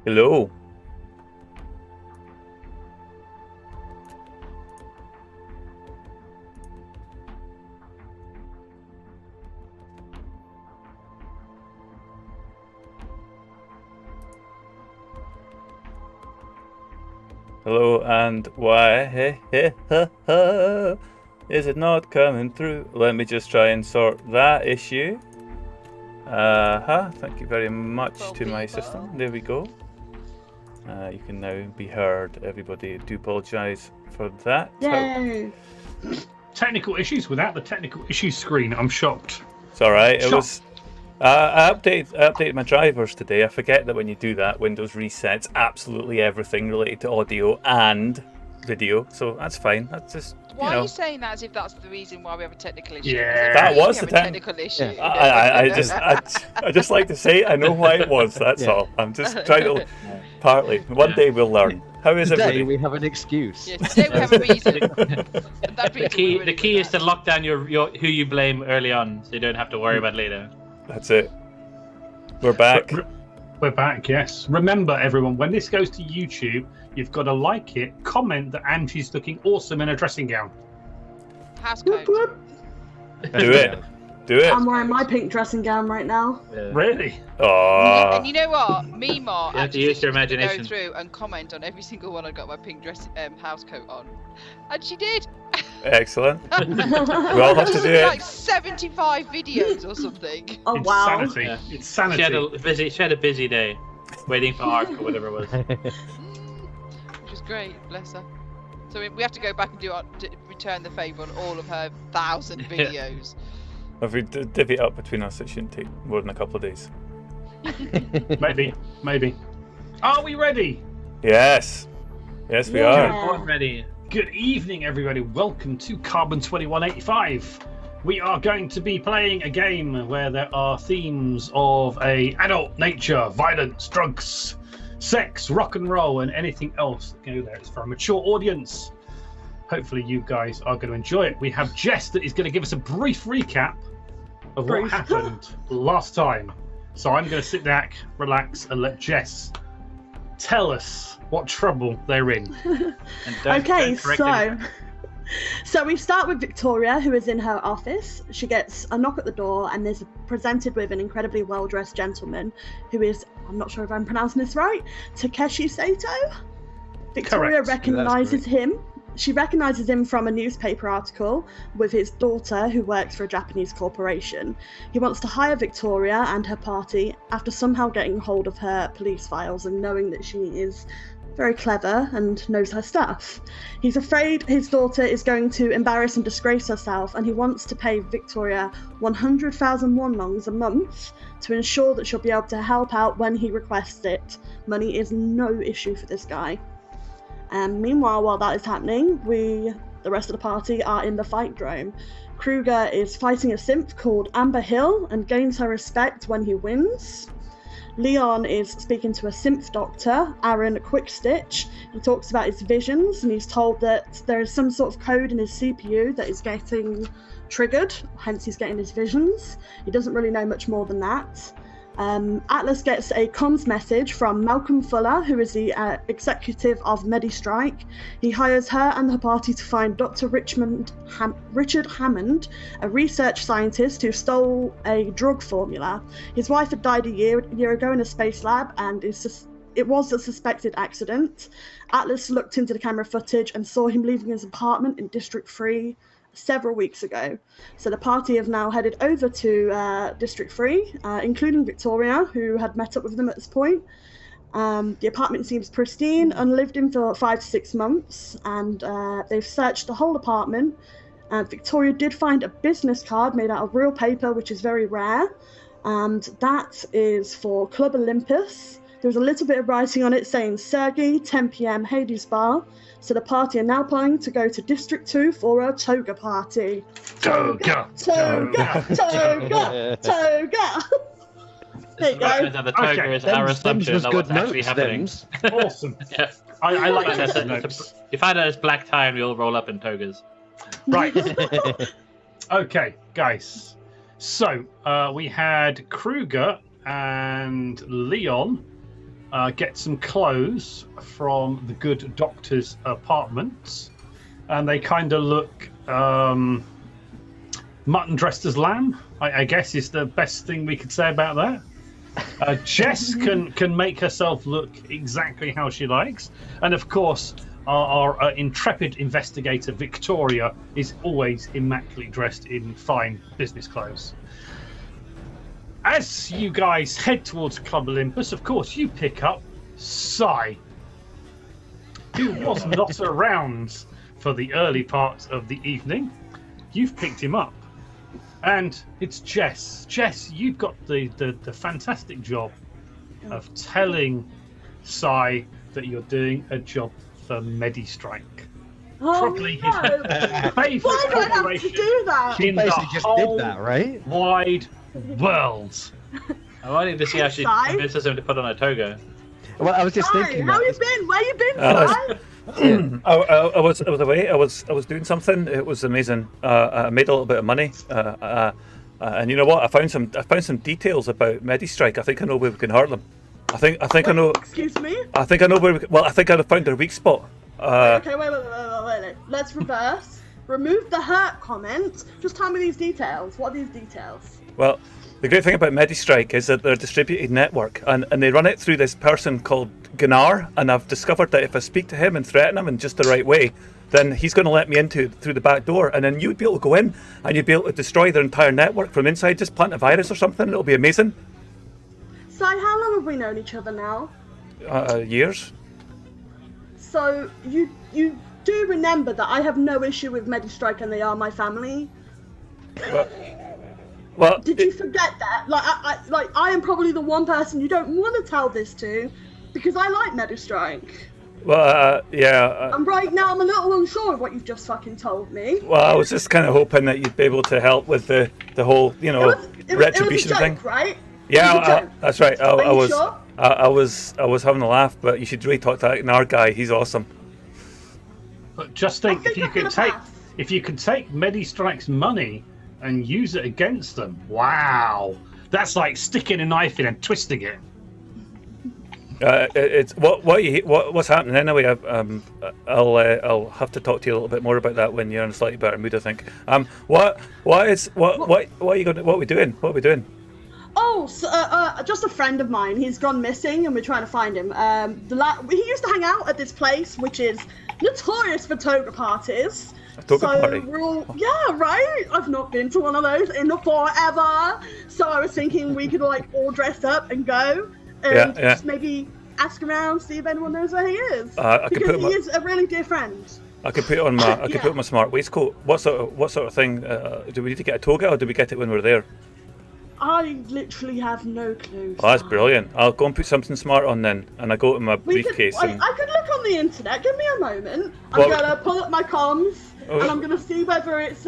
Hello. Hello, and why is it not coming through? Let me just try and sort that issue. Thank you very much to my system. There we go. You can now be heard. Everybody, do apologise for that. Yay! Technical issues without the technical issues screen. I'm shocked. It's all right. It was. I updated my drivers today. I forget that when you do that, Windows resets absolutely everything related to audio and video. So that's fine. That's just. Why are you saying that as if that's the reason why we have a technical issue? Yeah, that was the technical issue. I just like to say I know why it was. That's all. I'm just trying to. Partly. One day we'll learn. How is today everybody? we have an excuse. Yeah, today we have a reason. The key is to lock down your who you blame early on, so you don't have to worry about it later. That's it. We're back. We're back, yes. Remember, everyone, when this goes to YouTube, you've got to like it, comment that Angie's looking awesome in a dressing gown. House code. Do it. Do it. I'm wearing my pink dressing gown right now. Yeah. Really? Oh. And you know what? Mima You have to use your imagination. Go through and comment on every single one I got my pink dress house coat on, and she did. Excellent. We all have to do Like it. 75 videos or something. Oh wow! Insanity. Yeah. It's sanity. She had a busy day, waiting for ARC or whatever it was. Which was great, bless her. So we have to go back and return the favour on all of her 1,000 videos. If we divvy it up between us, it shouldn't take more than a couple of days. Maybe. Are we ready? Yes. Yes, we Yeah. are. I'm ready. Good evening, everybody. Welcome to Carbon 2185. We are going to be playing a game where there are themes of adult nature, violence, drugs, sex, rock and roll, and anything else that go there. It's for a mature audience. Hopefully you guys are going to enjoy it. We have Jess that is going to give us a brief recap of what happened last time. So I'm going to sit back, relax, and let Jess tell us what trouble they're in. Okay, so we start with Victoria, who is in her office. She gets a knock at the door and is presented with an incredibly well-dressed gentleman who is, I'm not sure if I'm pronouncing this right, Takeshi Sato. Victoria Correct. recognises him. She recognises him from a newspaper article with his daughter, who works for a Japanese corporation. He wants to hire Victoria and her party after somehow getting hold of her police files and knowing that she is very clever and knows her stuff. He's afraid his daughter is going to embarrass and disgrace herself, and he wants to pay Victoria 100,000 won-longs a month to ensure that she'll be able to help out when he requests it. Money is no issue for this guy. Meanwhile, while that is happening, the rest of the party, are in the fight drome. Kruger is fighting a synth called Amber Hill and gains her respect when he wins. Leon is speaking to a synth doctor, Aaron Quickstitch. He talks about his visions, and he's told that there is some sort of code in his CPU that is getting triggered, hence he's getting his visions. He doesn't really know much more than that. Atlas gets a comms message from Malcolm Fuller, who is the executive of MediStrike. He hires her and her party to find Dr. Richard Hammond, a research scientist who stole a drug formula. His wife had died a year ago in a space lab, and it was a suspected accident. Atlas looked into the camera footage and saw him leaving his apartment in District 3 several weeks ago. So the party have now headed over to District 3, including Victoria, who had met up with them at this point. The apartment seems pristine, unlived in for 5 to 6 months, and they've searched the whole apartment. Victoria did find a business card made out of real paper, which is very rare, and that is for Club Olympus. There's a little bit of writing on it saying Sergey, 10 p.m. Hades Bar. So the party are now planning to go to District 2 for a Toga party. Toga! Toga! Toga! Toga! There you go. The Toga is our assumption of what's actually happening. Awesome. Yeah. I like If that. Notes. you find out it's black tie, we all roll up in togas. Right. Okay, guys. So we had Kruger and Leon get some clothes from the good doctor's apartment, and they kind of look mutton dressed as lamb, I guess is the best thing we could say about that. Jess can make herself look exactly how she likes, and of course our intrepid investigator Victoria is always immaculately dressed in fine business clothes. As you guys head towards Club Olympus, of course you pick up Sai, who was not around for the early part of the evening. You've picked him up. And it's Jess. Jess, you've got the fantastic job of telling Sai that you're doing a job for MediStrike. Probably his favourite Why do I have to do that? in the Basically just whole did that, right? wide world. I wanted to see how she Sai? convinces him to put on a toga. Well, I was just Hi, thinking how that. you been? Where you been, I Sai? I was away. I was doing something. It was amazing. I made a little bit of money. And you know what? I found some details about MediStrike. I think I know where we can hurt them. I think I know. Excuse me? I think I know where. I think I found their weak spot. Okay, wait. Let's reverse. Remove the hurt comment. Just tell me these details. What are these details? Well, the great thing about MediStrike is that they're a distributed network, and they run it through this person called Gunnar, and I've discovered that if I speak to him and threaten him in just the right way, then he's going to let me through the back door, and then you'd be able to go in, and you'd be able to destroy their entire network from inside, just plant a virus or something. It'll be amazing. Sai, how long have we known each other now? Years. So, you do remember that I have no issue with MediStrike and they are my family? Well, Did you forget that? I am probably the one person you don't want to tell this to, because I like MediStrike. Well, yeah. And right now I'm a little unsure of what you've just fucking told me. Well, I was just kind of hoping that you'd be able to help with the whole, retribution it was a joke, thing. Right? Yeah, It was a joke. that's right. Are you sure? I was having a laugh, but you should really talk to that Nar guy. He's awesome. But just think, I think I'm gonna pass. if you could take MediStrike's money and use it against them, wow, that's like sticking a knife in and twisting it. It's what's happening anyway. I'll have to talk to you a little bit more about that when you're in a slightly better mood, I think. What are you going? What are we doing? Oh, so, just a friend of mine. He's gone missing, and we're trying to find him. He used to hang out at this place, which is notorious for toga parties. A toga party? We're all, yeah, right. I've not been to one of those in forever. So I was thinking we could all dress up and go, and just maybe ask around, see if anyone knows where he is. Because he is a really dear friend. I could put on my put on my smart waistcoat. What sort of thing? Do we need to get a toga, or do we get it when we're there? I literally have no clue. Oh, that's brilliant. I'll go and put something smart on then, and I go to my briefcase. I could look on the internet. Give me a moment. I'm gonna pull up my comms, and I'm gonna see whether it's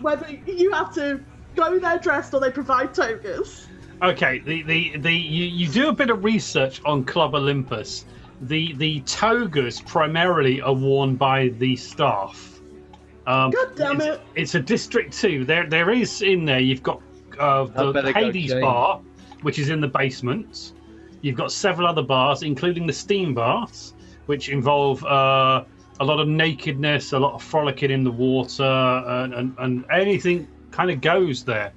whether you have to go there dressed or they provide togas. Okay, you do a bit of research on Club Olympus. The togas primarily are worn by the staff. God damn it! It's a District 2. There is in there. You've got the Hades bar, which is in the basement. You've got several other bars, including the steam baths, which involve a lot of nakedness, a lot of frolicking in the water, and anything kind of goes there.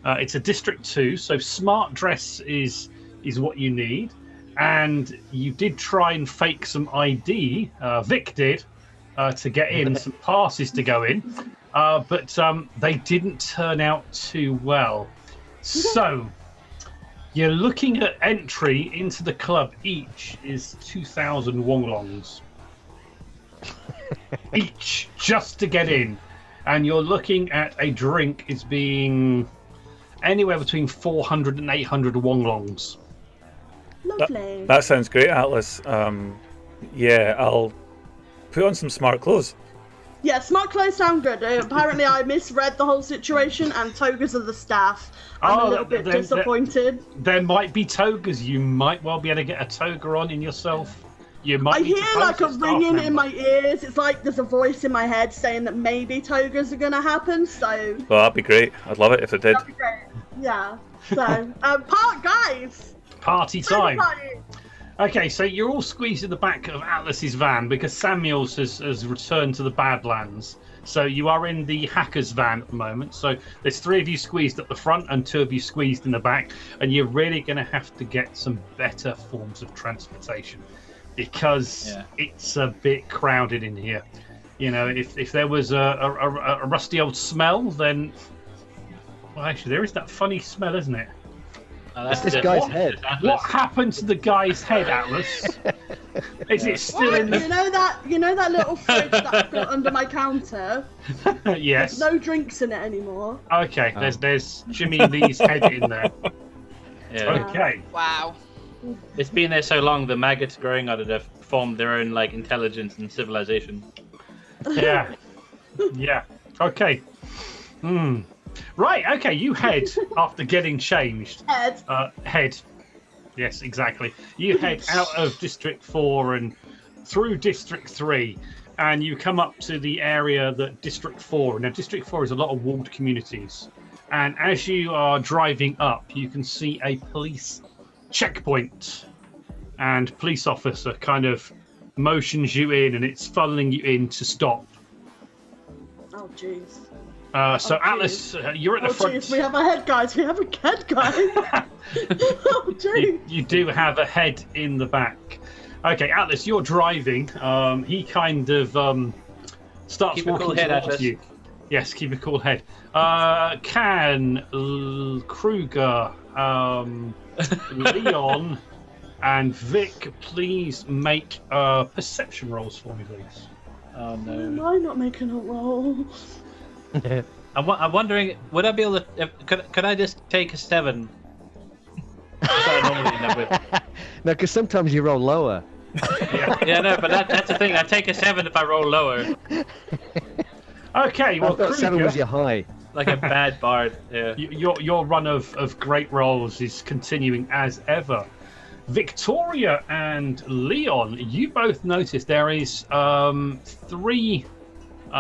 It's a District 2, so smart dress is what you need. And you did try and fake some ID, Vic did, to get in, some passes to go in. But they didn't turn out too well. So you're looking at entry into the club. Each is 2,000 wonglongs. Each, just to get in. And you're looking at a drink is being anywhere between 400 and 800 wonglongs. Lovely. That sounds great, Atlas. Yeah, I'll put on some smart clothes. Yeah, smart clothes sound good. Apparently, I misread the whole situation, and togas are the staff. I'm a little bit disappointed. There might be togas. You might well be able to get a toga on in yourself. You might. I hear like a ringing in my ears. It's like there's a voice in my head saying that maybe togas are going to happen. So. Well, that'd be great. I'd love it if it did. That'd be great. Yeah. So, guys. Party time. Okay, so you're all squeezed in the back of Atlas's van because Samuels has returned to the Badlands. So you are in the hacker's van at the moment. So there's 3 of you squeezed at the front and 2 of you squeezed in the back. And you're really going to have to get some better forms of transportation because it's a bit crowded in here. You know, if there was a rusty old smell, then... Well, actually, there is that funny smell, isn't it? That's this guy's head. What happened to the guy's head, Atlas? Is it still in the... You know that little fridge that I've got under my counter? Yes. There's no drinks in it anymore. Okay, there's Jimmy Lee's head in there. Yeah. Okay. Wow. It's been there so long, the maggots growing out of it have formed their own like intelligence and civilization. Yeah. Yeah. Okay. Right, okay, you head after getting changed. Head. Yes, exactly. You head out of District 4 and through District 3, and you come up to the area that District 4... Now, District 4 is a lot of walled communities. And as you are driving up, you can see a police checkpoint. And police officer kind of motions you in, and it's funneling you in to stop. Oh, jeez. So Atlas, you're at the front. Jeez, we have a head, guys. We have a head, guys. Oh, jeez. You do have a head in the back. Okay, Atlas, you're driving. He kind of starts Keep a walking cool head, towards Atlas. you. Yes, keep a cool head. Can Kruger, Leon, and Vic please make perception rolls for me, please? Oh Why no. am I not making a roll? I'm wondering, would I be able to? Could I just take a 7? That's what I normally end up with. No, because sometimes you roll lower. Yeah, no, but that's the thing. I take a 7 if I roll lower, Okay, well, I thought 7 Kruger, was your high. like a bad bard. Yeah. your run of great rolls is continuing as ever. Victoria and Leon, you both notice there is 3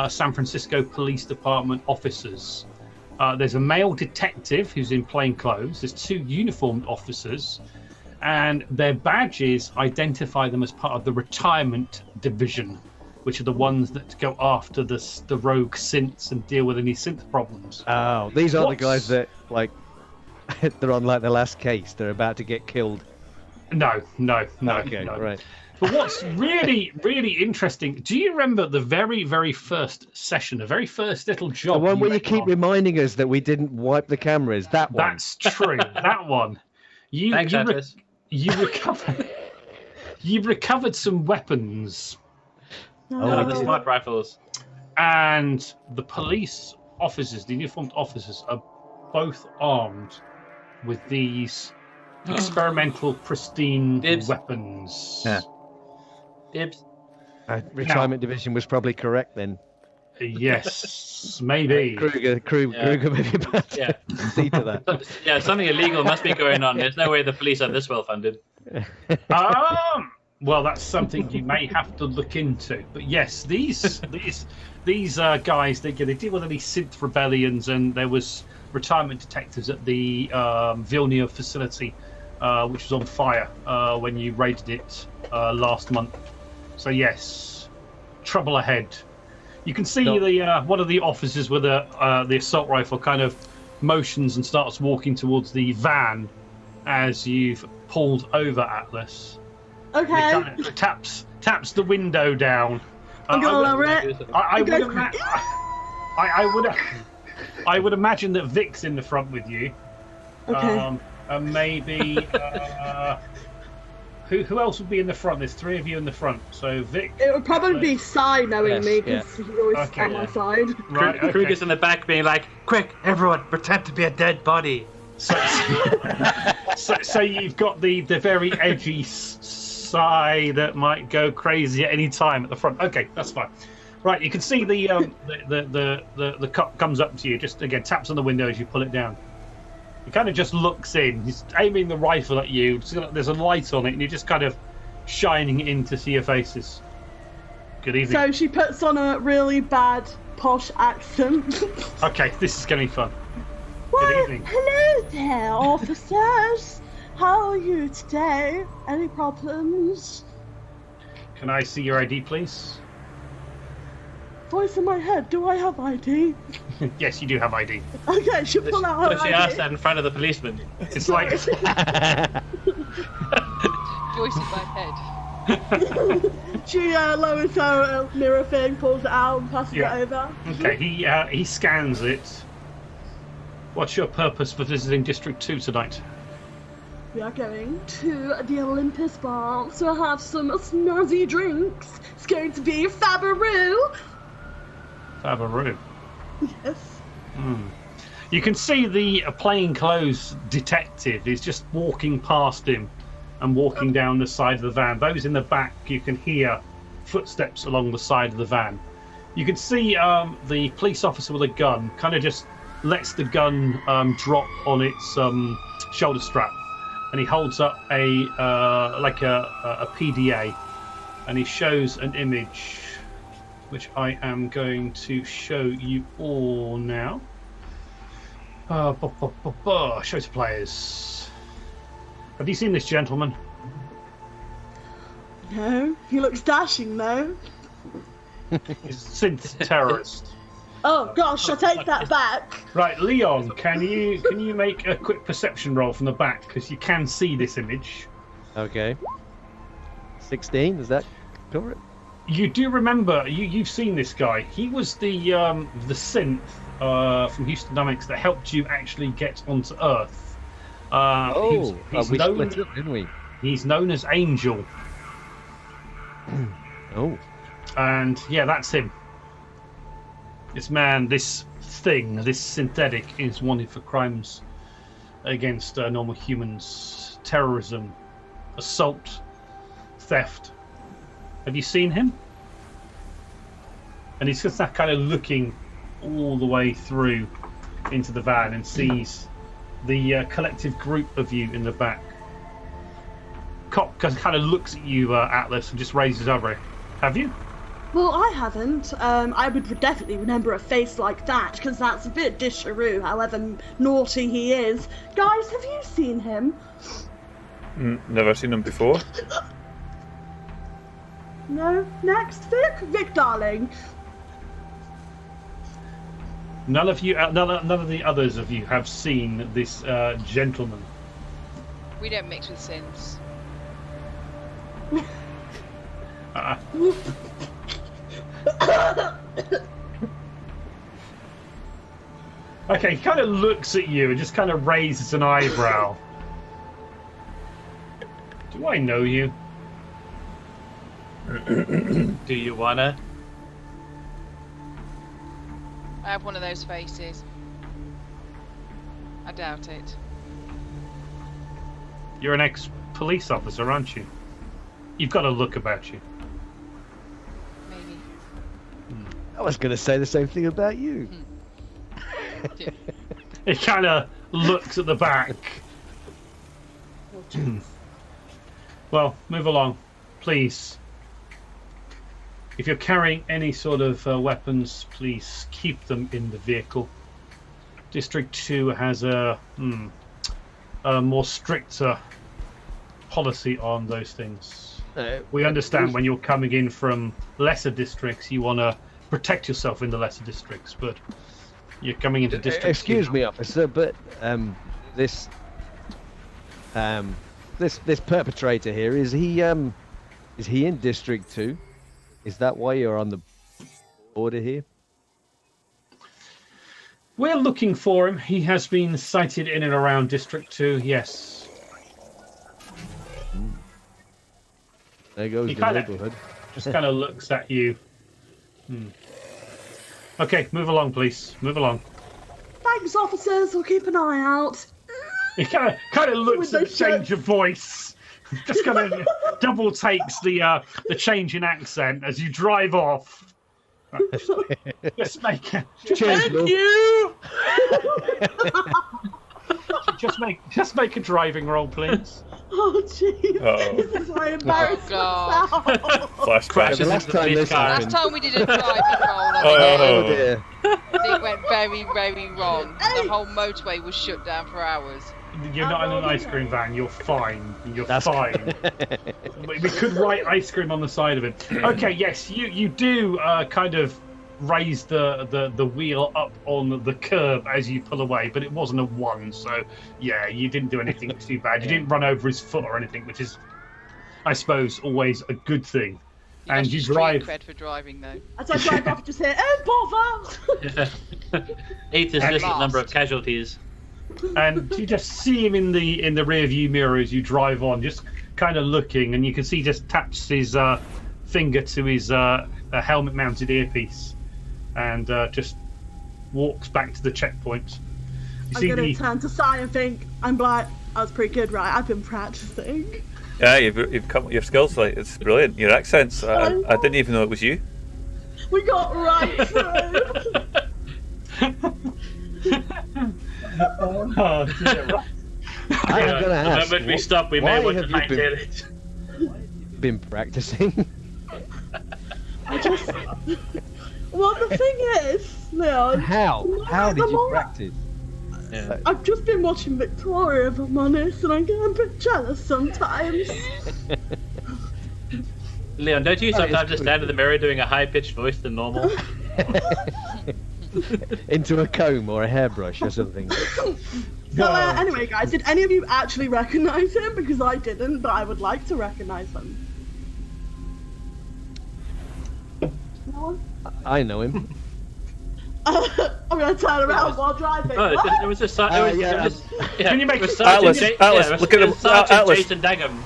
San Francisco Police Department officers. There's a male detective who's in plain clothes. There's 2 uniformed officers, and their badges identify them as part of the retirement division, which are the ones that go after the rogue synths and deal with any synth problems. Oh, these are the guys that, like, they're on, like, the last case. They're about to get killed. No. Okay, no. right. But what's really, really interesting, do you remember the very, very first session, the very first little job? The one where you went keep on? reminding us that we didn't wipe the cameras. That one. That's true. That one. Thanks, Atlas. You recovered some weapons, Oh, the smart rifles. and the police officers, the uniformed officers, are both armed with these experimental, pristine Dibs. weapons. Yeah. Dibs. Retirement division was probably correct then. Yes, maybe. Kruger maybe about to see to that. Yeah, something illegal must be going on. There's no way the police are this well funded. Well, that's something you may have to look into. But yes, these guys, they deal with any synth rebellions, and there was retirement detectives at the Vilnius facility, which was on fire when you raided it last month. So yes, trouble ahead. You can see the one of the officers with the assault rifle kind of motions and starts walking towards the van as you've pulled over, Atlas. Okay. He kind of taps the window down. I'm gonna lower it. I would imagine that Vic's in the front with you. Okay. And maybe who else would be in the front? There's 3 of you in the front. So Vic. It would probably be Sai knowing Yes, me because he's always at my side. Right. Okay. Kruger's in the back being like, quick, everyone, pretend to be a dead body. So you've got the very edgy Sai that might go crazy at any time at the front. Okay, that's fine. Right, you can see the cop comes up to you, just again taps on the window as you pull it down. He kind of just looks in. He's aiming the rifle at you. There's a light on it, and you're just kind of shining it in to see your faces. Good evening. So she puts on a really bad posh accent. Okay, this is going to be fun. Well, Good evening. hello there, officers. How are you today? Any problems? Can I see your ID, please? Voice in my head, do I have ID? Yes, you do have ID. Okay, she pull out her So she ID. asked that in front of the policeman. It's like Voice in my head. She lowers her mirror thing, pulls it out, and passes Yeah. it over. okay. He scans it. What's your purpose for visiting District 2 tonight? We are going to the Olympus Bar to have some snazzy drinks. It's going to be Fabaroo. Fabaroo. Yes. You can see the plainclothes detective is just walking past him and walking down the side of the van. Those in the back, you can hear footsteps along the side of the van. You can see the police officer with a gun kind of just lets the gun drop on its shoulder strap, and he holds up a PDA, and he shows an image, which I am going to show you all now. Show to players. Have you seen this gentleman? No, he looks dashing though. He's a synth terrorist. Oh gosh, I take that back. Right, Leon, can you make a quick perception roll from the back, because you can see this image. Okay. 16, does that cover it? You do remember you've seen this guy. He was the synth from Houston Dynamics that helped you actually get onto Earth. We he's known, split up, didn't we? he's known as Angel, Oh. and yeah, that's him. This man, this thing, this synthetic is wanted for crimes against normal humans, terrorism, assault, theft. Have you seen him? And he's just that kind of looking all the way through into the van and sees the collective group of you in the back. Cop kind of looks at you, Atlas, and just raises over. Have you? Well, I haven't. I would definitely remember a face like that, because that's a bit disharoo, however naughty he is. Guys, have you seen him? Never seen him before. No? Next, Vic? Vic, darling. None of you, none of the others of you have seen this gentleman. We don't mix with sins. Okay, he kind of looks at you and just kind of raises an eyebrow. Do I know you? Do you wanna? I have one of those faces. I doubt it. You're an ex-police officer, aren't you? You've got a look about you. Maybe. I was going to say the same thing about you. He kind of looks at the back. Well, move along, please. If you're carrying any sort of weapons, please keep them in the vehicle. District 2 has a more stricter policy on those things. We understand when you're coming in from lesser districts, you want to protect yourself in the lesser districts, but you're coming into District 2. Excuse me, officer, but this perpetrator here, is he in District 2? Is that why you're on the border here? We're looking for him. He has been sighted in and around District 2, yes. There goes He the kinda- neighborhood. Just kind of looks at you. Okay, move along, please. Move along. Thanks, officers. I'll keep an eye out. He kind of looks With at the those change shirts. of voice. Just kind of double takes the change in accent as you drive off. Just make a, Cheers, Lou. You! just make a driving roll, please. Oh, jeez. Uh-oh. This is my embarrassing God. self. Flashback. Crashes the last into the time police this car. happened- Last time we did a driving roll, Oh. Oh dear. it went very, very wrong. Hey. The whole motorway was shut down for hours. You're not in an ice cream van. You're fine. You're fine. We could write ice cream on the side of it. Okay, yes, you do kind of raise the wheel up on the curb as you pull away, but it wasn't a 1, so yeah, you didn't do anything too bad. You didn't run over his foot or anything, which is, I suppose, always a good thing. And you drive. Cred for driving though. As I drive off, just hear, "Oh bother!" 8 is just the number of casualties. And you just see him in the rear view mirror as you drive on, just kind of looking, and you can see he just taps his finger to his helmet mounted earpiece and just walks back to the checkpoint. I'm gonna turn to Si and think, I'm like, I was pretty good, right? I've been practicing. Yeah, you've come with your skills, like, it's brilliant. Your accents, I didn't even know it was you. We got right through. Oh, dear. I am going to ask. The moment we stop, we may want to find it. Been practicing? Well, the thing is, Leon. How did you practice? Yeah. I've just been watching Victoria, if I'm honest, and I get a bit jealous sometimes. Leon, don't you sometimes just stand in the mirror doing a high-pitched voice than normal? Into a comb or a hairbrush or something. So anyway, guys, did any of you actually recognise him? Because I didn't, but I would like to recognise him. No one? I know him. I'm going to turn around while driving. Oh, it was just... Can you make Atlas, look at him. Atlas. Jason Dagham.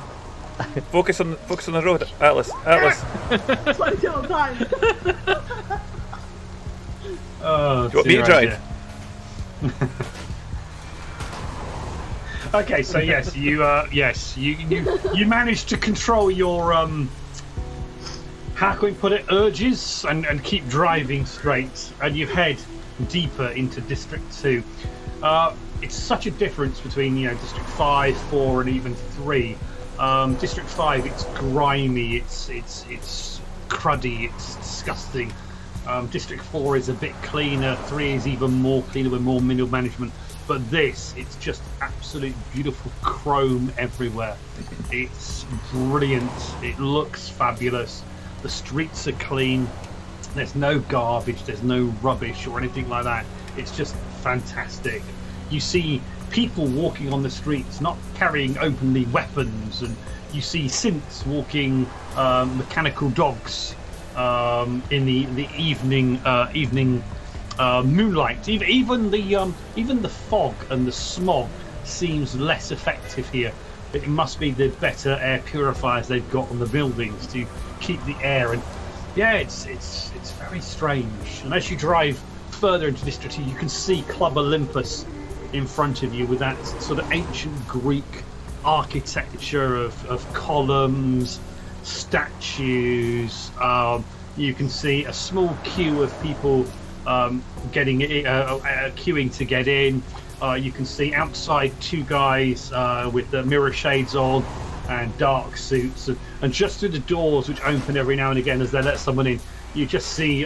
Focus on the road, Atlas. 20 on time. Oh, do you want me to drive? Okay, so yes, you managed to control your how can we put it, urges, and keep driving straight, and you head deeper into District 2. It's such a difference between District 5, 4, and even 3. District 5, it's grimy, it's cruddy, it's disgusting. District 4 is a bit cleaner, 3 is even more cleaner with more middle management. But this, it's just absolute beautiful chrome everywhere. It's brilliant. It looks fabulous. The streets are clean. There's no garbage. There's no rubbish or anything like that. It's just fantastic. You see people walking on the streets, not carrying openly weapons, and you see synths walking mechanical dogs in the evening moonlight. Even the fog and the smog seems less effective here. It must be the better air purifiers they've got on the buildings to keep the air. And yeah, it's very strange. And as you drive further into District 2, you can see Club Olympus in front of you with that sort of ancient Greek architecture of columns, statues. You can see a small queue of people queuing to get in. You can see outside 2 guys with the mirror shades on and dark suits, and just through the doors, which open every now and again as they let someone in, you just see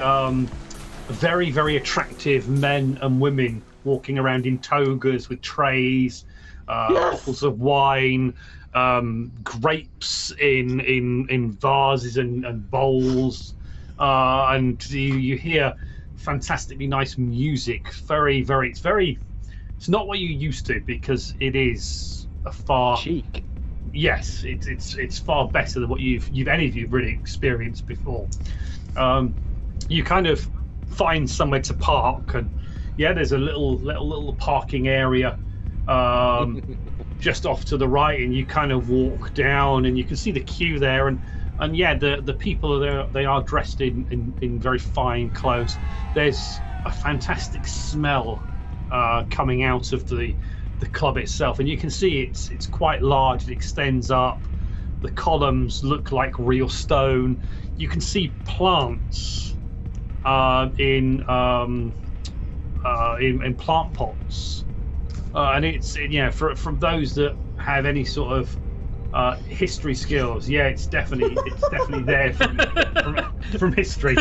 very, very attractive men and women walking around in togas with trays, bottles of wine, grapes in vases and bowls, and you hear fantastically nice music. It's not what you're used to, because it is a far chic. Yes, it's far better than what any of you really experienced before. You kind of find somewhere to park, and there's a little parking area just off to the right, and you kind of walk down, and you can see the queue there, and the people there, they are dressed in very fine clothes. There's a fantastic smell coming out of the club itself, and you can see it's quite large. It extends up. The columns look like real stone. You can see plants in plant pots, and it's from those that have any sort of history skills. It's definitely there from history.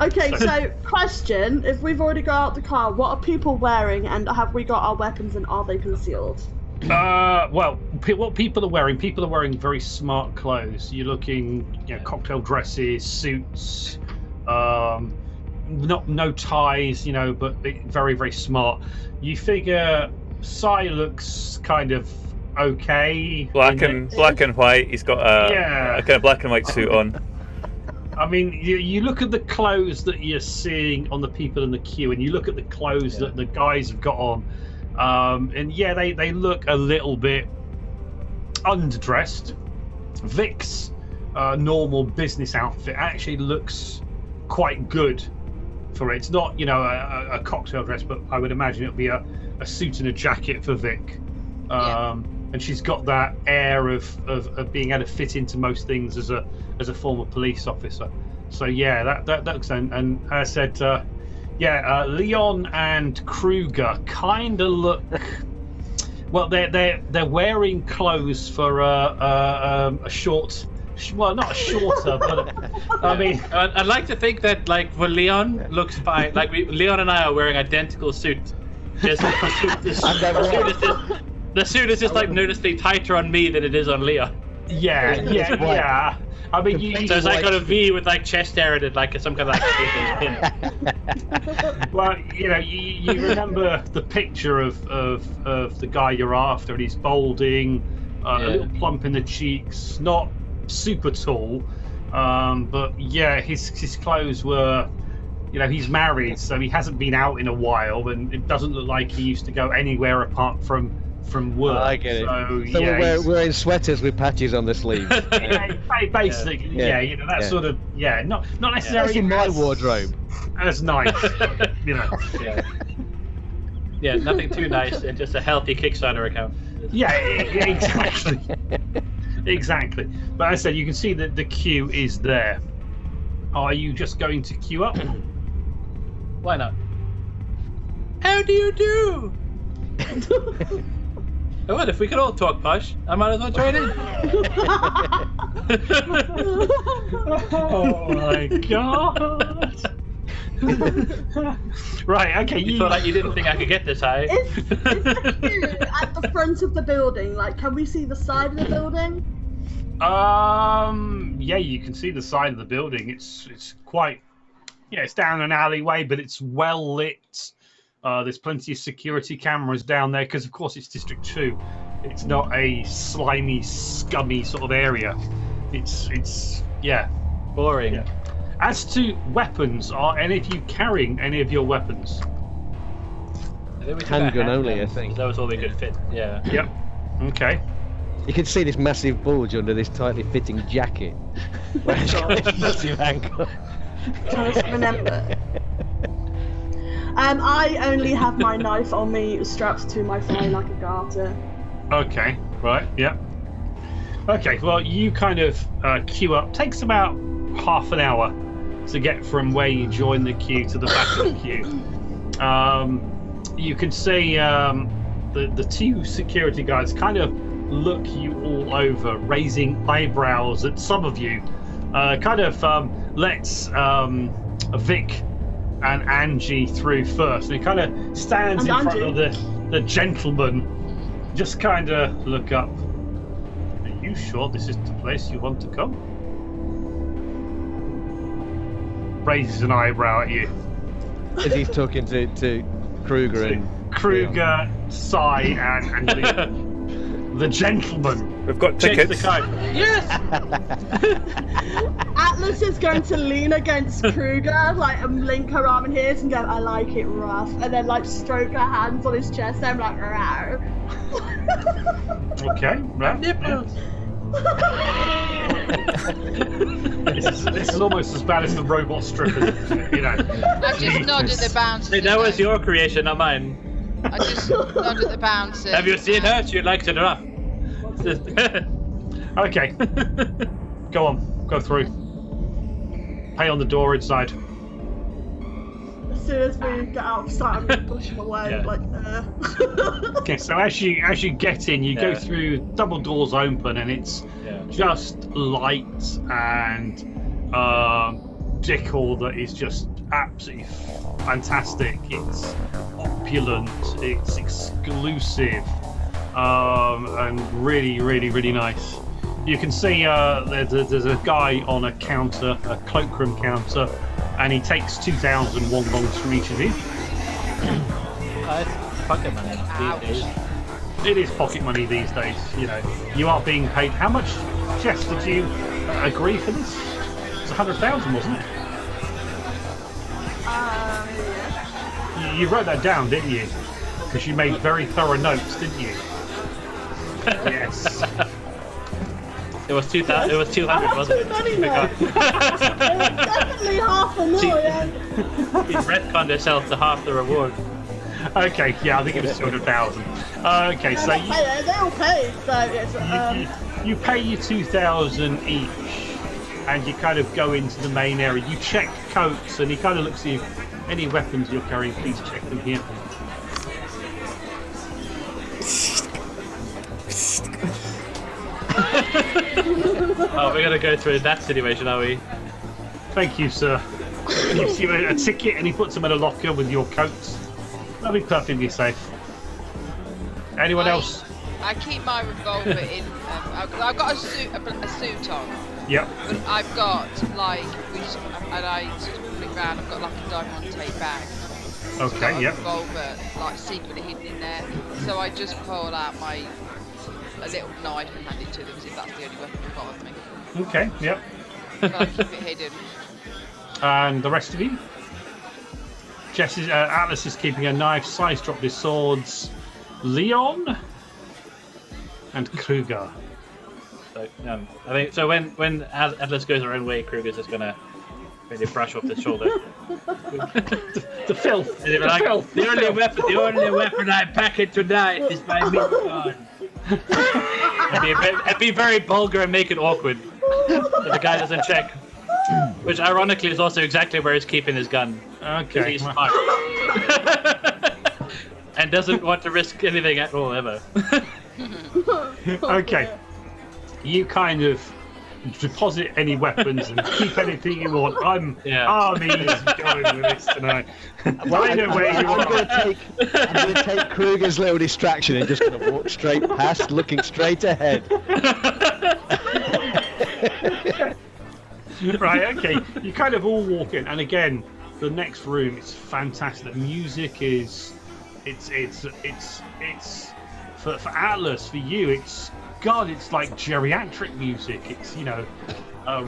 Okay, so question: if we've already got out the car, what are people wearing, and have we got our weapons, and are they concealed? Well, what people are wearing? People are wearing very smart clothes. You're looking, cocktail dresses, suits, no ties, but very, very smart. You figure Sai looks kind of okay. Black and white. He's got a kind of black and white suit on. I mean, you look at the clothes that you're seeing on the people in the queue, and you look at the clothes that the guys have got on, and they look a little bit underdressed. Vic's normal business outfit actually looks quite good for it. It's not, a cocktail dress, but I would imagine it would be a suit and a jacket for Vic. And she's got that air of being able to fit into most things as a former police officer. So that looks, and I said, Leon and Kruger kind of look. Well, they're wearing clothes for a short. Well, not a shorter, but I mean, I'd like to think that for Leon looks fine. Leon and I are wearing identical suits. Just the suit is just noticeably tighter on me than it is on Leon. Yeah. I mean, so it's got a V with chest hair and some kind of pin. Well, you remember the picture of the guy you're after, and he's balding, a little plump in the cheeks, not super tall, but his clothes were. He's married, so he hasn't been out in a while, and it doesn't look like he used to go anywhere apart from work. I get it. So we're wearing sweaters with patches on the sleeves. Basically, that sort of, not necessarily. That's in my wardrobe. That's nice, Yeah, nothing too nice, and just a healthy Kickstarter account. Exactly. Exactly. But as I said, you can see that the queue is there. Are you just going to queue up? Why not? How do you do? What if we could all talk posh? I might as well join in. Oh my god! Right, okay. You thought you didn't think I could get this high? Is the queue at the front of the building? Can we see the side of the building? You can see the side of the building. It's quite, it's down an alleyway, but it's well lit. There's plenty of security cameras down there because, of course, it's District 2. It's not a slimy, scummy sort of area. It's boring. Yeah. As to weapons, are any of you carrying any of your weapons? Handgun only, I think. That was all we could fit. Yeah. Yep. Okay. You can see this massive bulge under this tightly fitting jacket. Massive handgun. Just remember. I only have my knife on me, strapped to my thigh like a garter. Okay, right, yeah. Okay, well, you kind of queue up. Takes about half an hour to get from where you join the queue to the back of the queue. You can see the two security guards kind of look you all over, raising eyebrows at some of you. Lets Vic and Angie through first, and he kind of stands in front of the gentleman, just kind of look up. Are you sure this is the place you want to come? Raises an eyebrow at you. As he's talking to Kruger and Kruger, Sai, and the gentleman. We've got tickets. The card. Yes. Atlas is going to lean against Kruger, and link her arm in his and go, "I like it rough," and then stroke her hands on his chest. I'm like, "Rawr." Okay, right. Nipples. This is almost as bad as the robot strippers, I just nodded the bouncer. Hey, that was your creation, not mine. I just nodded the bouncer. Have you seen her? She likes it rough. Okay. Go on. Go through. Pay on the door inside. As soon as we get outside, I'm going to push him away. Yeah. Okay, so as you get in, you go through, double doors open, and it's just light and decor that is just absolutely fantastic. It's opulent, it's exclusive, and really, really, really nice. You can see there's a guy on a counter, a cloakroom counter, and he takes 2,000 won longs from each of you. It's pocket money these days. It is pocket money these days, you know. You are being paid. How much, Jess, did you agree for this? It's 100,000, wasn't it? Yeah. You wrote that down, didn't you? Because you made very thorough notes, didn't you? Yes. It was 2,000. It was 200, wasn't it? Too many notes. It was definitely half a million. He retconned himself to half the reward. Okay, yeah, I think it was 200,000. Okay, so They all paid, so it's you pay your 2,000 each, and you kind of go into the main area. You check coats, and he kind of looks at you. Any weapons you're carrying, please check them here. Oh, we're gonna go through that situation, are we? Thank you, sir. He gives you a ticket, and he puts them in a locker with your coats. That'll be perfectly safe. Anyone else? I keep my revolver in. I've got a suit on. Yep. But I've got and I sort of put it round. I've got like a diamante bag. Okay. I've got a Yep. revolver like secretly hidden in there. So I just pull out a little knife and hand it to them as if that's the only weapon I've got on me. Okay. Yep. But I keep it hidden. And the rest of you? Atlas is keeping a knife. Size dropped his swords. Leon and Kruger. So, I think so. When Atlas goes her own way, Kruger's just gonna really brush off his shoulder. The filth. And he'll be like, filth. the only weapon I pack it tonight is my minigun. It'd be very vulgar and make it awkward if the guy doesn't check. Which, ironically, is also exactly where he's keeping his gun. Okay. He's smart. And doesn't want to risk anything at all, ever. Okay. You kind of deposit any weapons and keep anything you want. I'm going with this tonight. Well, I know where you I'm are. going to take Kruger's little distraction and just going to walk straight past, looking straight ahead. Right, okay. You kind of all walk in, and again, the next room is fantastic. The music is, it's for Atlas, for you, it's like geriatric music. It's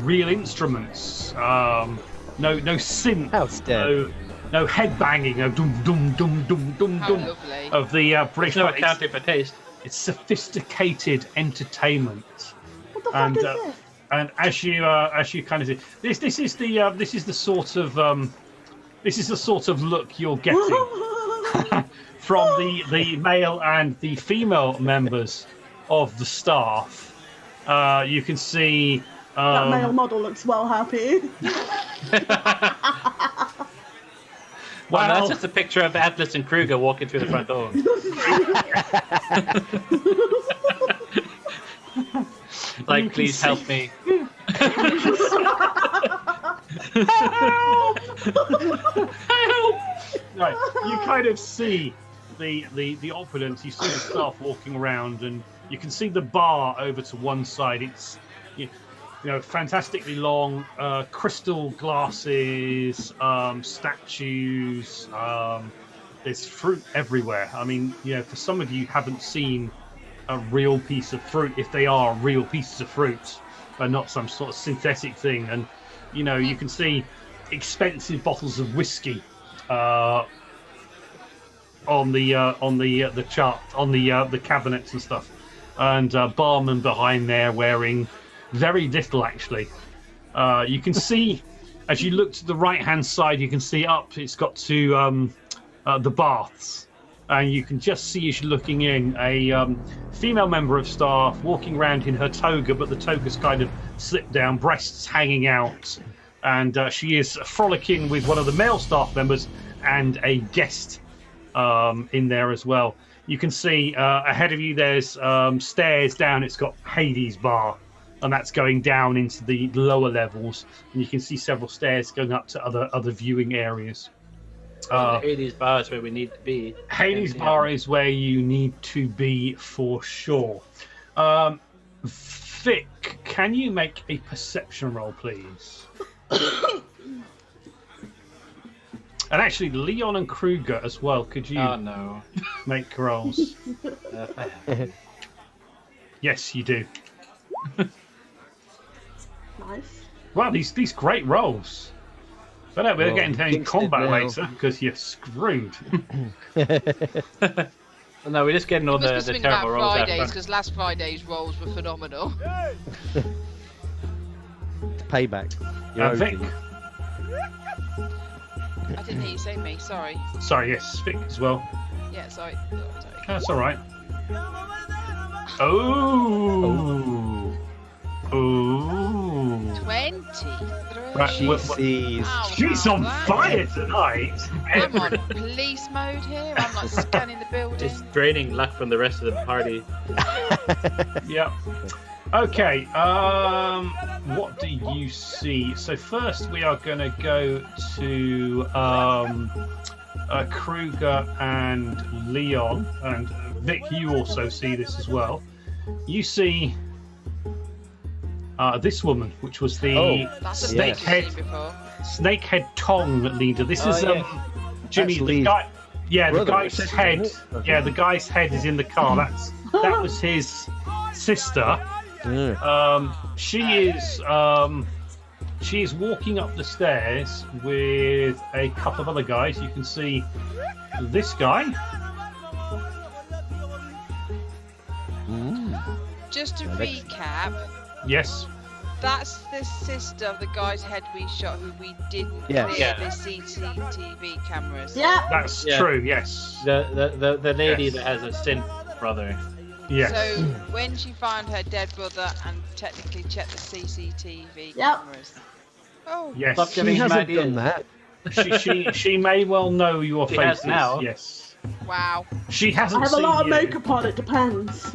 real instruments. No synth. Outstanding. No headbanging. No dum dum dum dum dum How dum lovely. of the British. No accounting for taste. It's sophisticated entertainment. What the fuck is this? And as you kind of see, this is the sort of look you're getting from the male and the female members of the staff. You can see That male model looks well happy. Well, that's just a picture of Atlas and Kruger walking through the front door. Like, please help me. Help! Right, you kind of see the opulence. You see the staff walking around, and you can see the bar over to one side. It's fantastically long, crystal glasses, statues. There's fruit everywhere. I mean, for some of you haven't seen a real piece of fruit, if they are real pieces of fruit, and not some sort of synthetic thing. And you can see expensive bottles of whiskey on the chart, on the cabinets and stuff, and barman behind there wearing very little actually. You can see as you look to the right hand side, you can see up. It's got to the baths. And you can just see as you're looking in a female member of staff walking around in her toga, but the toga's kind of slipped down, breasts hanging out. And she is frolicking with one of the male staff members and a guest in there as well. You can see ahead of you there's stairs down. It's got Hades Bar and that's going down into the lower levels, and you can see several stairs going up to other viewing areas. Hades bar is where we need to be. Hades bar is where you need to be for sure. Vic, can you make a perception roll, please? And actually, Leon and Kruger as well. Could you make rolls? Yes, you do. Nice. Wow, these great rolls. But no, we're getting to any combat later because you're screwed. No, we're just getting all the terrible rolls Fridays, after. because last Friday's rolls were phenomenal. Payback. You're Vic. owed. I didn't hear you say me, sorry. Sorry, yes, Vic as well. Yeah, sorry. That's all right. Oh. Ooh. 23. Right, She sees. Ow, She's wow, on that- fire tonight. I'm on police mode here. I'm like scanning the building. Just draining luck from the rest of the party. Yep. Okay. What do you see? So first, we are going to go to Kruger and Leon, and Vic. You also see this as well. You see this woman, which was the That's a snakehead picture before. snakehead Tong leader. This is Jimmy, That's the Lee's guy. Yeah, the brother, guy's isn't head. it? Yeah, the guy's head is in the car. That was his sister. Yeah. She is walking up the stairs with a couple of other guys. You can see this guy. Just to recap, Yes. that's the sister of the guy's head we shot who we didn't Yeah. clear Yeah. the CCTV cameras. Yeah. That's Yeah. true. Yes. The lady Yes. that has a synth brother. Yes. So when she found her dead brother and technically checked the CCTV Yep. cameras. Oh, Yes. Stop She giving him hasn't ideas. done that. She may well know your She has faces. now. Yes. wow. She I hasn't have a seen lot of you. makeup on, it depends.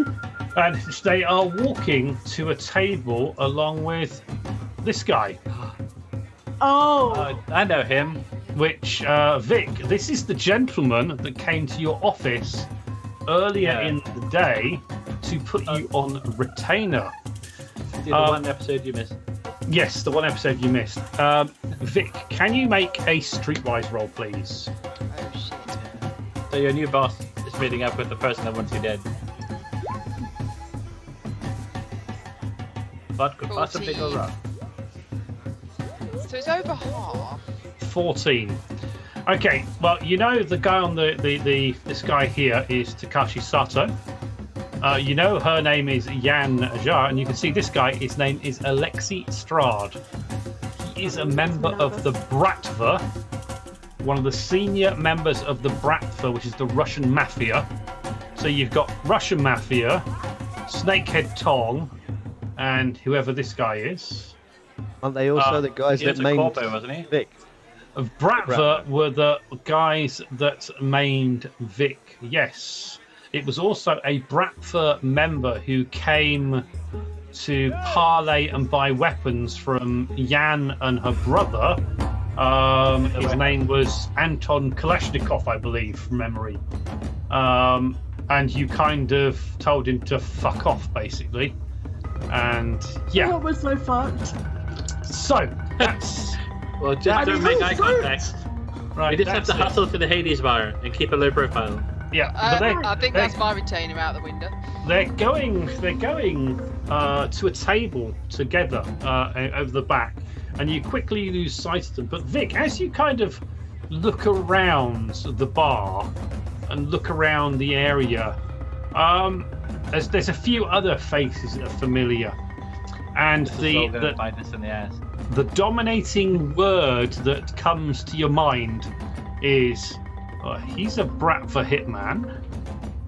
And they are walking to a table along with this guy, Oh. I know him. which, Vic, this is the gentleman that came to your office earlier in the day to put you on retainer. The one episode you missed. Yes, the one episode you missed. Vic, can you make a streetwise roll, please? Oh shit. So your new boss is meeting up with the person that wants you dead. What could possibly go 14. wrong? So it's over half. 14. Okay, well, you know the guy on this guy here is Takashi Sato. You know her name is Yan Ajar, and you can see this guy, his name is Alexei Strad. He is a member of the Bratva, one of the senior members of the Bratva, which is the Russian mafia. So you've got Russian mafia, Snakehead Tong, and whoever this guy is. Aren't they also the guys He was that a maimed corpo, wasn't he? Vic? Bratva were the guys that maimed Vic, yes. It was also a Bratva member who came to parlay and buy weapons from Yan and her brother. His name was Anton Kalashnikov, I believe, from memory. And you kind of told him to fuck off, basically. And yeah, What was so fucked? so that's Well, just don't make eye contact. right. We just have that's to it. hustle to the Hades bar and keep a low profile. Yeah, but I think that's my retainer out the window. they're going to a table together over the back, and you quickly lose sight of them. But Vic, as you kind of look around the bar and look around the area, there's a few other faces that are familiar, and All gonna bite us in the ass. the dominating word that comes to your mind is he's a Bratva hitman,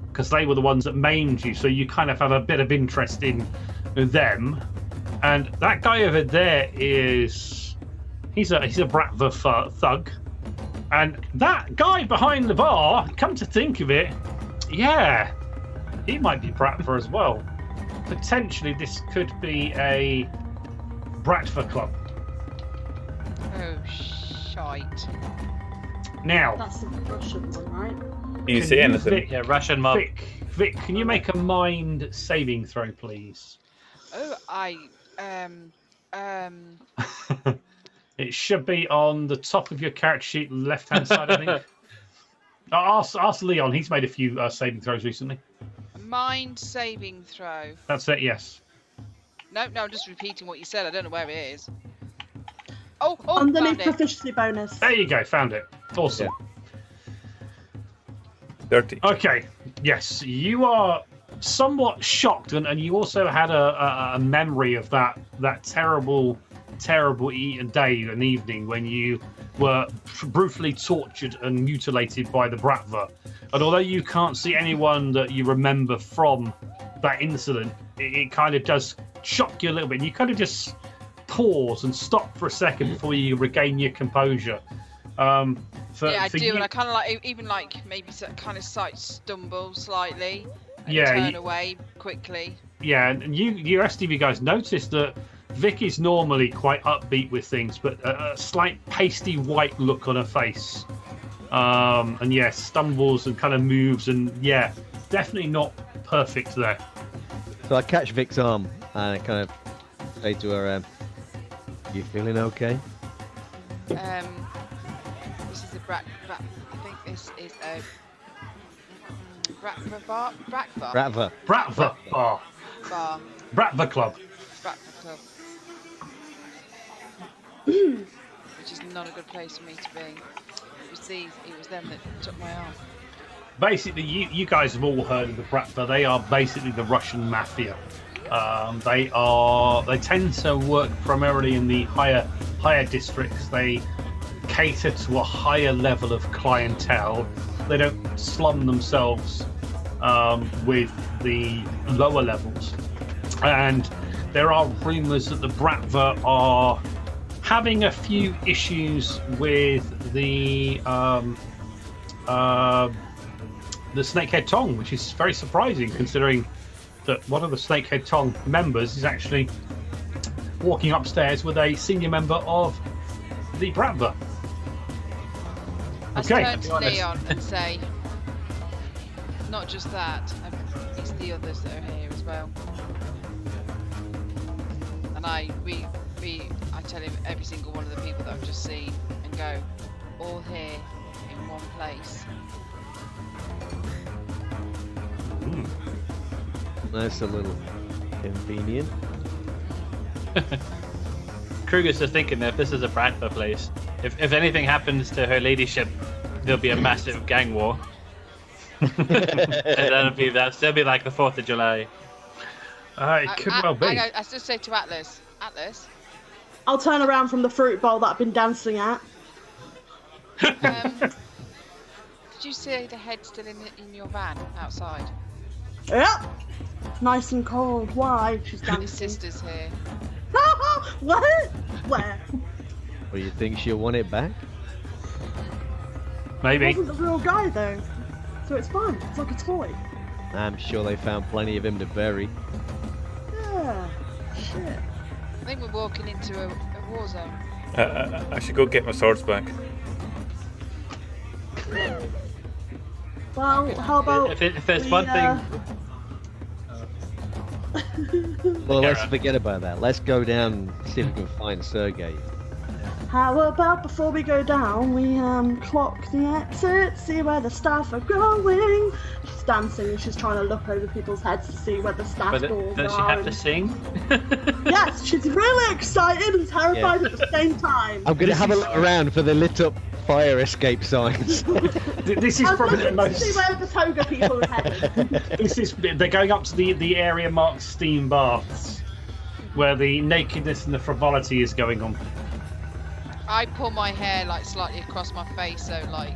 because they were the ones that maimed you, so you kind of have a bit of interest in them. And that guy over there he's a Bratva thug. And that guy behind the bar, come to think of it, yeah, he might be Bratva as well. potentially this could be a Bratva club. Oh, shite. Now, That's the Russian one, right? Can you Can say you anything? think- Yeah, Russian mob. Vic, can you make a mind saving throw, please? Oh, It should be on the top of your character sheet, left-hand side, I think. Ask Leon. He's made a few saving throws recently. mind saving throw. That's it. Yes. No, I'm just repeating what you said. I don't know where it is. Oh, Underneath found it. proficiency bonus. There you go. Found it. Awesome. 30. Okay. Yes, you are somewhat shocked, and you also had a memory of that terrible day and evening when you were brutally tortured and mutilated by the Bratva. And although you can't see anyone that you remember from that incident, it kind of does shock you a little bit. You kind of just pause and stop for a second before you regain your composure. Yeah, I for do, you- and I kind of even maybe kind of sight stumble slightly and Yeah, turn away quickly. Yeah, and you rest of you guys notice that Vic is normally quite upbeat with things, but a slight pasty white look on her face. And yeah, stumbles and kind of moves, and yeah, definitely not perfect there. So I catch Vic's arm and I kind of say to her, "You feeling okay?" This is a I think this is a Bratva bar. Bratva. Bratva bar. Bar. Bratva club. Bratva club. Which is not a good place for me to be. It was them that took my arm. Basically, you guys have all heard of the Bratva. They are basically the Russian mafia. They tend to work primarily in the higher districts. They cater to a higher level of clientele. They don't slum themselves with the lower levels. And there are rumours that the Bratva are having a few issues with the Snakehead Tong, which is very surprising considering that one of the Snakehead Tong members is actually walking upstairs with a senior member of the Bratva. I Okay. turn to Leon and say, not just that, it's the others that are here as well. And I tell him every single one of the people that I've just seen and go, all here in one place. That's a little convenient. Kruger's just thinking that if this is a Bratva place, if anything happens to her ladyship, there'll be a massive gang war. And that'll be like the 4th of July. It could well be. I just say to Atlas, I'll turn around from the fruit bowl that I've been dancing at. did you see the head still in your van outside? Yep. Nice and cold. Why? She's His dancing. sister's here. What? Where? Well, you think she'll want it back? Maybe. He wasn't the real guy though, so it's fine. It's like a toy. I'm sure they found plenty of him to bury. Yeah. Shit. I think we're walking into a war zone. I should go get my swords back. Well, how about If there's we, one thing, Well, let's forget about that. Let's go down and see if we can find Sergey. How about before we go down, we clock the exit, see where the staff are going. She's dancing and she's trying to look over people's heads to see where the staff but doors does she are. have to sing? Yes, she's really excited and terrified at the same time. I'm going to have a look around for the lit up fire escape signs. This is I'm probably the looking to see most. where the Toga people are headed. They're going up to the area marked steam baths, where the nakedness and the frivolity is going on. I pull my hair like slightly across my face, so like,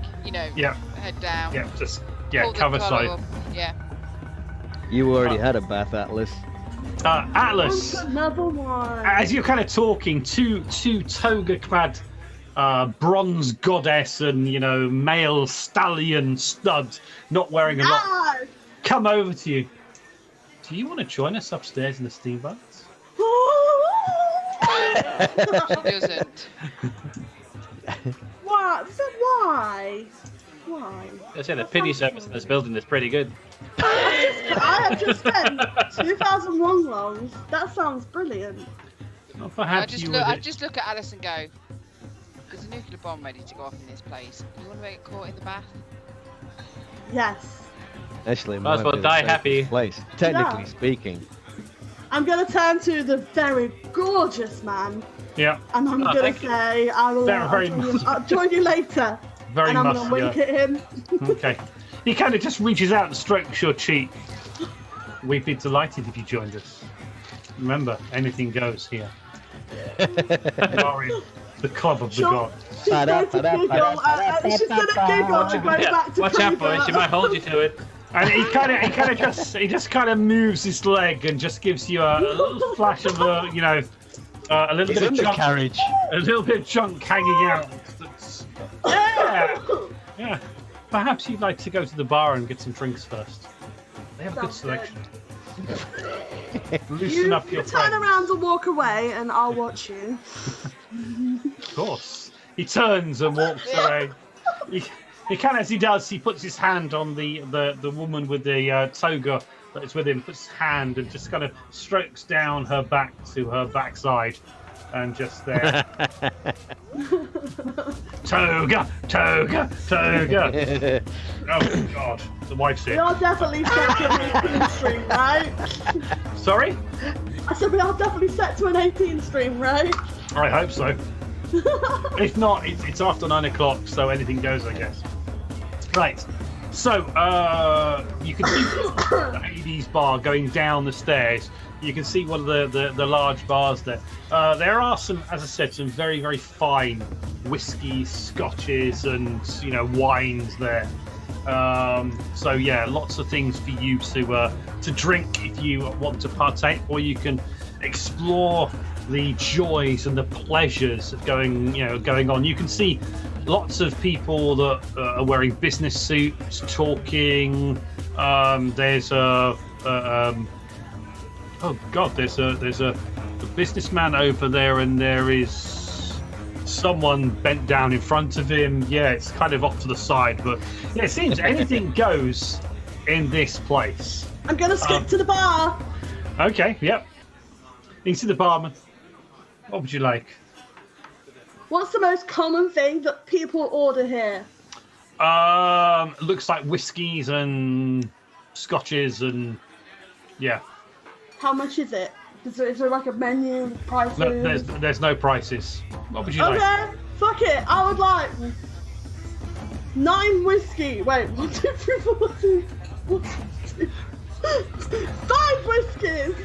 Yeah. head down. Yeah, just Pull the cover collar side. up. Yeah. You already had a bath, Atlas. Atlas, Another one. as you're kind of talking, two toga-clad bronze goddess and male stallion stud, not wearing a lot, Ah! come over to you. do you want to join us upstairs in the steamboats? She doesn't. What? Why? Why? I say the pity service in this building is pretty good. I have just spent 2,000 won longs. That sounds brilliant. Well, I perhaps just you look. would. I just look at Alice and go. There's a nuclear bomb ready to go off in this place. You want to get caught in the bath? Yes. Actually, it Might as might well be the die safest happy. Place, technically Yeah. speaking. I'm going to turn to the very gorgeous man, Yeah, and I'm Oh, going thank to say, I'll join you later. very And I'm much. going to wink at him. Okay. He kind of just reaches out and strokes your cheek. We'd be delighted if you joined us. Remember, anything goes here. You are in the club of the Sure. gods. She's going to giggle. She's going to giggle and go back to Watch out, boys. Toga. She might hold you to it. And he just kind of moves his leg and just gives you a little flash of a little It's bit of junk, undercarriage. a little bit of junk hanging out. Yeah. Perhaps you'd like to go to the bar and get some drinks first. They have a good Sounds selection. You Loosen up your turn friends. around and walk away, and I'll watch you. Of course. He turns and walks away. He kind of, as he does, he puts his hand on the woman with the toga that is with him, puts his hand and just kind of strokes down her back to her backside. And just there. Toga, toga, toga. Oh, God. The wife's We here. are definitely set to an 18 stream, right? Sorry? I said we are definitely set to an 18 stream, right? I hope so. If not, it's after 9 o'clock, so anything goes, I guess. Right. So, you can see the Hades bar going down the stairs. You can see one of the large bars there. There are some, as I said, some very, very fine whiskeys, scotches, and wines there. So yeah, lots of things for you to drink if you want to partake, or you can explore the joys and the pleasures of going on. You can see lots of people that are wearing business suits, talking. There's a there's a businessman over there, and there is someone bent down in front of him. Yeah, it's kind of off to the side, but yeah, it seems anything goes in this place. I'm gonna skip to the bar. Okay, yep. You can see the barman. What would you like? What's the most common thing that people order here? Looks like whiskies and scotches and yeah. How much is it? Is there like a menu, prices? No, there's no prices. What would you like? Okay, fuck it. I would like 9 whiskey. Wait, 1, 2, 3, 4, 2, 1, 2, 5 whiskeys.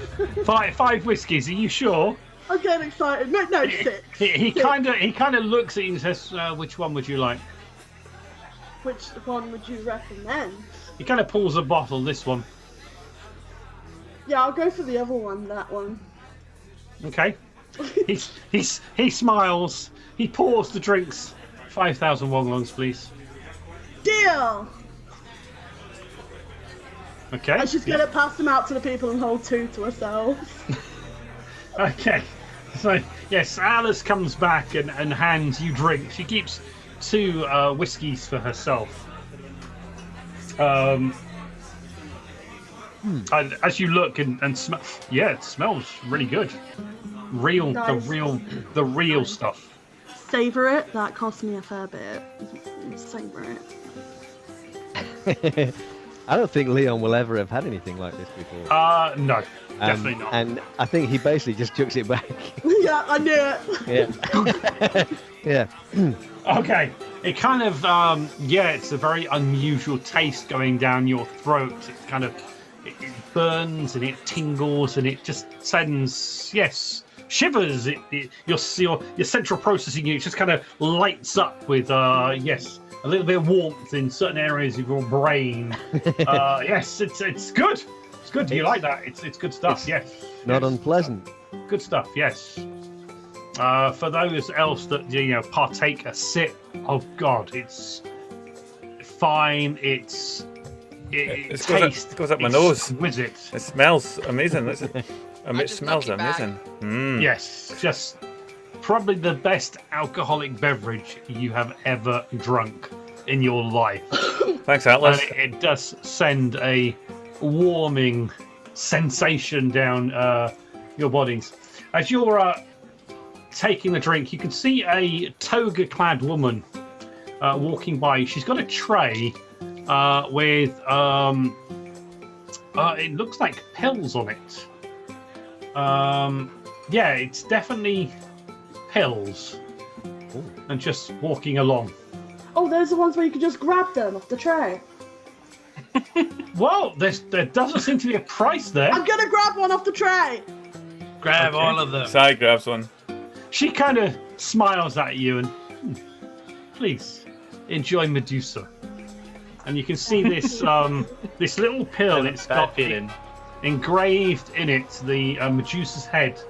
Five whiskies. Are you sure? I'm getting excited. No, 6. He kind of looks at you and says, "Which one would you like?" Which one would you recommend? He kind of pulls a bottle. This one. Yeah, I'll go for the other one. That one. Okay. He smiles. He pours the drinks. 5,000 wonglongs, please. Deal. Okay. And she's gonna pass them out to the people and hold 2 to herself. Okay. So yes, Alice comes back and hands you drinks. She keeps 2 whiskies for herself. And as you look and smell, yeah, it smells really good. Real, Nice. the real stuff. Savor it. That cost me a fair bit. Savor it. I don't think Leon will ever have had anything like this before. No, definitely not. And I think he basically just chucks it back. Yeah, I knew it. Yeah. Yeah. Okay, it kind of, it's a very unusual taste going down your throat. It kind of, it burns and it tingles and it just sends, shivers. Your central processing unit just kind of lights up with, a little bit of warmth in certain areas of your brain. Yes, it's good. It's good. Do you like that? It's good stuff. Yes. Not yes. unpleasant. Good stuff. Yes. For those else that partake a sip, oh God, it's fine. It's It tastes goes up my nose. exquisite. It smells amazing. It smells knock it back. amazing. Mm. Yes, just probably the best alcoholic beverage you have ever drunk in your life. Thanks, Atlas. And it does send a warming sensation down your bodies. As you're taking the drink, you can see a toga-clad woman walking by. She's got a tray with it looks like pills on it. Yeah, it's definitely pills. Ooh. And just walking along. Oh, those are the ones where you can just grab them off the tray. Well, there doesn't seem to be a price there. I'm gonna grab one off the tray. Grab Okay. all of them. Sai grabs one. She kind of smiles at you and, please, enjoy Medusa. And you can see this this little pill. It's Bad got feeling. engraved in it the Medusa's head.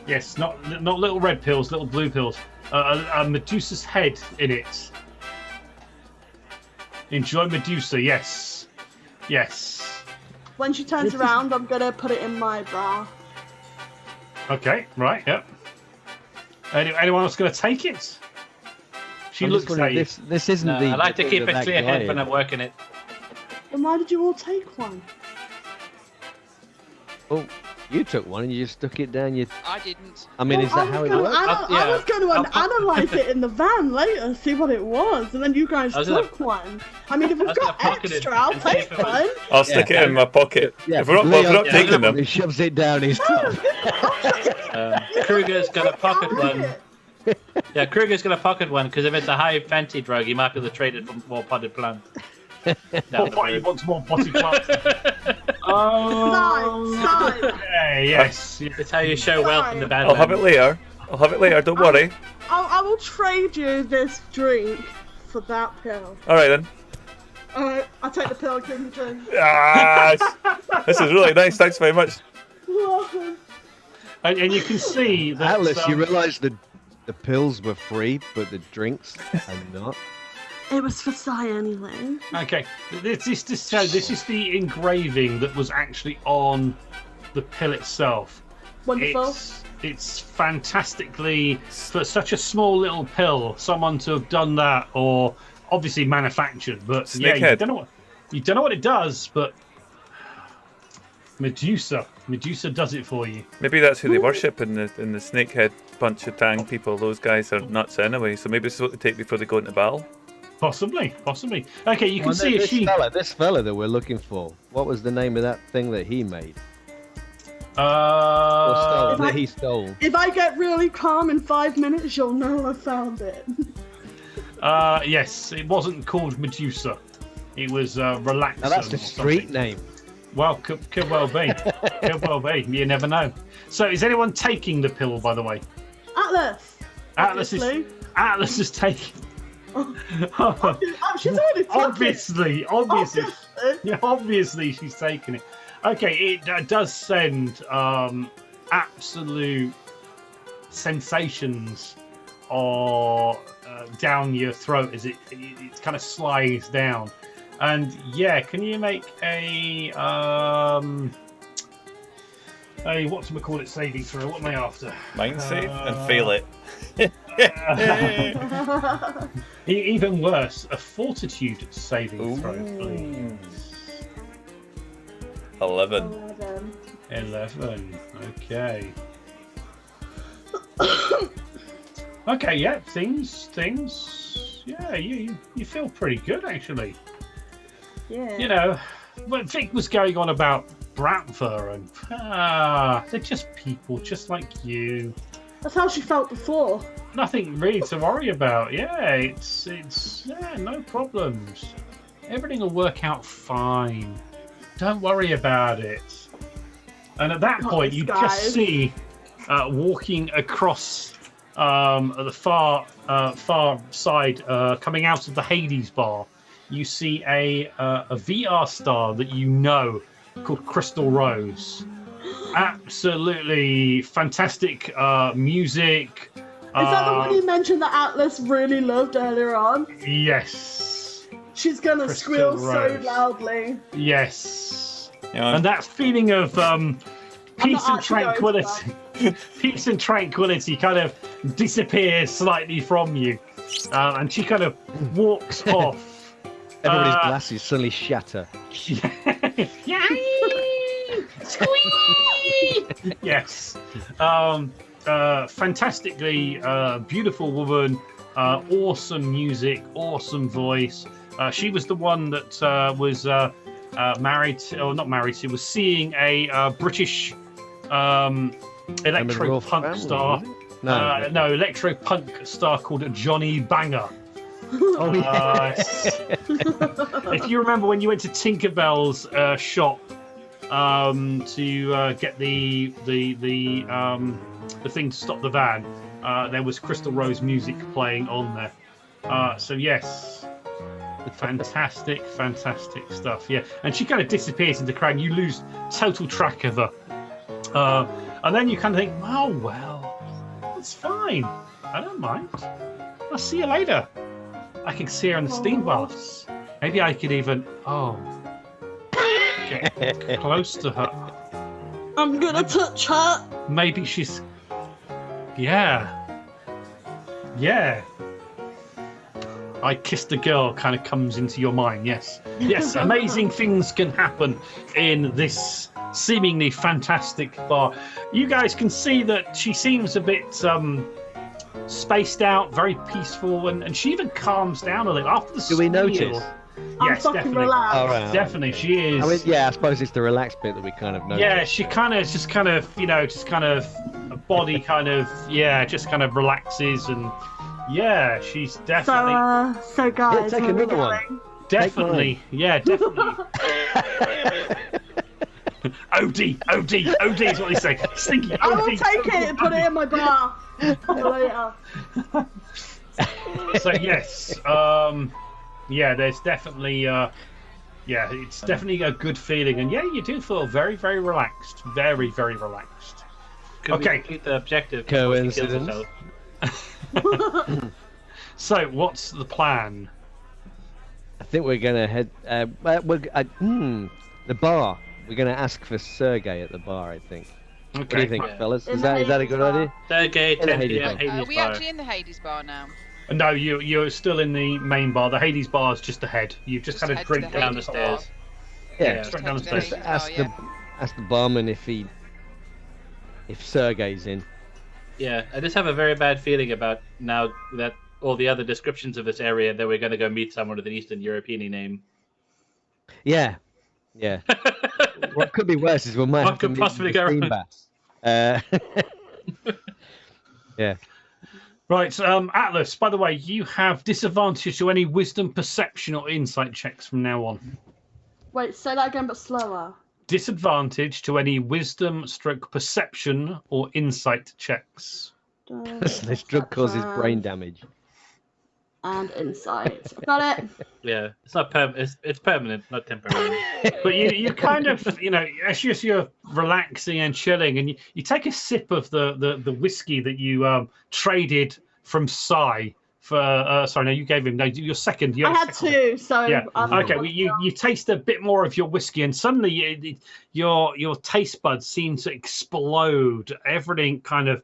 Yes, not little red pills, little blue pills. A Medusa's head in it. Enjoy Medusa. Yes, yes. When she turns around, I'm gonna put it in my bra. Okay, right, yep. Anyone else going to take it? She I'm looks just at wondering, you. this isn't No, the. I like to keep a that clear head guy. when I'm working it. Then why did you all take one? Oh, you took one and you just stuck it down your. I didn't. I mean, Well, is that how it gonna works? I was going to I'll- analyze it in the van later, see what it was, and then you guys I was gonna- took one. I mean, if we've was gonna got pocket it extra, I'll and see take if it was- one. I'll stick it in my pocket. If we're not taking them. He shoves it down his top. Kruger's got a pocket I'll one. read Yeah, Kruger's got a pocket one because if it's a high fancy drug, he might be able to trade it for more potted plant. Down the What, you road. want more body plant? Oh, Side. yeah, yes. It's how you show wealth in the I'll have it Badlands. later. Don't worry. I will trade you this drink for that pill. All right then. Alright, I'll take the pill, KeenKitchen. Ah, this is really nice. Thanks very much. Welcome. And you can see that. Atlas, you realise the pills were free, but the drinks are not. It was for Sai anyway. Okay, this is the engraving that was actually on the pill itself. Wonderful. It's fantastically, for such a small little pill, someone to have done that, or obviously manufactured. But yeah, you Snakehead. don't know what it does, but Medusa does it for you. Maybe that's who they worship in the snakehead bunch of Tang people. Those guys are nuts anyway. So maybe this is what they take before they go into battle. Possibly. Okay, you can Well, see a sheep. This fella that we're looking for. What was the name of that thing that he made? Or stole? If I- That he stole. If I get really calm in 5 minutes, you'll know I found it. Yes, it wasn't called Medusa. It was Relaxer. Now that's the or street something. name. Well, could well be. Could well be. You never know. So, is anyone taking the pill, by the way? Atlas. Obviously. Atlas is taking. Oh, she's already taken Obviously, yeah, obviously she's taking it. Okay, it does send absolute sensations or down your throat as it kind of slides down. And yeah, can you make a whatchamacallit saving throw? What am I after? Mind save and fail it. Even worse, a fortitude saving throw, please. 11. 11. Okay. Okay, yeah, things. Yeah, you feel pretty good actually. Yeah. You know, when Vic was going on about Bratver and they're just people, just like you. That's how she felt before. Nothing really to worry about. Yeah, it's no problems. Everything will work out fine. Don't worry about it. And at that point, you just see walking across the far side, coming out of the Hades bar. You see a VR star that you know called Crystal Rose. Absolutely fantastic music. Is that the one you mentioned that Atlas really loved earlier on? Yes. She's gonna Crystal squeal so Rose. loudly. Yes. Yeah. And that feeling of peace and actually going to tranquility, peace and tranquility kind of disappears slightly from you. And she kind of walks off. Everybody's glasses suddenly shatter. Squeak! Yes. Fantastically beautiful woman, awesome music, awesome voice. She was the one that was married, or not married, she was seeing a British electro punk star. No, electro punk star called Johnny Banger. Oh, yes. If you remember when you went to Tinkerbell's shop to get the thing to stop the van, there was Crystal Rose music playing on there. So yes, fantastic stuff. Yeah, and she kind of disappears into the crowd. You lose total track of her, and then you kind of think, oh well, it's fine. I don't mind. I'll see you later. I can see her in the steam baths. Maybe I could even get close to her. I'm gonna touch her. Maybe she's. Yeah. I kissed a girl kind of comes into your mind. Yes. Amazing things can happen in this seemingly fantastic bar. You guys can see that she seems a bit spaced out, very peaceful, and she even calms down a little after the Do we squeal. notice? Yes, I'm fucking definitely. relaxed. All right. Definitely, she is. I mean, yeah, I suppose it's the relaxed bit that we kind of notice. Yeah, she kind of just kind of a body kind of just kind of relaxes, and yeah, she's definitely So guys, Yeah, take where are we another one. going? definitely OD is what they say. Stinky I will OD. take it and put it in my bar later. So yes, there's definitely it's definitely a good feeling, and yeah, you do feel very, very relaxed, very, very relaxed. Could we Okay. complete the objective before she kills Coincidence. herself? So what's the plan? I think we're gonna head. The bar. We're gonna ask for Sergey at the bar. I think. Okay. What do you think, Yeah. fellas? In Is the that a Hades good bar. idea? Thursday, In the 10 Hades p.m. bar. Hades Are we bar. actually in the Hades bar now? No, you're still in the main bar. The Hades bar is just ahead. You've just had a head to drink the down Hades the bar. stairs. Yeah. straight Head down to the the stairs. Hades bar, Ask the barman if Sergey's in. Yeah, I just have a very bad feeling about now that all the other descriptions of this area that we're going to go meet someone with an Eastern European name. Yeah. What could be worse is we might What have to could meet possibly the go steam wrong? baths. Yeah. Right, Atlas. By the way, you have disadvantage to any wisdom, perception, or insight checks from now on. Wait, say that again, but slower. Disadvantage to any wisdom, perception, or insight checks. This drug causes brain damage. And insight. Got it. Yeah, it's not it's permanent, not temporary. But you kind of, as you're relaxing and chilling, and you take a sip of the whiskey that you traded from Sai for. Sorry, no, you gave him. No, your second. You I had second. two, so Yeah. Okay. Well, you taste a bit more of your whiskey, and suddenly your taste buds seem to explode. Everything kind of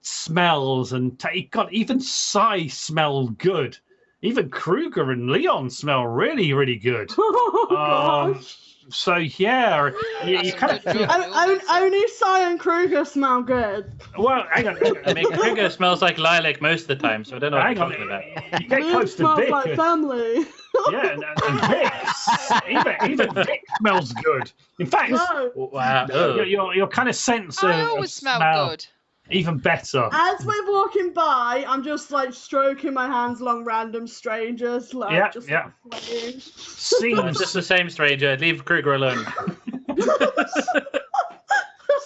smells, and God, even Sai smelled good. Even Kruger and Leon smell really, really good. Oh, gosh. So yeah, you kind of feel. Only Cy and Kruger smell good. Well, hang on. I mean, Kruger smells like lilac most of the time, so I don't know what Hang you're on. talking about. You get It close to smells Vic. like family. Yeah, and Vic. Even Vic smells good. In fact, No. Wow. your kind of sense I of always smell good. even better. As we're walking by, I'm just like stroking my hands along random strangers, like Yeah, just yeah. like, playing. It's Seems just the same stranger. Leave Kruger alone.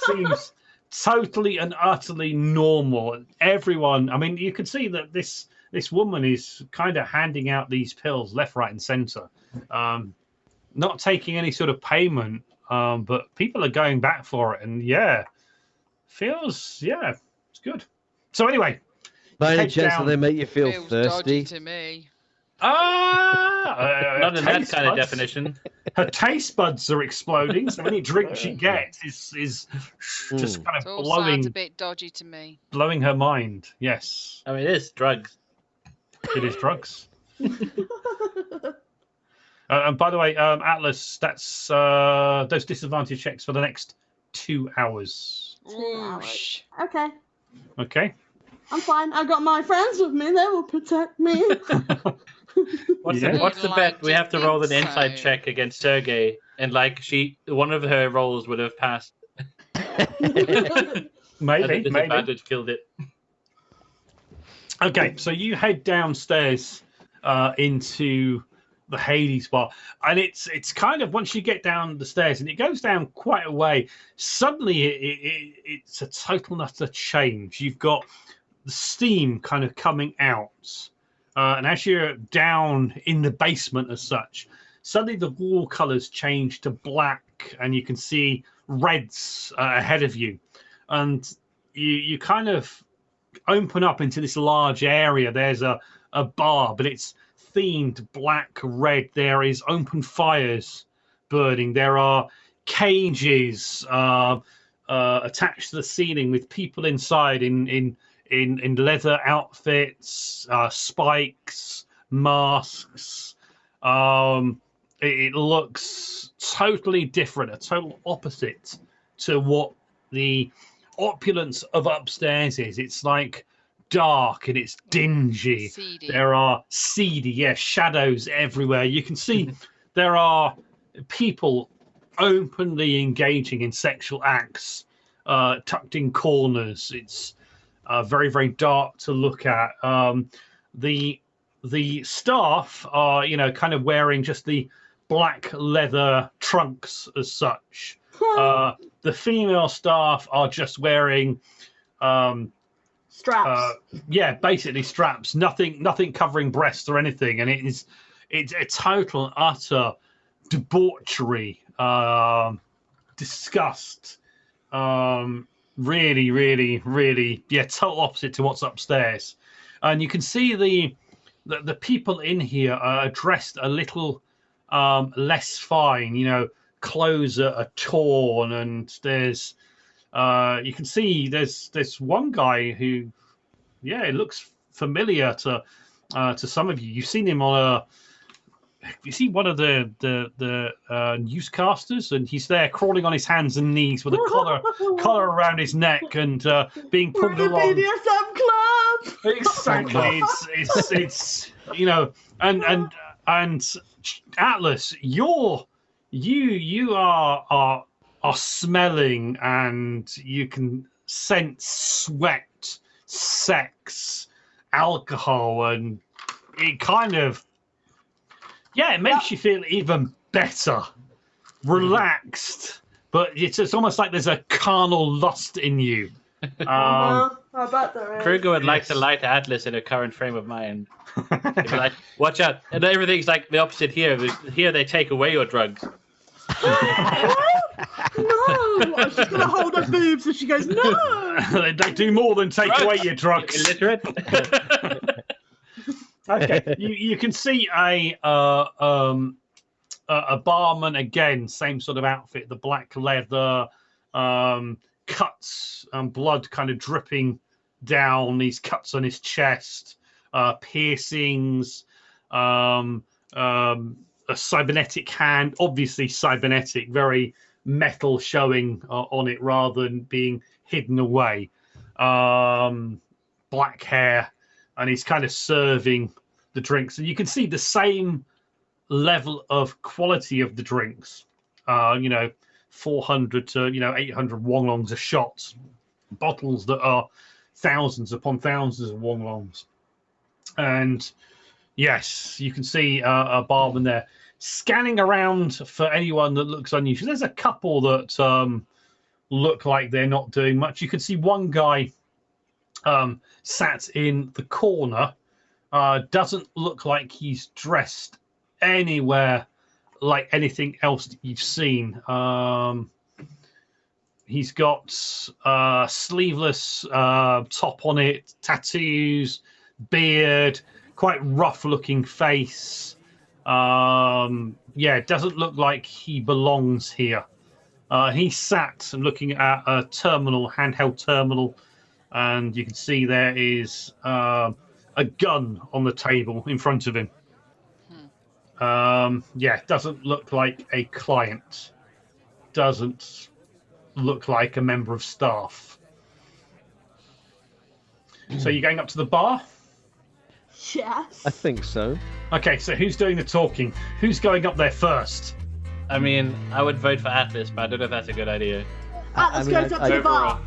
seems totally and utterly normal. Everyone, I mean, you can see that this woman is kind of handing out these pills left, right, and centre, not taking any sort of payment, but people are going back for it, and it's good. So anyway, By any head chance, down. do they make you feel Feels dodgy thirsty? to me. Not in that taste kind of buds. definition. Her taste buds are exploding, so any drink she gets is just kind It of all sounds a blowing bit dodgy to me. her mind. Yes, I mean, it is drugs. it is drugs. And by the way, Atlas, that's those disadvantage checks for the next 2 hours. Whoosh. Okay, Okay. I'm fine. I got my friends with me. They will protect me. What's Yeah. the bet? We have to roll an think insight so. check against Sergey, and like one of her rolls would have passed. And the Maybe. disadvantage killed it. Okay, so you head downstairs into the Hades bar, and it's kind of once you get down the stairs, and it goes down quite a way. Suddenly, it's a total and utter change. You've got the steam kind of coming out, and as you're down in the basement as such, suddenly the wall colours change to black, and you can see reds ahead of you, and you kind of open up into this large area. There's a bar, but it's themed black red. There is open fires burning. There are cages attached to the ceiling with people inside in leather outfits, spikes, masks. It looks totally different, a total opposite to what the opulence of upstairs is. It's like dark and it's dingy. Seedy. There are seedy, shadows everywhere. You can see there are people openly engaging in sexual acts, tucked in corners. It's very, very dark to look at. The staff are, kind of wearing just the black leather trunks as such. The female staff are just wearing Straps. basically straps, nothing covering breasts or anything, and it's a total and utter debauchery, disgust, really, really, really, total opposite to what's upstairs. And you can see the people in here are dressed a little less fine. Clothes are torn, and there's you can see there's one guy who it looks familiar to some of you. You've seen him on you see one of the newscasters, and he's there crawling on his hands and knees with a collar around his neck and being pulled We're along. a BDSM club. Exactly. It's and Atlas, you are smelling, and you can sense sweat, sex, alcohol, and it kind of it makes you feel even better, relaxed, but it's almost like there's a carnal lust in you. I bet there is. Kruger would like to light Atlas in her current frame of mind. He'd be like, watch out. And everything's like the opposite here. Here they take away your drugs. No, I'm just gonna hold her boobs, and she goes, no. They do more than take away your drugs. Illiterate. Okay, you can see a barman again, same sort of outfit, the black leather, cuts and blood kind of dripping down. These cuts on his chest, piercings, a cybernetic hand, obviously cybernetic, very metal showing on it rather than being hidden away. Black hair, and he's kind of serving the drinks, and you can see the same level of quality of the drinks. 400 to 800 wonglongs a shot, bottles that are thousands upon thousands of wonglongs. And yes, you can see a barman there scanning around for anyone that looks unusual. There's a couple that look like they're not doing much. You can see one guy sat in the corner, doesn't look like he's dressed anywhere like anything else that you've seen. He's got sleeveless top on it, tattoos, beard, quite rough-looking face. It doesn't look like he belongs here. He sat looking at a terminal, handheld terminal, and you can see there is a gun on the table in front of him. Doesn't look like a client. Doesn't look like a member of staff. So you're going up to the bar? Yes. I think so. Okay, so who's doing the talking? Who's going up there first? I mean, I would vote for Atlas, but I don't know if that's a good idea. Atlas goes up to the bar.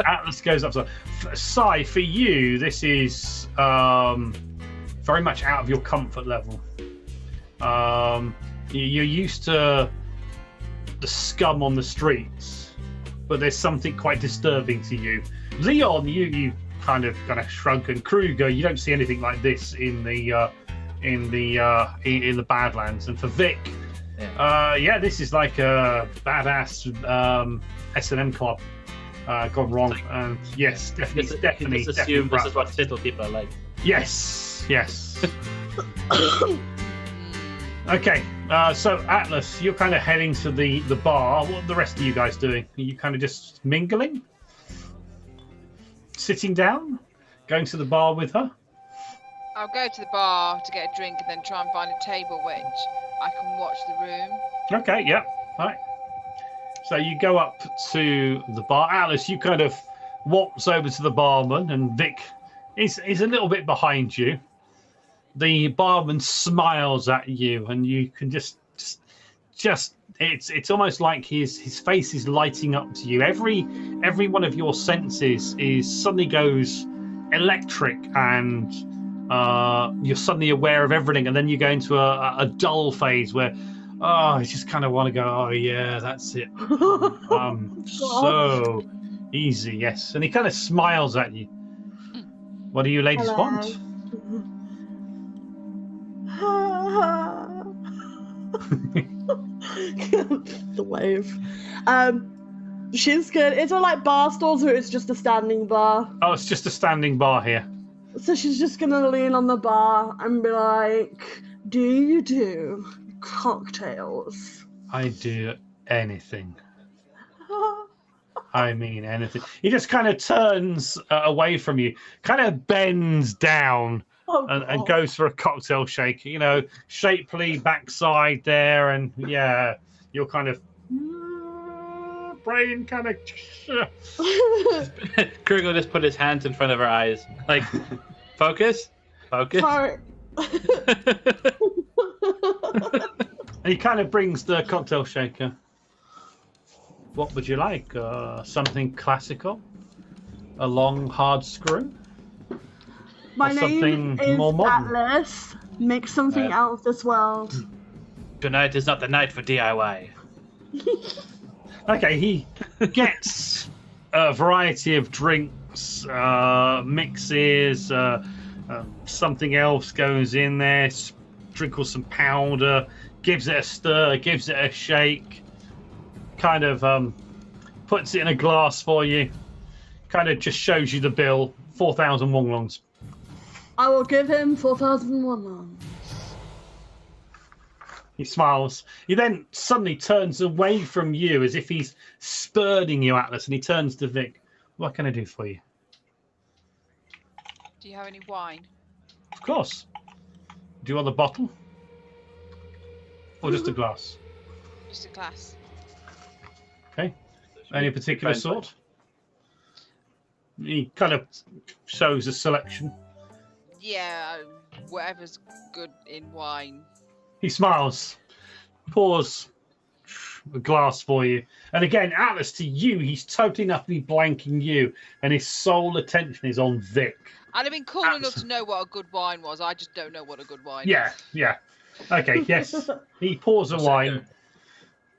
Atlas goes up to Sai, for you, this is very much out of your comfort level. You're used to the scum on the streets, but there's something quite disturbing to you. Leon, you kind of shrug, and Kruger, you don't see anything like this in the Badlands. And for Vic, this is like a badass S&M club gone wrong. And yes, definitely. Just assume this is what little people are like. Yes. Okay, so Atlas, you're kind of heading to the bar. What are the rest of you guys doing? Are you kind of just mingling? Sitting down? Going to the bar with her? I'll go to the bar to get a drink and then try and find a table which I can watch the room. Okay, yeah. All right. So you go up to the bar. Alice, you kind of waltz over to the barman, and Vic is a little bit behind you. The barman smiles at you, and you can just it's almost like his face is lighting up to you. Every one of your senses suddenly goes electric, and you're suddenly aware of everything, and then you go into a dull phase where you just kind of want to go, oh yeah, that's it. So easy, yes. And he kind of smiles at you. What do you ladies want? The wave. She's good. Is it like bar stools, or it's just a standing bar? Oh, it's just a standing bar here. So she's just gonna lean on the bar and be like, do you do cocktails? I do anything. I mean anything. He just kind of turns away from you, kind of bends down and goes for a cocktail shake. You know, shapely backside there, and yeah, you're kind of brain kind of. Kruger just put his hands in front of her eyes, like, focus. Sorry. He kind of brings the cocktail shaker. What would you like? Something classical? A long, hard screw? My name something is more modern? Atlas. Make something out of this world. Tonight is not the night for DIY. Okay, he gets a variety of drinks, mixes, something else goes in there, sprinkles some powder, gives it a stir, gives it a shake, kind of puts it in a glass for you, kind of just shows you the bill, 4,000 wonglongs. I will give him 4,000 won. He smiles. He then suddenly turns away from you as if he's spurning you, Atlas, and he turns to Vic. What can I do for you? Do you have any wine? Of course. Do you want a bottle? Or just a glass? Just a glass. Okay. Any particular sort? He kind of shows a selection. Yeah, whatever's good in wine. He smiles, pours a glass for you. And again, Atlas, to you, he's totally enough to be blanking you, and his sole attention is on Vic. I'd have been cool enough to know what a good wine was. I just don't know what a good wine is. Yeah. Okay, yes. He pours a wine.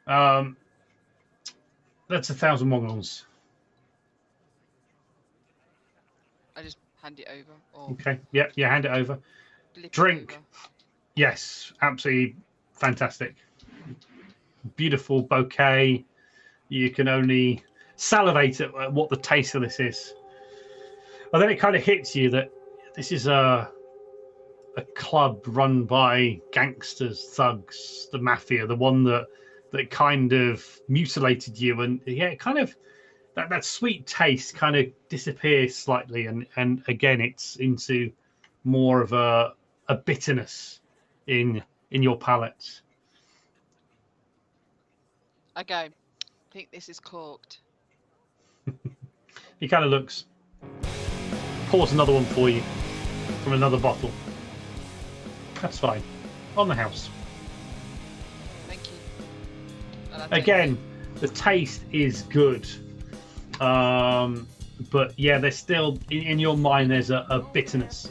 That's 1,000 wonglongs. I just hand it over. Or Okay, yeah, hand it over. flip Drink. it over. Yes, absolutely fantastic. Beautiful bouquet. You can only salivate at what the taste of this is. And then it kind of hits you that this is a club run by gangsters, thugs, the mafia, the one that kind of mutilated you, and yeah, kind of that sweet taste kind of disappears slightly, and again it's into more of a bitterness in your palate. Okay, I think this is corked. He kind of looks, pours another one for you from another bottle. That's fine. On the house. Thank you. Well, Again, the taste is good. But yeah, there's still, in your mind, there's a bitterness.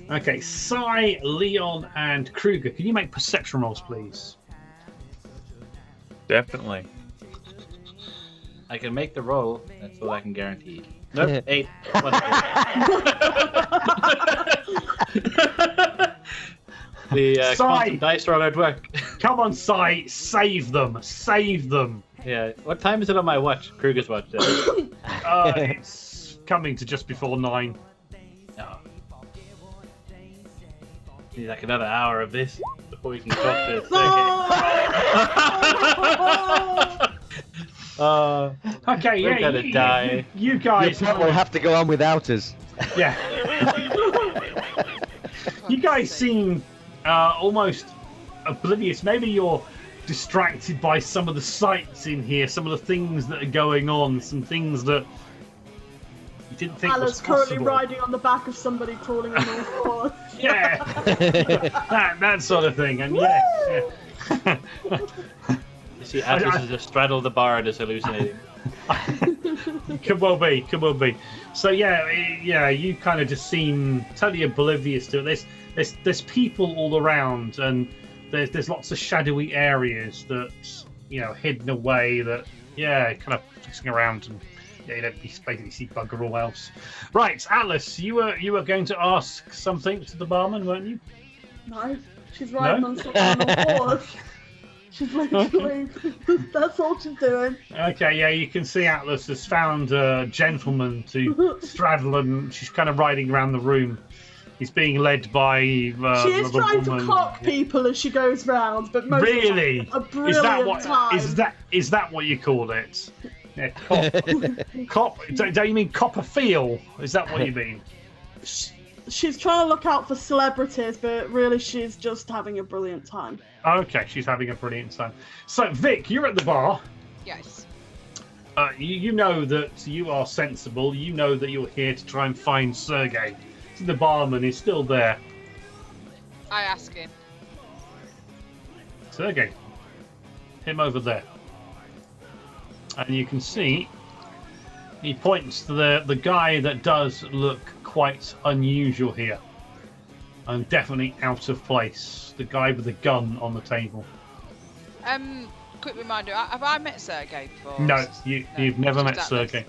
Okay, Sai, Leon, and Kruger, can you make perception rolls, please? Definitely. I can make the roll. That's all I can guarantee. Nope. 8. The quantum dice roll at work. Come on, Sai, save them. Save them. Yeah. What time is it on my watch? Kruger's watch. It's coming to just before 9. No. Need like another hour of this before we can talk to Okay, we're yeah, gonna die. You guys will have to go on without us. Yeah. You guys seem almost oblivious. Maybe you're distracted by some of the sights in here, some of the things that are going on, some things that you didn't think was Alan's possible. currently riding on the back of somebody crawling on all fours. Yeah, that sort of thing. And yeah. You see, Atlas is just straddled the bar and is hallucinating. Could well be. So yeah, you kind of just seem totally oblivious to it. There's people all around, and there's lots of shadowy areas that hidden away. That kind of fixing around, and you don't basically see bugger all else. Right, Atlas, you were going to ask something to the barman, weren't you? No, she's riding on all fours. She's literally, that's all she's doing. Okay, yeah, you can see Atlas has found a gentleman to straddle, and she's kind of riding around the room. He's being led by she is trying woman. to clock people as she goes round, but most Really? a brilliant time. Is that what you call it? Yeah, cop. Don't you mean Copperfield? Is that what you mean? She's trying to look out for celebrities, but really she's just having a brilliant time. Okay, she's having a brilliant time. So, Vic, you're at the bar. Yes. You know that you are sensible. You know that you're here to try and find Sergey. The barman is still there. I ask him. Sergey, him over there. And you can see he points to the guy that does look quite unusual here. And definitely out of place. The guy with the gun on the table. Quick reminder, have I met Sergey before? No, you've never met Atlas. Sergey.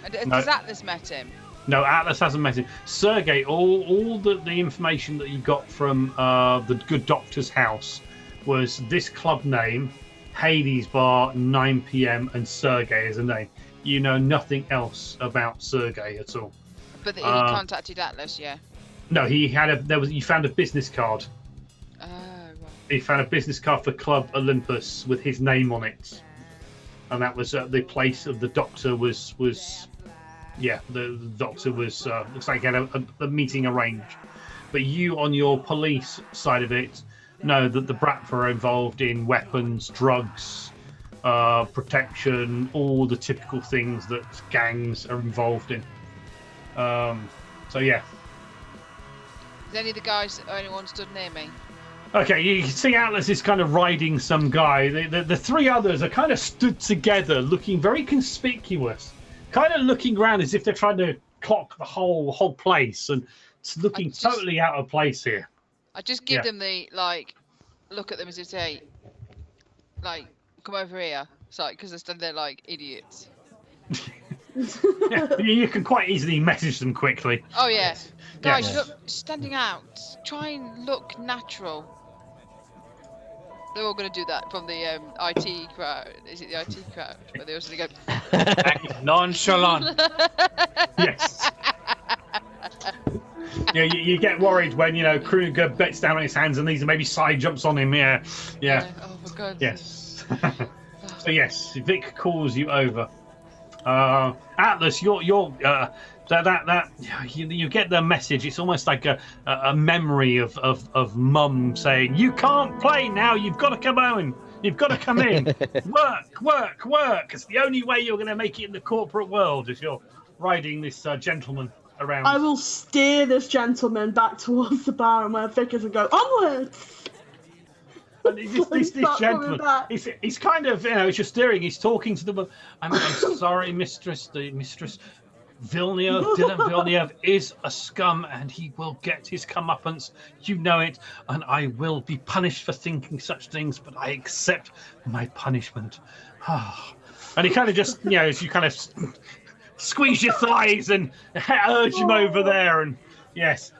And No. has Atlas met him? No, Atlas hasn't met him. Sergey, all the information that you got from the good doctor's house was this club name, Hades Bar, 9 p.m, and Sergey as a name. You know nothing else about Sergey at all. But he contacted Atlas, yeah. No, he found a business card. Oh, right. He found a business card for Club Olympus with his name on it, and that was the place of the doctor was. Yeah, the doctor was. Looks like he had a meeting arranged. But you, on your police side of it, know that the Bratva are involved in weapons, drugs, protection, all the typical things that gangs are involved in. So yeah. Is any of the guys or anyone stood near me? Okay, you can see Atlas is kind of riding some guy. The three others are kind of stood together, looking very conspicuous, kind of looking around as if they're trying to clock the whole place, and it's looking totally out of place here. I just give them the look at them as if they come over here. It's like because they're standing there like idiots. Yeah, you can quite easily message them quickly. Oh yeah, guys, Yeah. look, standing out. Try and look natural. They're all going to do that from the IT crowd. Is it the IT crowd? Where they also go. Act nonchalant. Yes. You get worried when Kruger bets down on his hands and these are maybe side jumps on him. Yeah. Oh my god. Yes. So yes, Vic calls you over. Atlas, you get the message. It's almost like a memory of Mum saying, "You can't play now. You've got to come home. You've got to come in. Work. It's the only way you're going to make it in the corporate world if you're riding this gentleman around." I will steer this gentleman back towards the bar and where Vic is and go onwards. And this gentleman, he's kind of, he's just steering. He's talking to the. I'm sorry, Mistress Villeneuve. Dylan Villeneuve is a scum, and he will get his comeuppance. You know it, and I will be punished for thinking such things. But I accept my punishment. And he kind of just, as you kind of squeeze your thighs and urge him over there, and yes,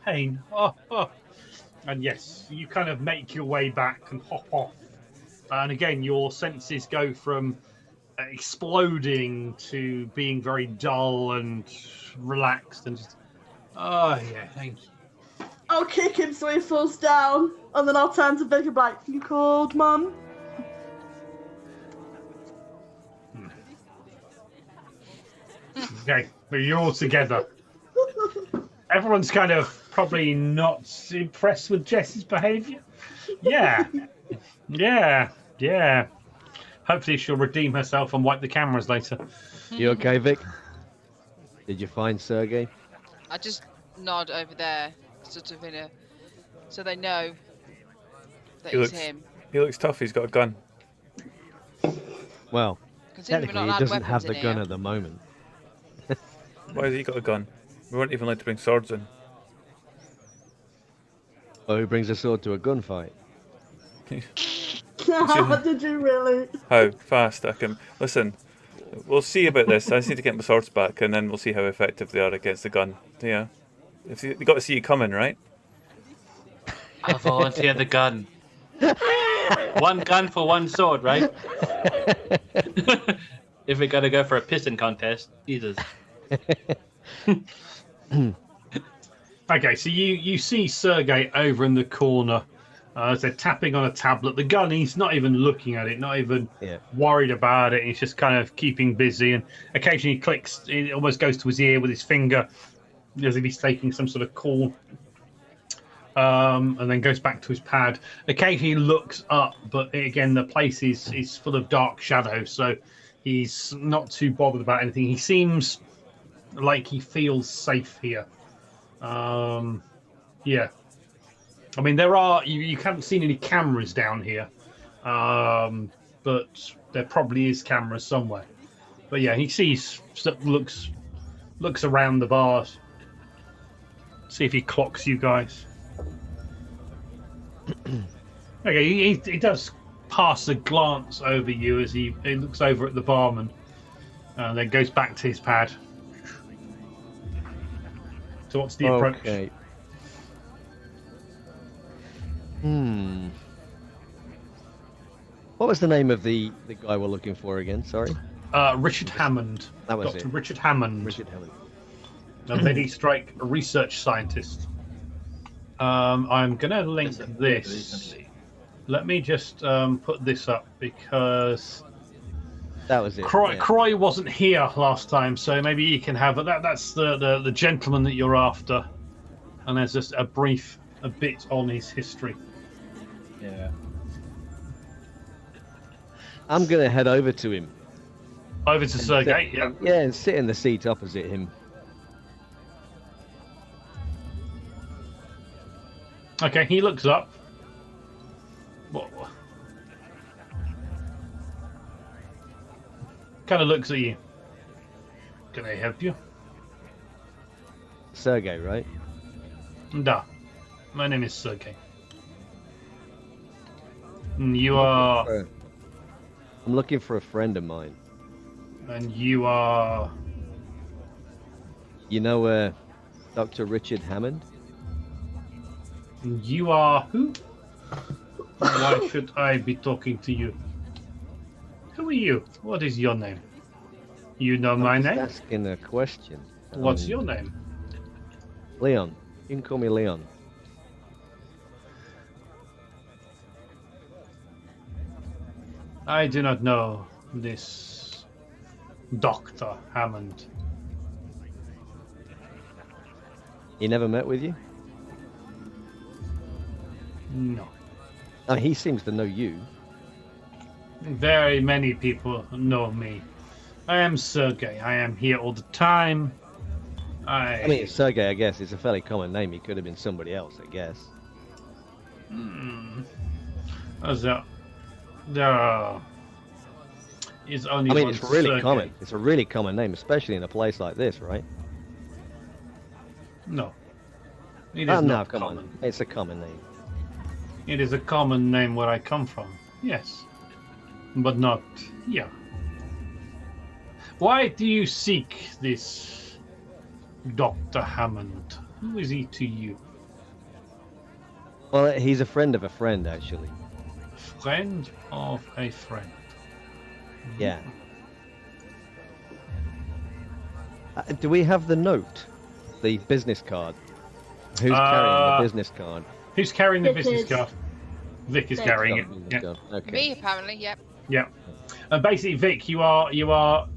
pain. And yes, you kind of make your way back and hop off. And again, your senses go from exploding to being very dull and relaxed and just, thank you. I'll kick him so he falls down, and then I'll turn to Vic and be like, "You called, Mum?" Okay, but you're all together. Everyone's kind of probably not impressed with Jess's behaviour. Yeah. Hopefully she'll redeem herself and wipe the cameras later. You okay, Vic? Did you find Sergey? I just nod over there, sort of so they know that it's him. He looks tough. He's got a gun. Well, Considering we're technically not he allowed doesn't have weapons the in gun here. at the moment. Why has he got a gun? We weren't even allowed to bring swords in. Oh, who brings a sword to a gunfight? Did you really? How fast I can listen? We'll see about this. I just need to get my swords back, and then we'll see how effective they are against the gun. Yeah, if you got to see you coming, right? I'll volunteer the gun. One gun for one sword, right? If we gotta go for a piston contest, Jesus. Okay, so you see Sergey over in the corner as they're tapping on a tablet. The gun, he's not even looking at it, not even worried about it. He's just kind of keeping busy, and occasionally he clicks. It almost goes to his ear with his finger, as if he's taking some sort of call, and then goes back to his pad. Occasionally he looks up, but again, the place is full of dark shadow, so he's not too bothered about anything. He seems like he feels safe here. I mean, there are you haven't seen any cameras down here, but there probably is cameras somewhere. But yeah, he sees, looks around the bars, see if he clocks you guys. Okay, he does pass a glance over you as he looks over at the barman, and then goes back to his pad. So what's the approach? Okay. What was the name of the guy we're looking for again? Sorry. Richard Hammond. That was Dr. it. Richard Hammond. Richard Hammond. A Medi Strike research scientist. I'm gonna link this. Let me just put this up because That was it. Croy wasn't here last time, so maybe you can have that. That's the gentleman that you're after, and there's just a bit on his history. Yeah. I'm gonna head over to him. Over to Sergey. Yeah. Yeah, and sit in the seat opposite him. Okay, he looks up. What? Kind of looks at you. Can I help you? Sergey, right? Da. My name is Sergey. You are... I'm looking for a friend of mine. And you are... You know, Dr. Richard Hammond? You are who? Why should I be talking to you? Who are you? What is your name? You know my I'm name? just asking a question. What's your name? Leon. You can call me Leon. I do not know this Dr. Hammond. He never met with you? No. Oh, he seems to know you. Very many people know me. I am Sergey. I am here all the time. I mean, it's Sergey, I guess. It's a fairly common name. He could have been somebody else, I guess. There is only I mean, one it's really Sergey. common. It's a really common name, especially in a place like this, right? No. It is Oh, no, not come common. on. It's a common name. It is a common name where I come from. Yes. But not here. Why do you seek this Dr. Hammond? Who is he to you? Well, he's a friend of a friend, actually. Friend of a friend. Yeah. Do we have the note? The business card? Who's carrying the business card? Who's carrying the Vic business is. card? Vic is Vic. carrying Got it. the business Yeah. card. Okay. Me, apparently, yep. Yeah. Basically, Vic, you are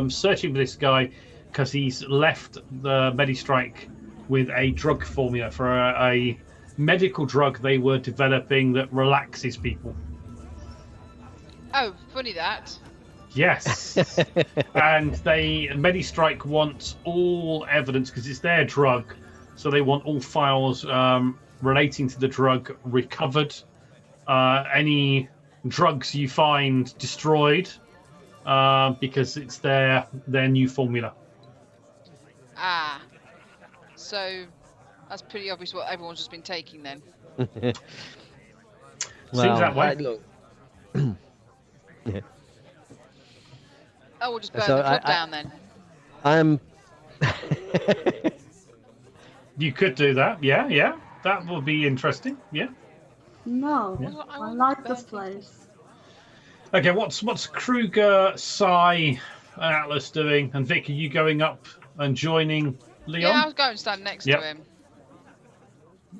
searching for this guy because he's left the Medistrike with a drug formula for a medical drug they were developing that relaxes people. Oh, funny that. Yes. And Medistrike wants all evidence because it's their drug, so they want all files relating to the drug recovered. Any drugs you find destroyed because it's their new formula. Ah. So that's pretty obvious what everyone's just been taking then. Seems that way. Look. Yeah. Oh, we'll just burn So the club I- down then. I'm. You could do that. Yeah. That would be interesting. Yeah. No, Yeah. I I want like to this burn place. Okay. What's Kruger, Sai, and Atlas doing? And Vic, are you going up and joining Leon? Yeah, I'll go and stand next Yep. to him.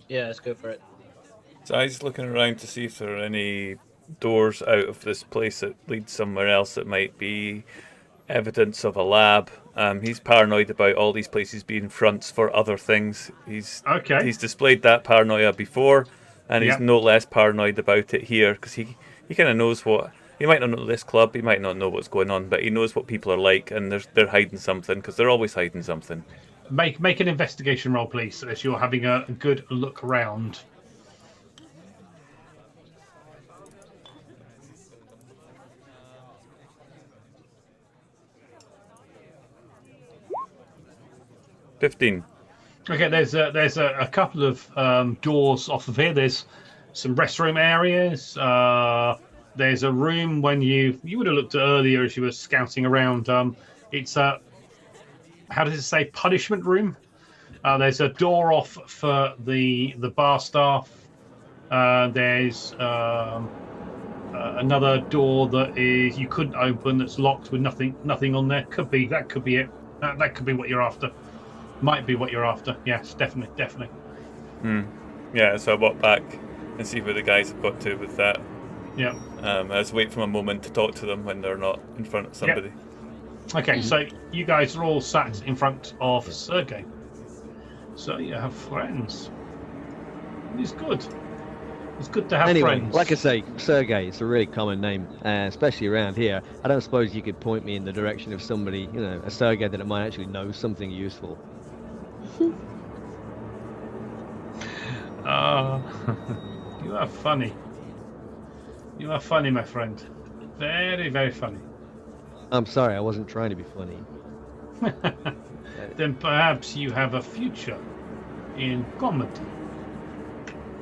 Yeah, let's go for it. So I was looking around to see if there are any doors out of this place that lead somewhere else that might be evidence of a lab. He's paranoid about all these places being fronts for other things. He's displayed that paranoia before, and he's Yep. no less paranoid about it here because he kind of knows what. He might not know this club, he might not know what's going on, but he knows what people are like, and they're hiding something because they're always hiding something. Make an investigation roll, please, as you're having a good look around. $15. Okay, there's a couple of doors off of here. There's some restroom areas. There's a room when you would have looked at earlier as you were scouting around. It's a, how does it say, punishment room. There's a door off for the bar staff. There's another door that is you couldn't open that's locked with nothing on there. Could be it. That could be what you're after. Might be what you're after. Yes, definitely. Yeah, so I walk back and see where the guys have got to with that. Yeah. I just wait for a moment to talk to them when they're not in front of somebody. Okay, so you guys are all sat in front of Sergey. So you have friends. It's good. It's good to have Anyway, friends. like I say, Sergey, it's a really common name, especially around here. I don't suppose you could point me in the direction of somebody, a Sergey that might actually know something useful. You are funny. You are funny, my friend. Very, very funny. I'm sorry, I wasn't trying to be funny. Then perhaps you have a future in comedy.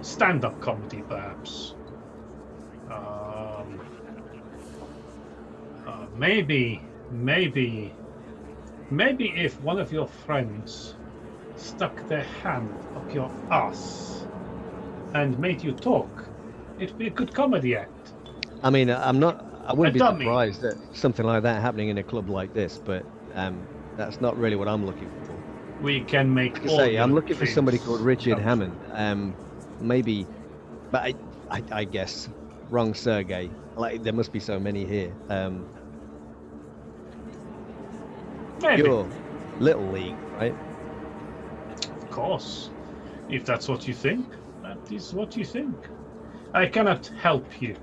Stand-up comedy, perhaps. Maybe if one of your friends stuck their hand up your ass and made you talk, it'd be a good comedy act. I mean, I wouldn't be dummy. surprised at something like that happening in a club like this, but that's not really what I'm looking for. we can make. Like I all say, I'm your looking for somebody dreams called Richard come true. Hammond. Maybe, but I guess wrong Sergey. Like there must be so many here. Maybe, You're Little League, right? of course, if that's what you think, that is what you think. I cannot help you.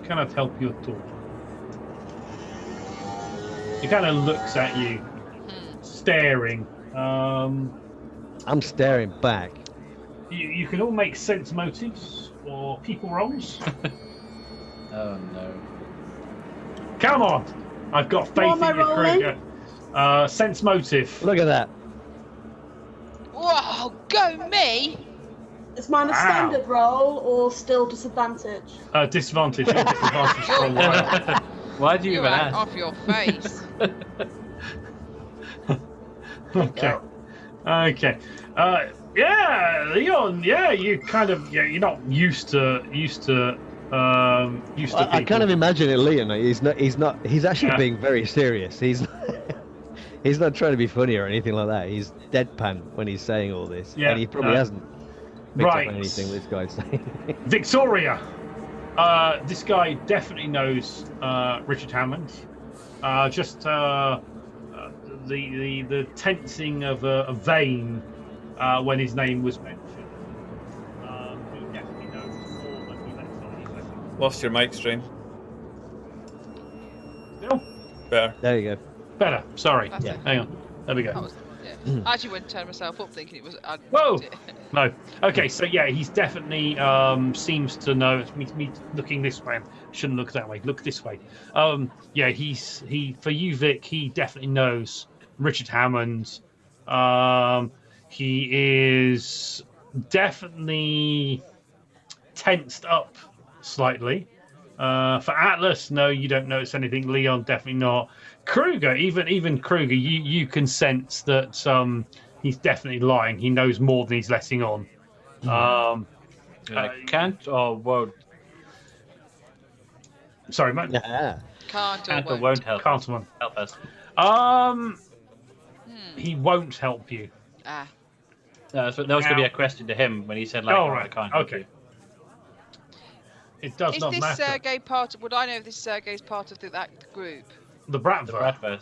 Cannot help you at all. He kind of looks at you, staring. I'm staring back. You can all make sense motives or people rolls. Oh no. Come on! I've got faith What am I in you, rolling? Kruger. Sense motive. Look at that. Whoa, go me! Is mine a Wow. standard roll or still disadvantage? Disadvantage. You're disadvantage for a while. Why do you You're even out ask? off your face. Okay. Okay. Yeah, Leon. Yeah, you kind of. Yeah, you're not used to people. I kind of imagine it, Leon. He's not. He's actually Yeah. being very serious. He's he's not trying to be funny or anything like that. He's deadpan when he's saying all this, Yeah, and he probably hasn't picked right. up on anything this guy's saying. Victoria. This guy definitely knows Richard Hammond. Just the tensing of a vein when his name was mentioned. He definitely knows more than he lets on. He lets Lost your mic stream. Still Better. There you go. better. Sorry. That's it. Hang on. There we go. That was, yeah. I actually went to turn myself up thinking it was. Whoa! No. Okay, so yeah, he's definitely seems to know. It's me looking this way. Shouldn't look that way. Look this way. Yeah, he for you, Vic. He definitely knows Richard Hammond. He is definitely tensed up slightly. For Atlas, no, you don't notice anything. Leon, definitely not. Kruger, even Kruger, you can sense that he's definitely lying. He knows more than he's letting on. Can't or won't? Sorry, mate. Yeah. Can't or won't help. Can't one. Help us. He won't help you. Ah, So that was going to be a question to him when he said, like, Oh, I right. can't help Okay. you. It does is not this matter. Sergey part? Would I know if this Sergey's part of that group? The The Bratva. Bradford.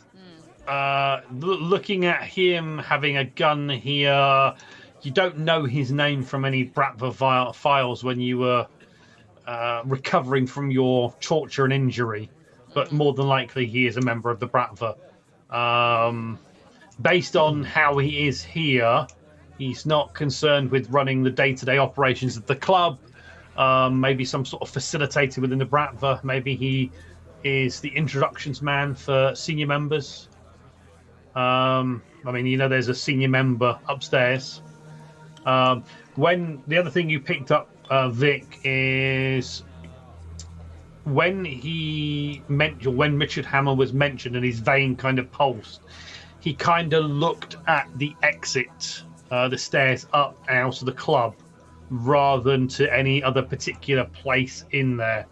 Looking at him having a gun here, you don't know his name from any Bratva files when you were recovering from your torture and injury, but more than likely he is a member of the Bratva. Based on how he is here, he's not concerned with running the day-to-day operations of the club. Maybe some sort of facilitator within the Bratva. Maybe he is the introductions man for senior members. I mean, you know, there's a senior member upstairs. When the other thing you picked up, Vic, is when when Richard Hammond was mentioned and his vein kind of pulsed, he kind of looked at the exit, the stairs up out of the club, rather than to any other particular place in there.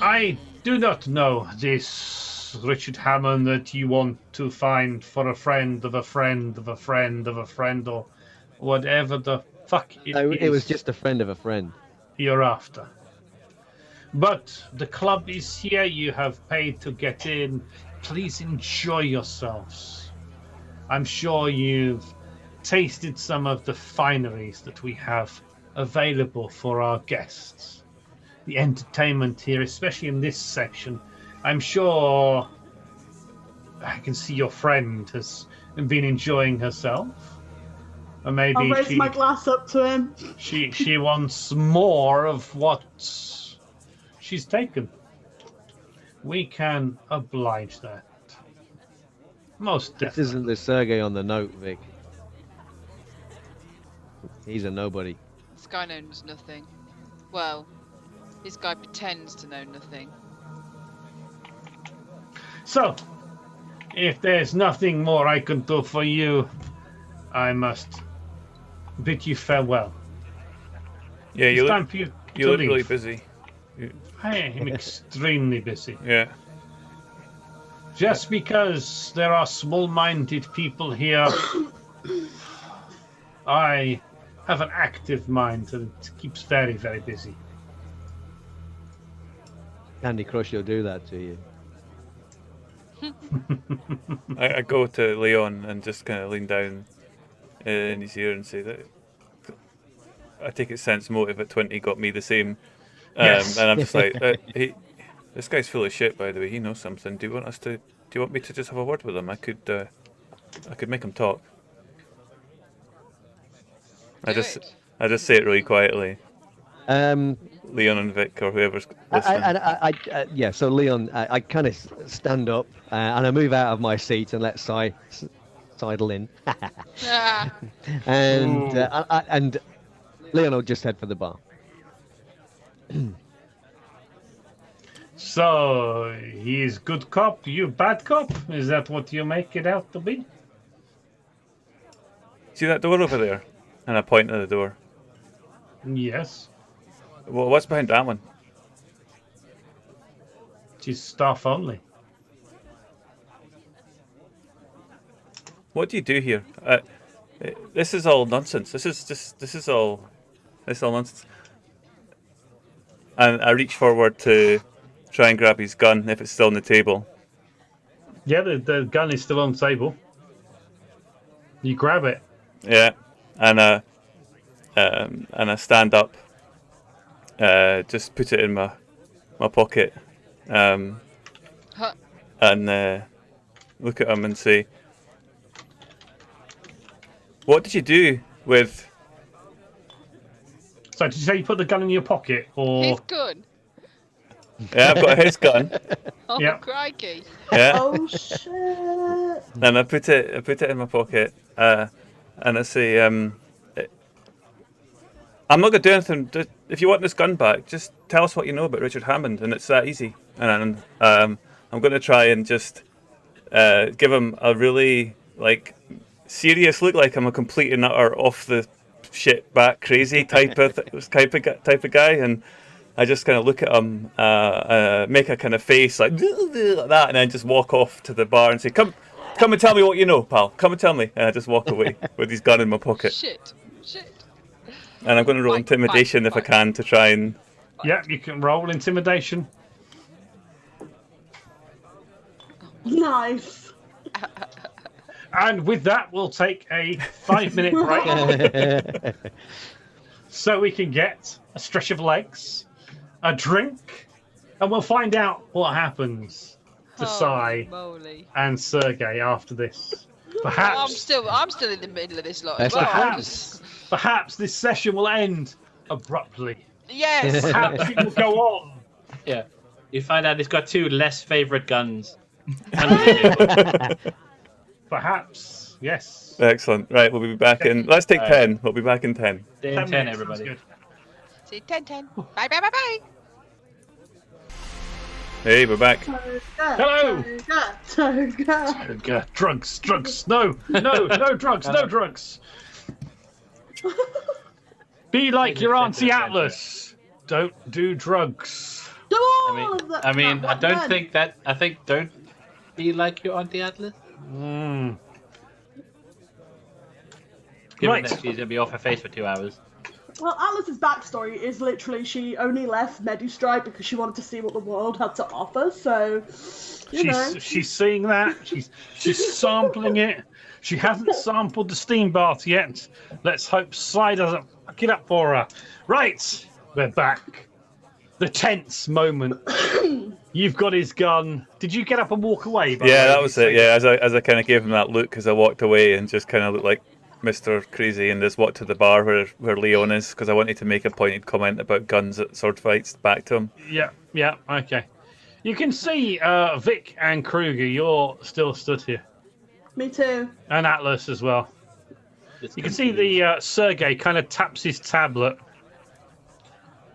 I do not know this Richard Hammond that you want to find for a friend of a friend of a friend of a friend, or whatever the fuck It was just a friend of a friend. you're after. But the club is here. You have paid to get in. Please enjoy yourselves. I'm sure you've tasted some of the fineries that we have available for our guests. The entertainment here, especially in this section, I'm sure I can see your friend has been enjoying herself. Or maybe I'll raise my glass up to him. she wants more of what she's taken. We can oblige that. Most This definitely. isn't the Sergey on the note, Vic. He's a nobody. This guy knows nothing. Well, this guy pretends to know nothing. So, if there's nothing more I can do for you, I must bid you farewell. Yeah, It's you time look, for you you to look leave. really busy. I am extremely busy. Yeah. Just because there are small-minded people here, I have an active mind and it keeps very, very busy. Candy Crush will do that to you. I go to Leon and just kind of lean down in his ear and say that I take it sense motive at 20 got me the same. Yes. And I'm just like, this guy's full of shit, by the way. He knows something. Do you want me to just have a word with him? I could make him talk. I just say it really quietly. Leon and Vic or whoever's listening. Yeah, so Leon, I kind of stand up and I move out of my seat and let sidle in. And Leon will just head for the bar. So, he's good cop, you bad cop? Is that what you make it out to be? See that door over there? And I point at the door. Yes. Well, what's behind that one? She's staff only. What do you do here? This is all nonsense. This is all nonsense. And I reach forward to try and grab his gun if it's still on the table. Yeah, the gun is still on the table. You grab it. Yeah, and I stand up. Just put it in my pocket, and look at him and say, "What did you do with?" So did you say you put the gun in your pocket, or? His gun. Yeah, I've got his gun. Oh, Yep. crikey. Yeah, Oh shit! and I put it in my pocket, and I say, "I'm not gonna do anything. If you want this gun back, just tell us what you know about Richard Hammond, and it's that easy." And I'm gonna try and just give him a really serious look, like I'm a complete and utter off the shit back crazy type of guy, and I just kind of look at him, make a kind of face like that, and then just walk off to the bar and say, "Come and tell me what you know, pal. Come and tell me." And I just walk away with his gun in my pocket. Shit. And I'm going to roll intimidation if I can to try and. Yeah, you can roll intimidation. Nice. And with that, we'll take a 5-minute break. So we can get a stretch of legs, a drink, and we'll find out what happens to Sai Moly. and Sergey after this. I'm still in the middle of this lot. That's as well. Perhaps this session will end abruptly. Yes. Perhaps it will go on. Yeah. You find out he's got 2 less favourite guns. Perhaps, yes. Excellent. Right, we'll be back in. Let's take 10. We'll be back in 10. 10, 10, everybody. sounds See, 10. Bye. Hey, we're back. Hello. Toga. Drugs. No drugs. Be like your Auntie Atlas. Don't do drugs. I think don't be like your Auntie Atlas. Given Right. that she's going to be off her face for 2 hours. Well, Atlas's backstory is literally she only left Medistride because she wanted to see what the world had to offer. So, you know. She's seeing that. She's sampling it. She hasn't sampled the steam bath yet. Let's hope Sai doesn't fuck it up for her. Right, we're back. The tense moment. You've got his gun. Did you get up and walk away? Yeah, that was it. Yeah, as I kind of gave him that look as I walked away and just kind of looked like Mr. Crazy and just walked to the bar where Leon is because I wanted to make a pointed comment about guns at sword fights back to him. Yeah, okay. You can see Vic and Kruger, you're still stood here. Me too. And Atlas as well. You can see the Sergey kind of taps his tablet,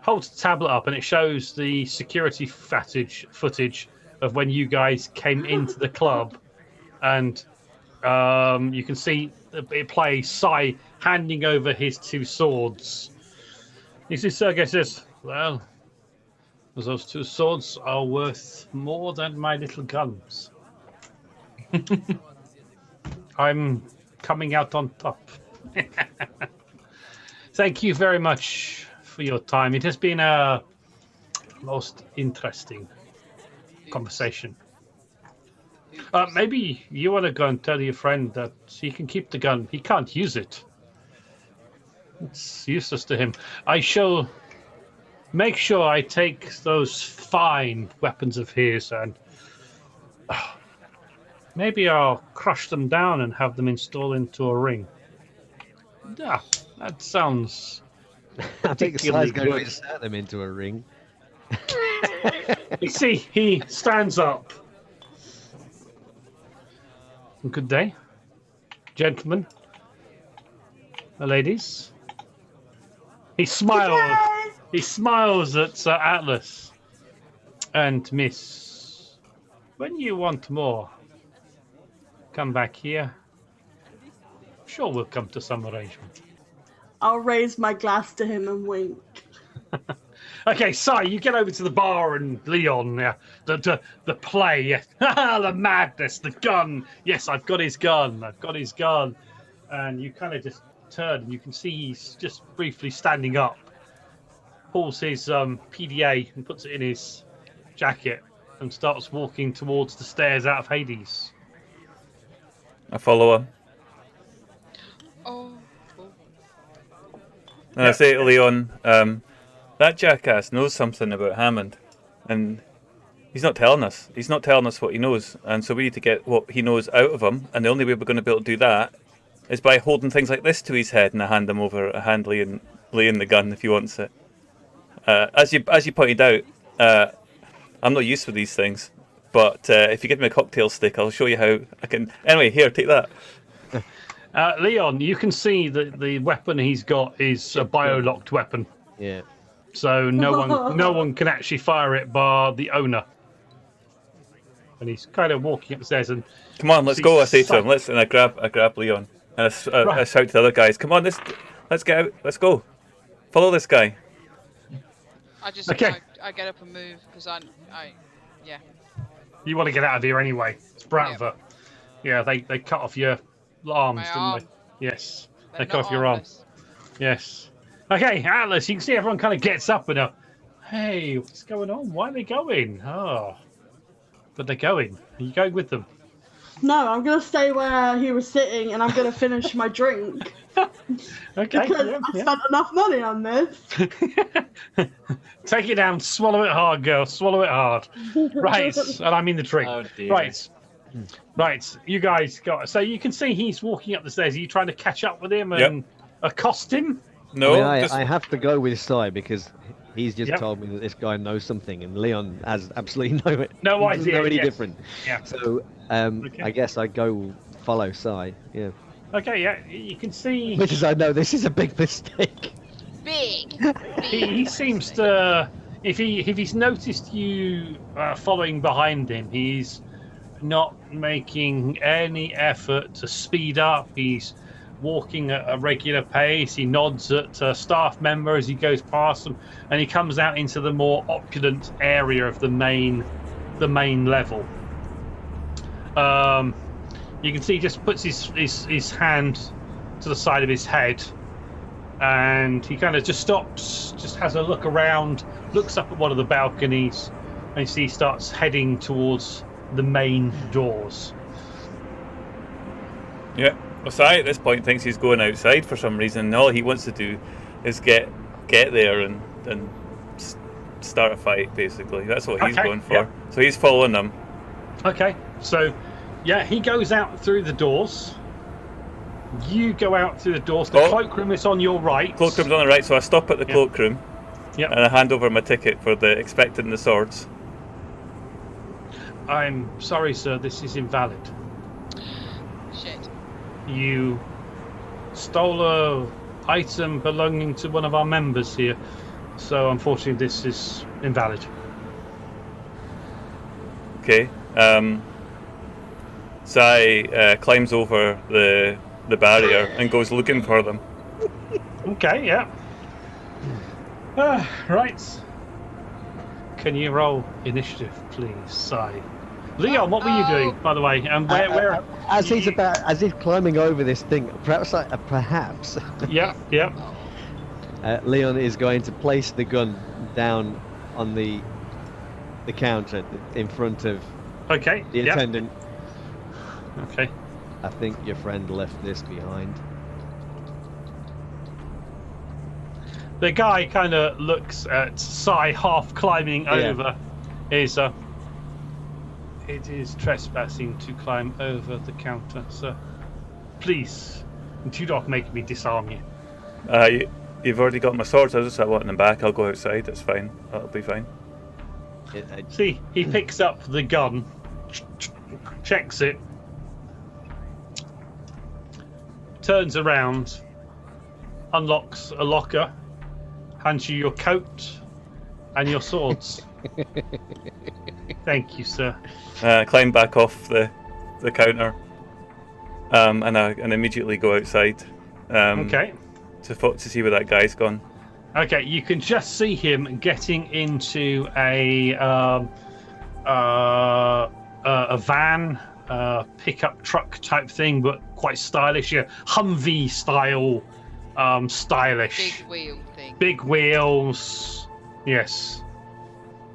holds the tablet up, and it shows the security footage of when you guys came into the club. And you can see it plays Sai handing over his 2 swords. You see Sergey says, "Well, those 2 swords are worth more than my little guns." I'm coming out on top. Thank you very much for your time. It has been a most interesting conversation. Maybe you want to go and tell your friend that he can keep the gun. He can't use it. It's useless to him. I shall make sure I take those fine weapons of his and maybe I'll crush them down and have them installed into a ring. Yeah, that sounds I think particularly Sly's going to good. insert them into a ring. You see, he stands up. Good day, gentlemen, ladies. He smiles. He smiles at Atlas and Miss. When you want more, come back here. Sure, we'll come to some arrangement. I'll raise my glass to him and wink. Okay, Si, you get over to the bar and Leon, yeah, the play, yes. The madness, the gun. Yes, I've got his gun. I've got his gun. And you kind of just turn and you can see he's just briefly standing up, pulls his PDA and puts it in his jacket and starts walking towards the stairs out of Hades. I follow him. Oh. And I say to Leon, that jackass knows something about Hammond. And he's not telling us. He's not telling us what he knows. And so we need to get what he knows out of him. And the only way we're going to be able to do that is by holding things like this to his head and I hand him over a hand laying the gun if he wants it. As you pointed out, I'm not used to these things. But if you give me a cocktail stick, I'll show you how I can... Anyway, here, take that. Leon, you can see that the weapon he's got is a bio-locked weapon. Yeah. So no one can actually fire it bar the owner. And he's kind of walking up the stairs and... Come on, let's go, I say to him. And I grab Leon. And I shout to the other guys, come on, let's get out, let's go. Follow this guy. I just Okay. I get up and move because I yeah. You want to get out of here anyway. It's Bratva. Yeah, they cut off your arms, My didn't arm. they? Yes. They're They cut not off your arm. armless. Yes. Okay, Atlas, you can see everyone kind of gets up and hey, what's going on? Why are they going? Oh. But they're going. Are you going with them? No, I'm going to stay where he was sitting and I'm going to finish my drink. Okay. Because I spent enough money on this. Take it down, swallow it hard, girl. Swallow it hard. Right, and I mean the drink. Oh, dear. Right. You guys got. So you can see he's walking up the stairs. Are you trying to catch up with him and accost him? No, I have to go with Sai because he's just Yep. told me that this guy knows something, and Leon has absolutely No he doesn't idea, know any yes. different. Yeah. So Okay. I guess I go follow Sai. Yeah. Okay, yeah. You can see Because I know this is a big mistake. Big. he seems to. If he's noticed you following behind him, he's not making any effort to speed up. He's walking at a regular pace. He nods at a staff member as he goes past them, and he comes out into the more opulent area of the main level. You can see he just puts his hand to the side of his head, and he kind of just stops, just has a look around, looks up at one of the balconies, and you see he starts heading towards the main doors. Yeah. Well, Sai at this point thinks he's going outside for some reason. And all he wants to do is get there and start a fight. Basically, that's what he's Okay, going for. yep. So he's following them. Okay, so yeah, he goes out through the doors. You go out through the doors. The Oh. cloakroom is on your right. Cloakroom's on the right, so I stop at the Yep. cloakroom Yep. and I hand over my ticket for the expecting the swords. I'm sorry, sir. This is invalid. Shit. You stole a item belonging to one of our members here, so unfortunately this is invalid. Okay. Sai climbs over the barrier and goes looking for them. Okay, yeah. Right. Can you roll initiative, please, Si? Leon, what were you doing, by the way? And where? As he's climbing over this thing, perhaps. Yeah. Leon is going to place the gun down on the counter in front of the attendant. Okay. I think your friend left this behind. The guy kind of looks at Sai half climbing over. It is trespassing to climb over the counter, sir. Please, do not make me disarm you. You've already got my swords. I just want them back. I'll go outside. It's fine. That'll be fine. See, he picks up the gun, checks it, turns around, unlocks a locker, hands you your coat and your swords. Thank you, sir. Climb back off the counter, and immediately go outside. Okay. To see where that guy's gone. Okay, you can just see him getting into a van, pickup truck type thing, but quite stylish. Yeah, Humvee style, stylish. Big wheel thing. Big wheels. Yes.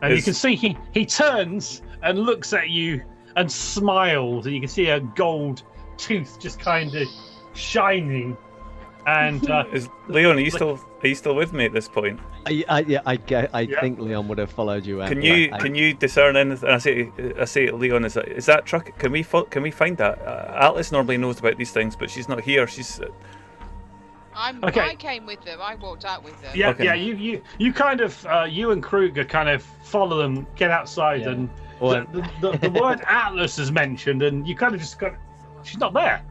And you can see he turns and looks at you and smiles, and you can see a gold tooth just kind of shining. And Leon, are you still with me at this point? I think Leon would have followed you out. Can you discern anything? I say to Leon, is that truck? Can we find that? Atlas normally knows about these things, but she's not here. She's. I came with them. I walked out with them. Yeah, Okay. yeah. You kind of you and Kruger kind of follow them, get outside, and the word Atlas is mentioned, and you kind of just got. She's not there.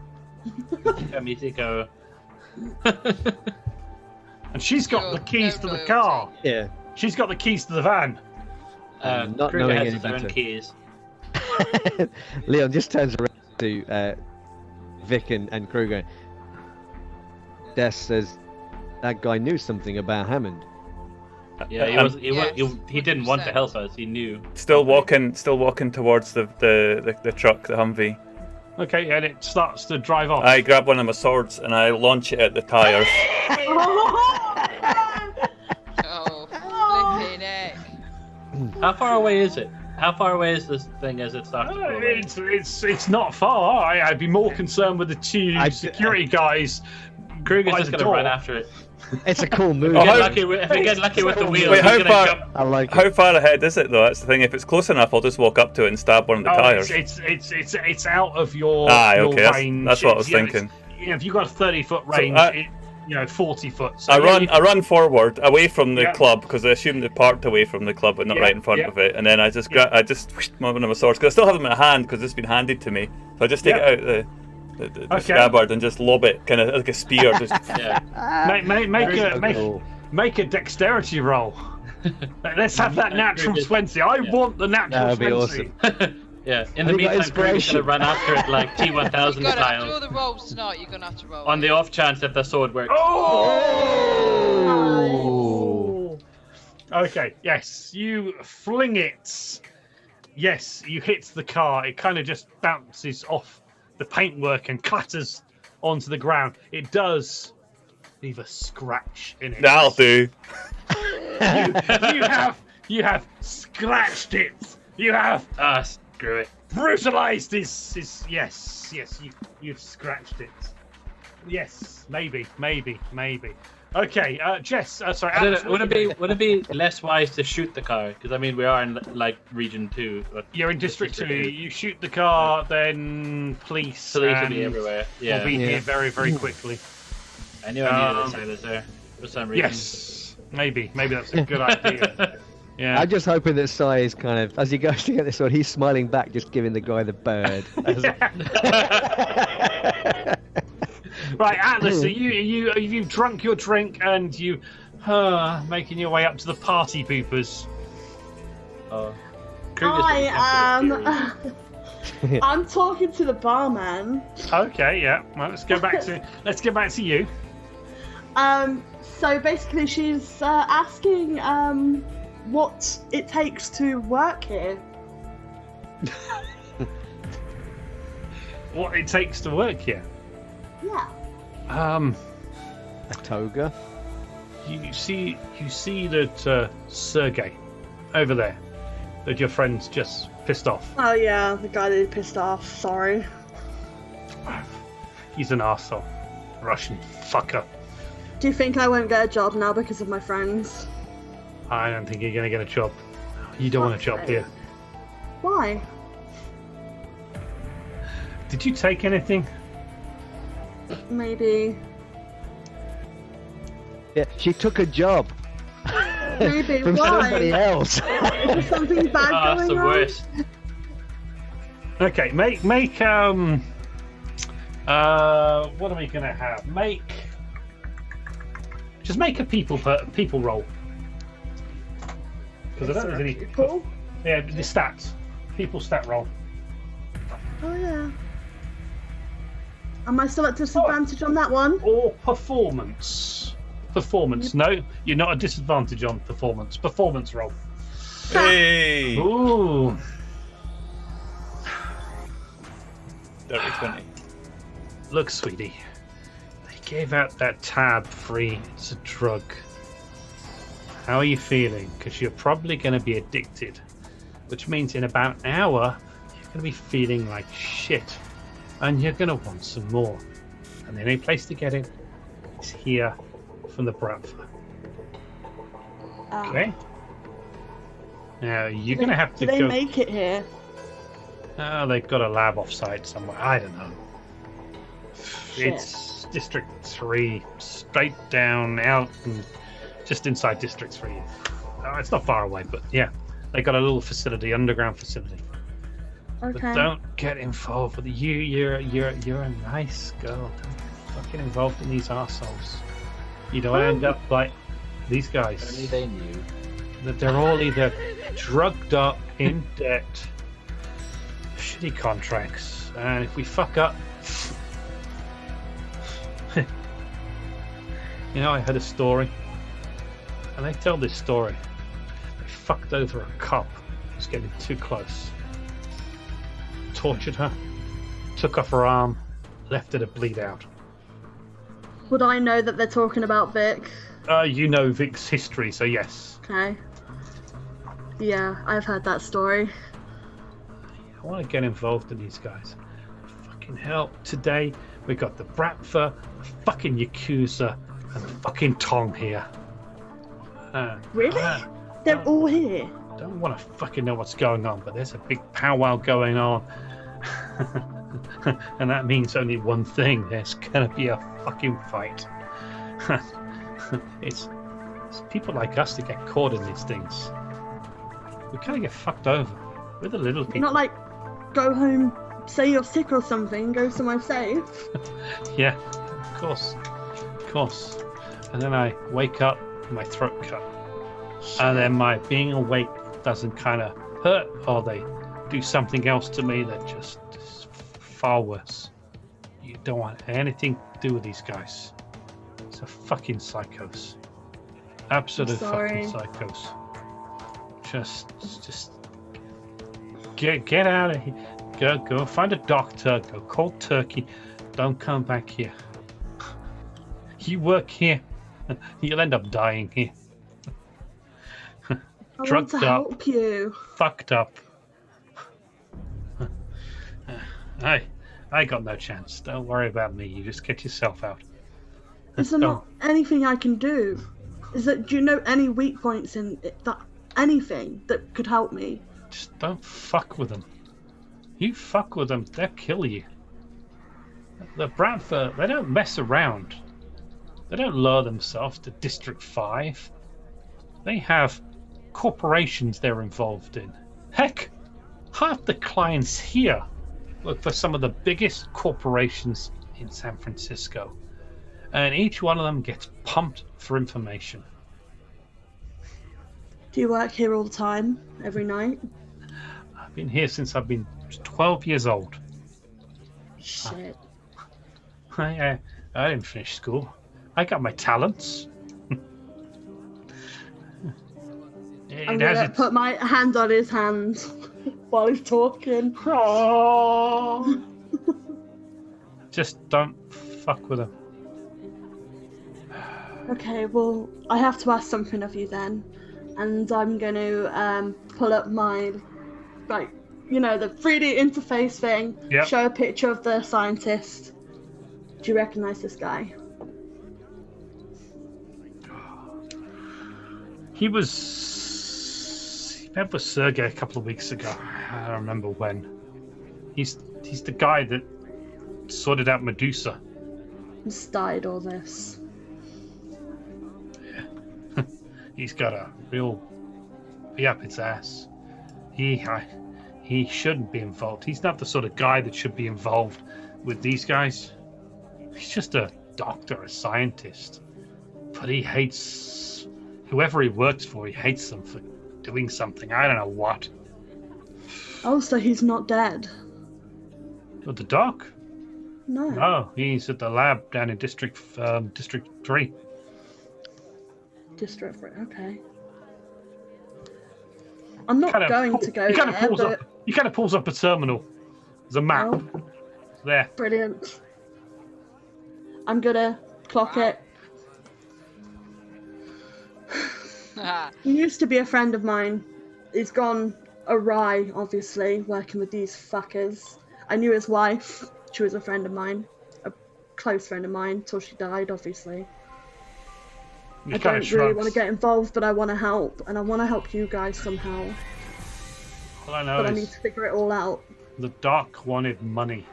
And she's got the keys to the car. Yeah. She's got the keys to the van. Not Kruger knowing has any his own better. keys. Leon just turns around to Vic and Kruger. Des says that guy knew something about Hammond. Yeah, he didn't want to help us. He knew. Still walking towards the truck, the Humvee. Okay, and it starts to drive off. I grab one of my swords and I launch it at the tires. Oh, flipping heck. How far away is it? How far away is this thing as it starts? It's not far. I'd be more concerned with the two security guys. Kruger's by just the gonna door. run after it. It's a cool move. If we get lucky with the wheels, Wait, he's gonna jump. I like it. How far ahead is it though? That's the thing. If it's close enough, I'll just walk up to it and stab one of the tires. It's out of your, okay, your range. that's what I was thinking. If you've got a 30-foot range, 40 foot. So I run forward away from the club because I assume they parked away from the club but not right in front of it, and then I just one of my swords because I still have them in my hand because it's been handed to me. So I just take it out the scabbard and just lob it kind of like a spear. Just Make a dexterity roll. Let's have that natural 20. I want the natural 20. That would be awesome. Yeah. In the meantime, Kruger's gonna run after it like T1000 You've got to do style. all the rolls tonight. You're gonna have to roll. On the off chance that the sword works. Oh! Okay. Yes, you fling it. Yes, you hit the car. It kind of just bounces off the paintwork and clatters onto the ground. It does leave a scratch in it. that'll do. You have scratched it. You have Screw it. brutalized his yes. You've scratched it. Yes, maybe. Okay, Jess. Sorry. I don't Alex, know, would it be less wise to shoot the car? Because I mean, we are in like region 2. You're in District 2. You shoot the car, then police will be everywhere. Yeah. will be here very, very quickly. I knew I needed a sailor there for some reason. Yes, maybe that's a good idea. Yeah. I'm just hoping that Sai is kind of, as he goes to get this one, he's smiling back, just giving the guy the bird. Right, Atlas, so you've drunk your drink and you making your way up to the party poopers. I'm talking to the barman. Okay, yeah. Well, let's get back to you. So basically, she's asking what it takes to work here. what it takes to work here. Yeah. A toga. You see that Sergey over there, that your friend's just pissed off. Oh yeah, the guy that he pissed off. Sorry. He's an arsehole. Russian fucker. Do you think I won't get a job now because of my friends? I don't think you're gonna get a job. You don't want a job here. Why? Did you take anything? Maybe. Yeah, she took a job Maybe. from Why? somebody else. Is there something bad Oh, that's going the on? worst. Okay, make what are we gonna have? Just make a people roll. Because I don't think there's any. Cool. Yeah, the stats. People stat roll. Oh yeah. Am I still at disadvantage on that one? Or performance. Performance. No, you're not at disadvantage on performance. Performance roll. Hey! Ooh. Dirty 20. Look, sweetie. They gave out that tab free. It's a drug. How are you feeling? Because you're probably going to be addicted. Which means in about an hour, you're going to be feeling like shit. And you're going to want some more. And the only place to get it is here from the Bradford. Okay? Now, you're going to have to Do they go... make it here? Oh, they've got a lab off-site somewhere. I don't know. Shit. It's District 3, straight down, out, and just inside District 3. It's not far away, but yeah. They got a little facility, underground facility. Okay. But don't get involved with you're a nice girl. Don't get fucking involved in these arseholes. You don't end up like these guys. Only they knew. That they're all either drugged up, in debt, shitty contracts, and if we fuck up, you know, I heard a story, and they tell this story. They fucked over a cop who was getting too close, tortured her, took off her arm, left her to bleed out. Would I know that they're talking about Vic? You know Vic's history, so yes. Okay. Yeah, I've heard that story. I want to get involved in these guys. Fucking hell, today we got the Bratva, the fucking Yakuza, and the fucking Tom here. Really? They're all here. Don't want to fucking know what's going on, but there's a big powwow going on. And that means only one thing. There's gonna be a fucking fight. It's people like us that get caught in these things. We kind of get fucked over. We're the little people. Not like go home, say you're sick or something, go somewhere safe. Yeah, of course. Of course. And then I wake up with my throat cut. And then my being awake doesn't kind of hurt, or they do something else to me that just is far worse. You don't want anything to do with these guys. It's a fucking psychos. Absolute Sorry. fucking psychos. Just get out of here. Go find a doctor. Go cold turkey. Don't come back here. You work here, you'll end up dying here. I want Drugged to up, help you. fucked up. I got no chance. Don't worry about me. You just get yourself out. Is there not anything I can do? Do you know any weak points in it, that anything that could help me? Just don't fuck with them. You fuck with them, they'll kill you. The Bradford, they don't mess around. They don't lure themselves to District 5. They have corporations they're involved in. Heck, half the clients here work for some of the biggest corporations in San Francisco. And each one of them gets pumped for information. Do you work here all the time, every night? I've been here since I've been 12 years old. Shit. I didn't finish school. I got my talents. I'm gonna put my hand on his hand while he's talking. Oh. Just don't fuck with her. Okay, well, I have to ask something of you then. And I'm going to pull up my, like, the 3D interface thing, Yep. show a picture of the scientist. Do you recognise this guy? He met with Sergey a couple of weeks ago. I don't remember when. He's the guy that sorted out Medusa. He's died all this. He's got a real be up its ass. He shouldn't be involved. He's not the sort of guy that should be involved with these guys. He's just a doctor, a scientist. But he hates whoever he works for. He hates them for doing something. I don't know what. Oh, so he's not dead? But the doc? No. No, he's at the lab down in District 3. District 3, okay. I'm not going to go there, but... He kind of pulls up a terminal. There's a map. Oh, There. brilliant. I'm gonna clock it. He used to be a friend of mine. He's gone awry, obviously, working with these fuckers. I knew his wife. She was a friend of mine. A close friend of mine, till she died, obviously. I don't really want to get involved, but I want to help. And I want to help you guys somehow. All I know But I is need to figure it all out. the doc wanted money.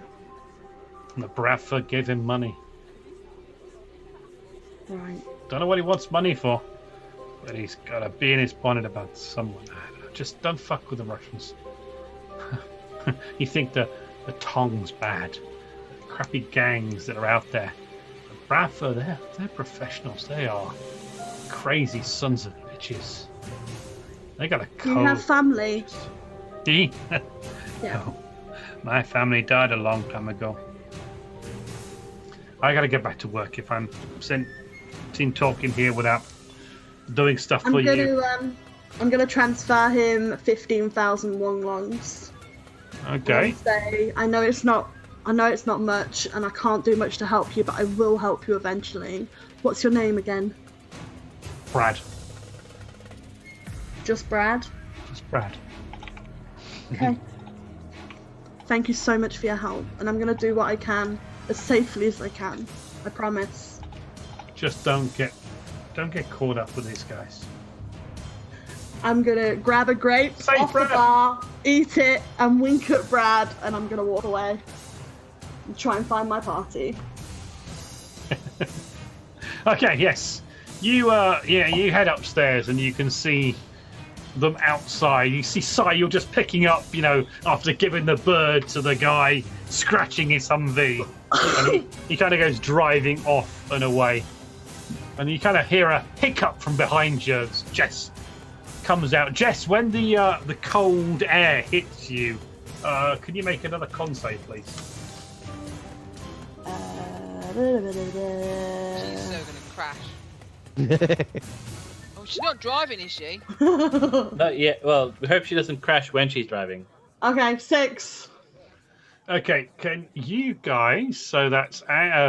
And the Bradford gave him money. Right. Don't know what he wants money for. But he's got a bee in his bonnet about someone. Just don't fuck with the Russians. You think the Tong's bad. The crappy gangs that are out there. The Bradford, they're professionals. They are crazy sons of bitches. They got a code. Do you have family? Me? Yeah. No. My family died a long time ago. I gotta get back to work if I'm seen talking here without doing stuff for you. I'm gonna transfer him 15,000 wonglongs. Okay. Say, I know it's not much, and I can't do much to help you, but I will help you eventually. What's your name again? Brad. Just Brad? Just Brad. Okay. Thank you so much for your help, and I'm gonna do what I can as safely as I can. I promise. Just don't get caught up with these guys. I'm gonna grab a grape Safe, off Brad. the bar, eat it, and wink at Brad, and I'm gonna walk away and try and find my party. Okay, yes. You head upstairs and you can see them outside. You see Si, you're just picking up, after giving the bird to the guy scratching his Humvee. And he kind of goes driving off and away. And you kind of hear a hiccup from behind you as Jess comes out. Jess, when the cold air hits you, can you make another con save, please? She's so gonna crash. Oh, she's not driving, is she? Not yet. Well, we hope she doesn't crash when she's driving. Okay, 6. Okay, can you guys, so that's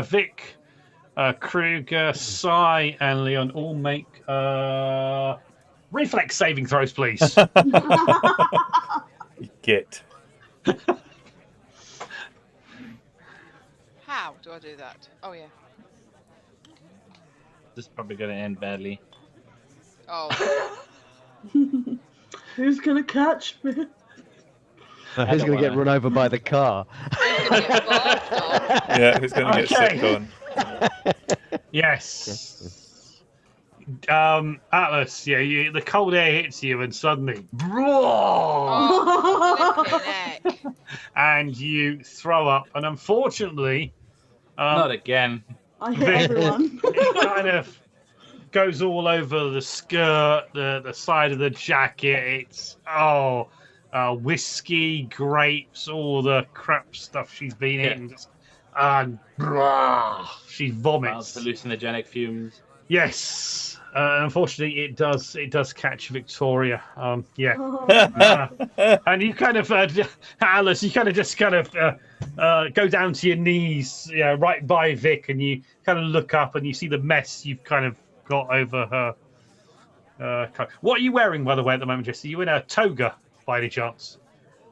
Vic, Kruger, Cy, and Leon all make reflex saving throws, please? Git. How do I do that? Oh yeah. This is probably going to end badly. Oh. Who's gonna catch me? Who's don't going to get wanna- run over by the car? Who's gonna get barked on? Yeah, who's going to get Okay. sick on? Yes. Atlas, the cold air hits you and suddenly, Oh, flipping heck. and you throw up. And unfortunately, Not again. I hit everyone. it kind of goes all over the skirt, the side of the jacket. It's whiskey, grapes, all the crap stuff she's been eating, and she Mild vomits. hallucinogenic fumes. Yes. Unfortunately, it does catch Victoria. Yeah. And you kind of, Alice, you kind of just go down to your knees, right by Vic, and you kind of look up and you see the mess you've kind of got over her. What are you wearing, by the way, at the moment, Jess? Are you in a toga, by any chance?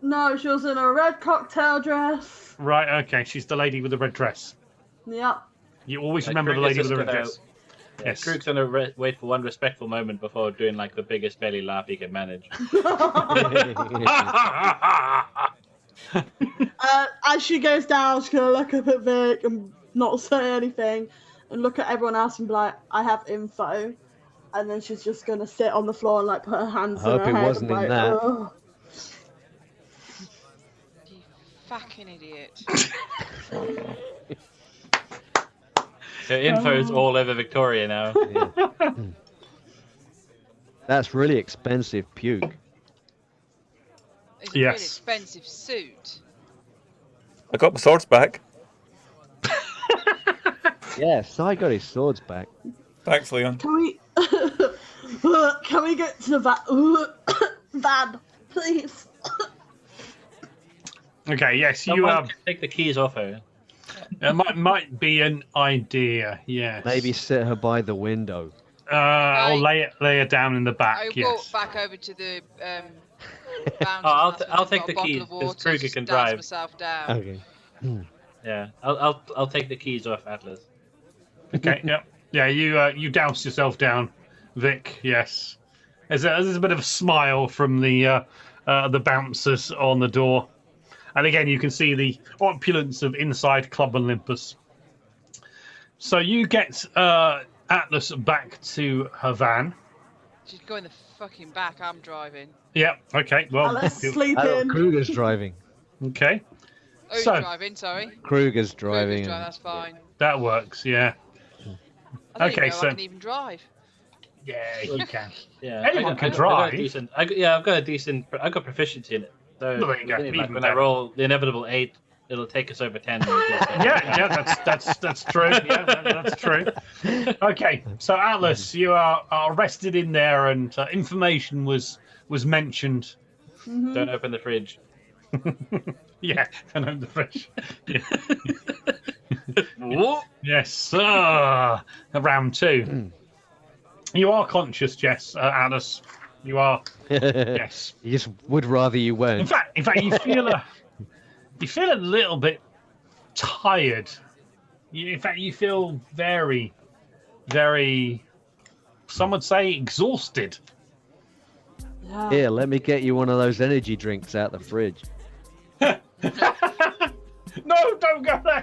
No, she was in a red cocktail dress. Right, okay. She's the lady with the red dress. Yep. You always remember the lady with the red dress. Yeah, Yes. Krug's gonna wait for one respectful moment before doing like the biggest belly laugh he can manage. As she goes down, she's gonna look up at Vic and not say anything, and look at everyone else and be like, "I have info," and then she's just gonna sit on the floor and like put her hands I in hope her it head wasn't and, in like, that. "Ugh." You fucking idiot. Her info's all over Victoria now. Yeah. That's really expensive puke. It's a Yes. really expensive suit. I got my swords back. Yes, I got his swords back. Thanks, Leon. Can we? Can we get to the van, please? Okay, yes, you Someone can take the keys off her. might be an idea. Yes. Maybe sit her by the window. Or lay her down in the back. I Yes. walk back over to the bouncer. I'll take the keys, 'cause Kruger can drive. Myself down. Okay. Yeah, I'll take the keys off Atlas. Okay. Yep. Yeah. You douse yourself down, Vic. Yes. There's a bit of a smile from the bouncers on the door, and again you can see the opulence of inside Club Olympus. So you get Atlas back to her van. She's going the fucking back. I'm driving. Yep. Okay. Well. Let's sleep Oh, in. Kruger's driving. Okay. Who's So- driving? Sorry. Kruger's Kruger's driving. driving. That's fine. That works. Yeah. I don't Okay, even know so- I can even drive. Yeah. You can. Yeah, Anyone can I've got drive. a decent. I've got proficiency in it. So Well, there you go, like even when I better. roll the inevitable 8, it'll take us over 10. Yeah, that's true. Yeah, that's true. Okay, so Atlas, you are arrested in there, and information was mentioned. Don't open the fridge. Yeah, and I'm the fridge. Yeah. Yes, round 2. You are conscious, Jess, Atlas. You are. Yes. He just would rather you In weren't. fact, you feel a little bit tired. In fact, you feel very, very. Some would say exhausted. Yeah. Here, let me get you one of those energy drinks out the fridge. No, don't go there.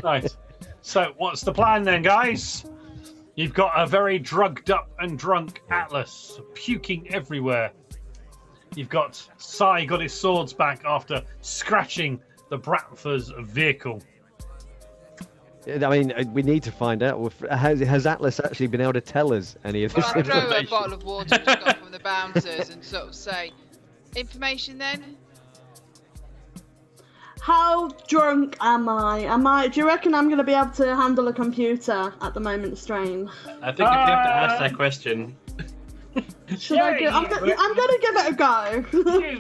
Right. So, what's the plan then, guys? You've got a very drugged up and drunk Atlas, puking everywhere. You've got Sai got his swords back after scratching the Bratford's vehicle. I mean, we need to find out. Has Atlas actually been able to tell us any of this Well, I'll throw a information? bottle of water we got from the bouncers and sort of say, information then? How drunk am I? Do you reckon I'm going to be able to handle a computer at the moment's strain? I think if you have to ask that question, Should I do? I'm going to give it a go.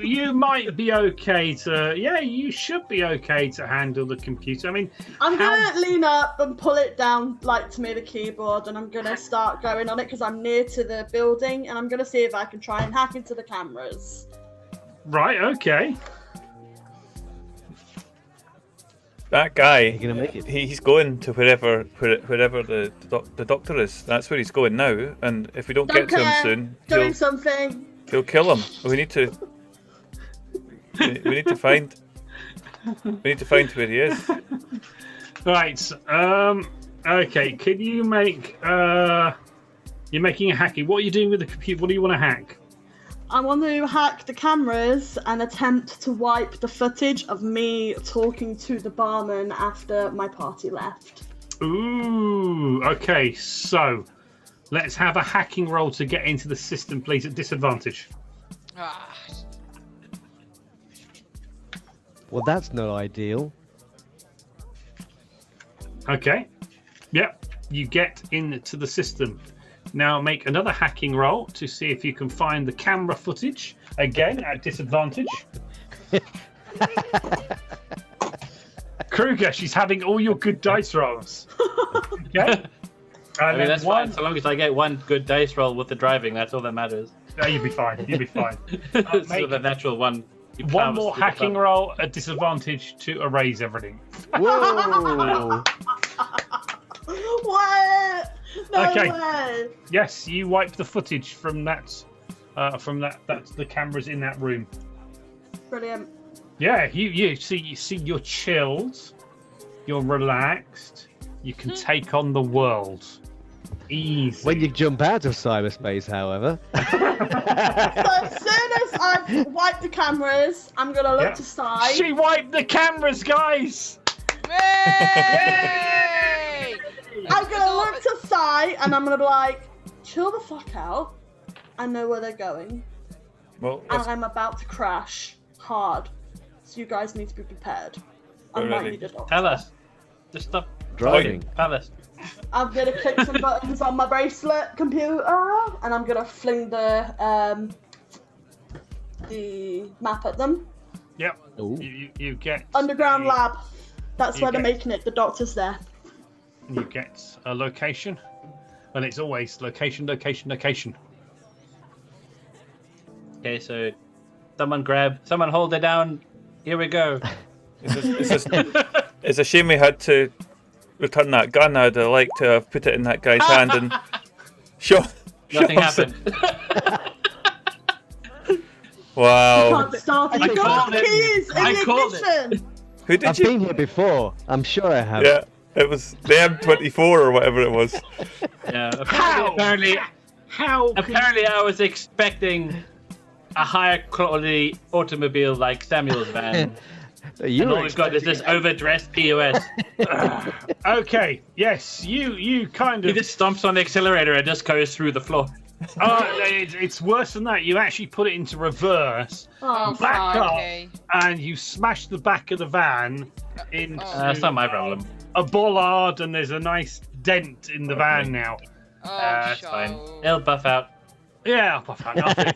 you might be okay to. Yeah, you should be okay to handle the computer. I mean, I'm going to lean up and pull it down, like to me, the keyboard, and I'm going to start going on it because I'm near to the building, and I'm going to see if I can try and hack into the cameras. right, okay. That guy, You're gonna make it. he's going to wherever the doctor is. That's where he's going now. And if we don't get to him soon, Doing something. he'll kill him. We need to. We need to find. We need to find where he is. Right. Okay. Can you make? You're making a hacky. What are you doing with the computer? What do you want to hack? I want to hack the cameras and attempt to wipe the footage of me talking to the barman after my party left. Ooh. Okay. So, let's have a hacking roll to get into the system, please. At disadvantage. Ah, Well, that's not ideal. Okay. Yep. You get into the system. Now make another hacking roll to see if you can find the camera footage. Again, at disadvantage. Kruger, she's having all your good dice rolls. Okay. I mean, that's fine. So long as I get one good dice roll with the driving, that's all that matters. No, you'll be fine. You'll be fine. So the natural one. One more hacking roll at disadvantage to erase everything. Whoa! What? No Okay. way. Yes, you wipe the footage from that. That's the cameras in that room. Brilliant. Yeah, you see you're chilled, you're relaxed, you can take on the world. Easy. When you jump out of cyberspace, however. So as soon as I've wiped the cameras, I'm gonna look Yep. to side. She wiped the cameras, guys! Yay! I'm gonna look to side and I'm gonna be like, chill the fuck out. I know where they're going. Well, And I'm about to crash hard. So you guys need to be prepared. I We're might ready. need a doctor. Tell us. Just stop Driving. Tell us. I'm gonna click some buttons on my bracelet computer and I'm gonna fling the map at them. Yep. Ooh. You get Underground lab. That's You where they're get- making it. The doctor's there. You get a location, and it's always location. Okay, so someone hold it down. Here we go. it's a shame we had to return that gun. I'd have liked to have put it in that guy's hand and show. Nothing us it. happened. Wow. Can't start it. I You got called the it. keys in I the called it. ignition. Who did I've you? been here before. I'm sure I have. Yeah, it was the M24 or whatever it was. Yeah. How? Apparently, How? I was expecting a higher quality automobile like Samuel's van. You And were all we've got is this overdressed POS. Okay. Yes, you kind He of. just stomps on the accelerator and just goes through the floor. It's worse than that. You actually put it into reverse, Oh, Back up. okay. and you smash the back of the van into That's not my problem. a bollard, and there's a nice dent in the van now. Oh, That's fine. show. It'll buff out. Yeah, I'll find nothing.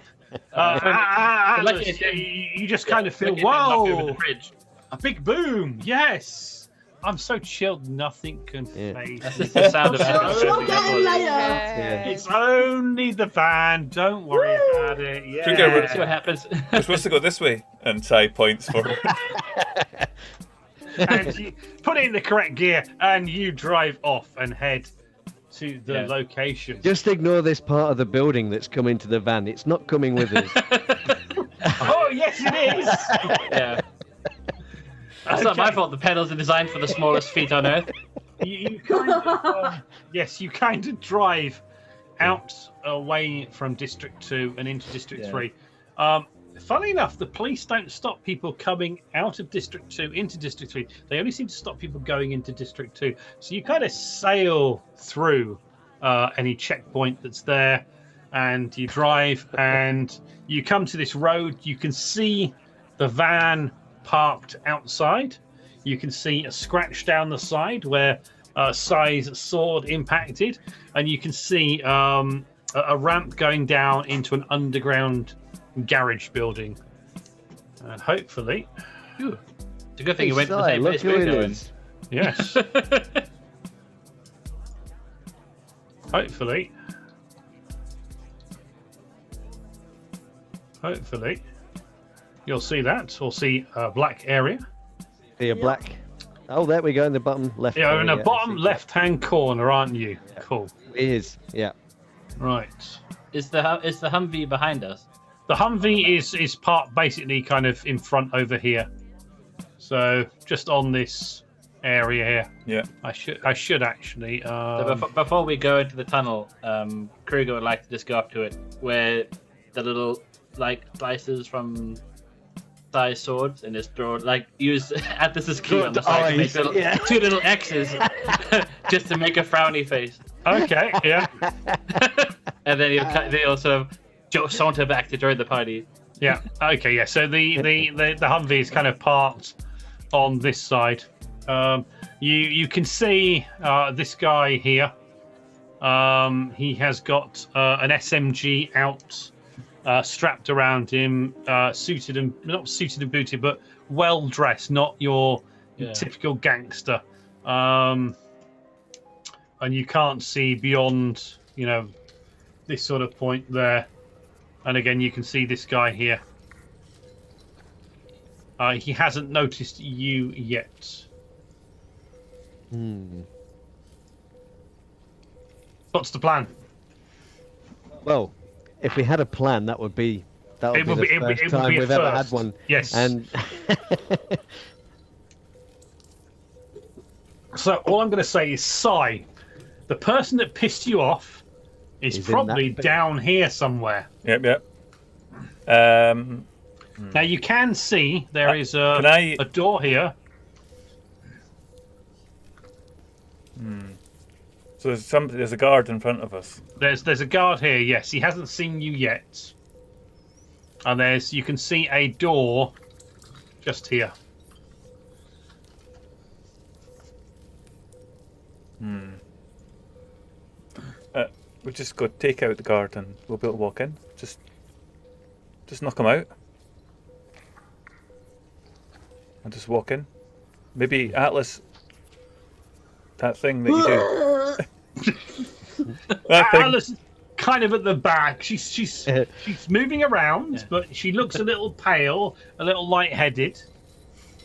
Lucky Atlas, it you just kind of feel, Lucky it didn't knock over whoa, the fridge. a big boom. Yes. I'm so chilled, nothing can Yeah. phase That's me. just the sound of She'll get in later. Yay. It's only the van. Don't worry about it. Yeah. Should we get rid See what happens. We're supposed to go this way, and side points for. And you put it in the correct gear, and you drive off and head to the Yeah. location. Just ignore this part of the building that's come into the van. It's not coming with us. Oh yes, it is. Yeah. That's not my fault. The pedals are designed for the smallest feet on earth. You kind of, yes, you kind of drive out away from District 2 and into District Yeah. 3. Funnily enough, the police don't stop people coming out of District 2 into District 3. They only seem to stop people going into District 2. So you kind of sail through any checkpoint that's there, and you drive, and you come to this road. You can see the van parked outside. You can see a scratch down the side where Sai's sword impacted, and you can see a ramp going down into an underground garage building. And hopefully, It's a good thing you went to the Si, same look place who we're it going. is. yes, hopefully, you'll see that, or see a black area. See a black. Oh, there we go in the bottom left. Yeah, corner, in the yeah, bottom I see left-hand corner, aren't you? Cool. that. It is. Yeah. Right. Is the Humvee behind us? The Humvee is parked basically kind of in front over here. So just on this area here. Yeah. I should actually. So before we go into the tunnel, Kruger would like to just go up to it, where the little like slices from Sai's swords and just throw use Atlas's key on the side to make Eyes, two little X's, just to make a frowny face, Okay. Yeah. and then he'll sort of saunter back to join the party. Yeah. Okay. Yeah. So the Humvee is kind of parked on this side, You can see this guy here. He has got an SMG out, strapped around him, not suited and booted, but well dressed, not your typical gangster. And you can't see beyond, this sort of point there. And again, you can see this guy here. He hasn't noticed you yet. What's the plan? Well, if we had a plan, that would be the first time we've ever had one. Yes. And so all I'm going to say is, Sai, the person that pissed you off is probably down here somewhere. Yep. Now you can see there is a door here. So there's a guard in front of us. There's a guard here. Yes, he hasn't seen you yet. And you can see a door just here. We'll just go take out the guard and we'll be able to walk in. Just knock him out. And just walk in. Maybe Atlas. That thing that you do. Atlas is kind of at the back. She's moving around, but she looks a little pale, a little lightheaded.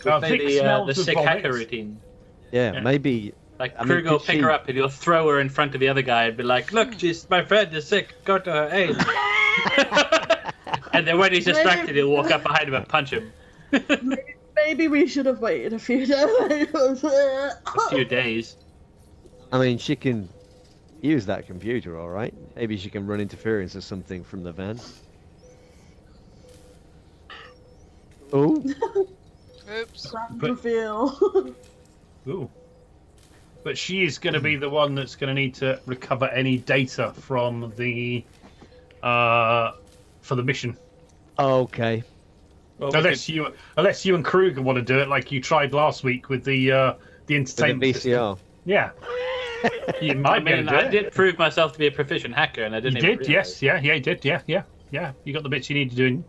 Maybe the sick hacker routine. Yeah, maybe. Like Kruger will pick her up and he'll throw her in front of the other guy and be like, "Look, my friend is sick. Go to her aid." And then when he's distracted, he'll walk up behind him and punch him. Maybe we should have waited a few days. A few days. I mean, she can use that computer, all right. Maybe she can run interference or something from the van. Oh. Oops. Reveal. Ooh. But she is going to be the one that's going to need to recover any data from the for the mission. Okay. Well, unless you and Kruger want to do it like you tried last week with the entertainment with the VCR. System. Yeah. You might I did prove myself to be a proficient hacker, and I didn't. You did, yes, yeah, you did, yeah. You got the bits you need to do.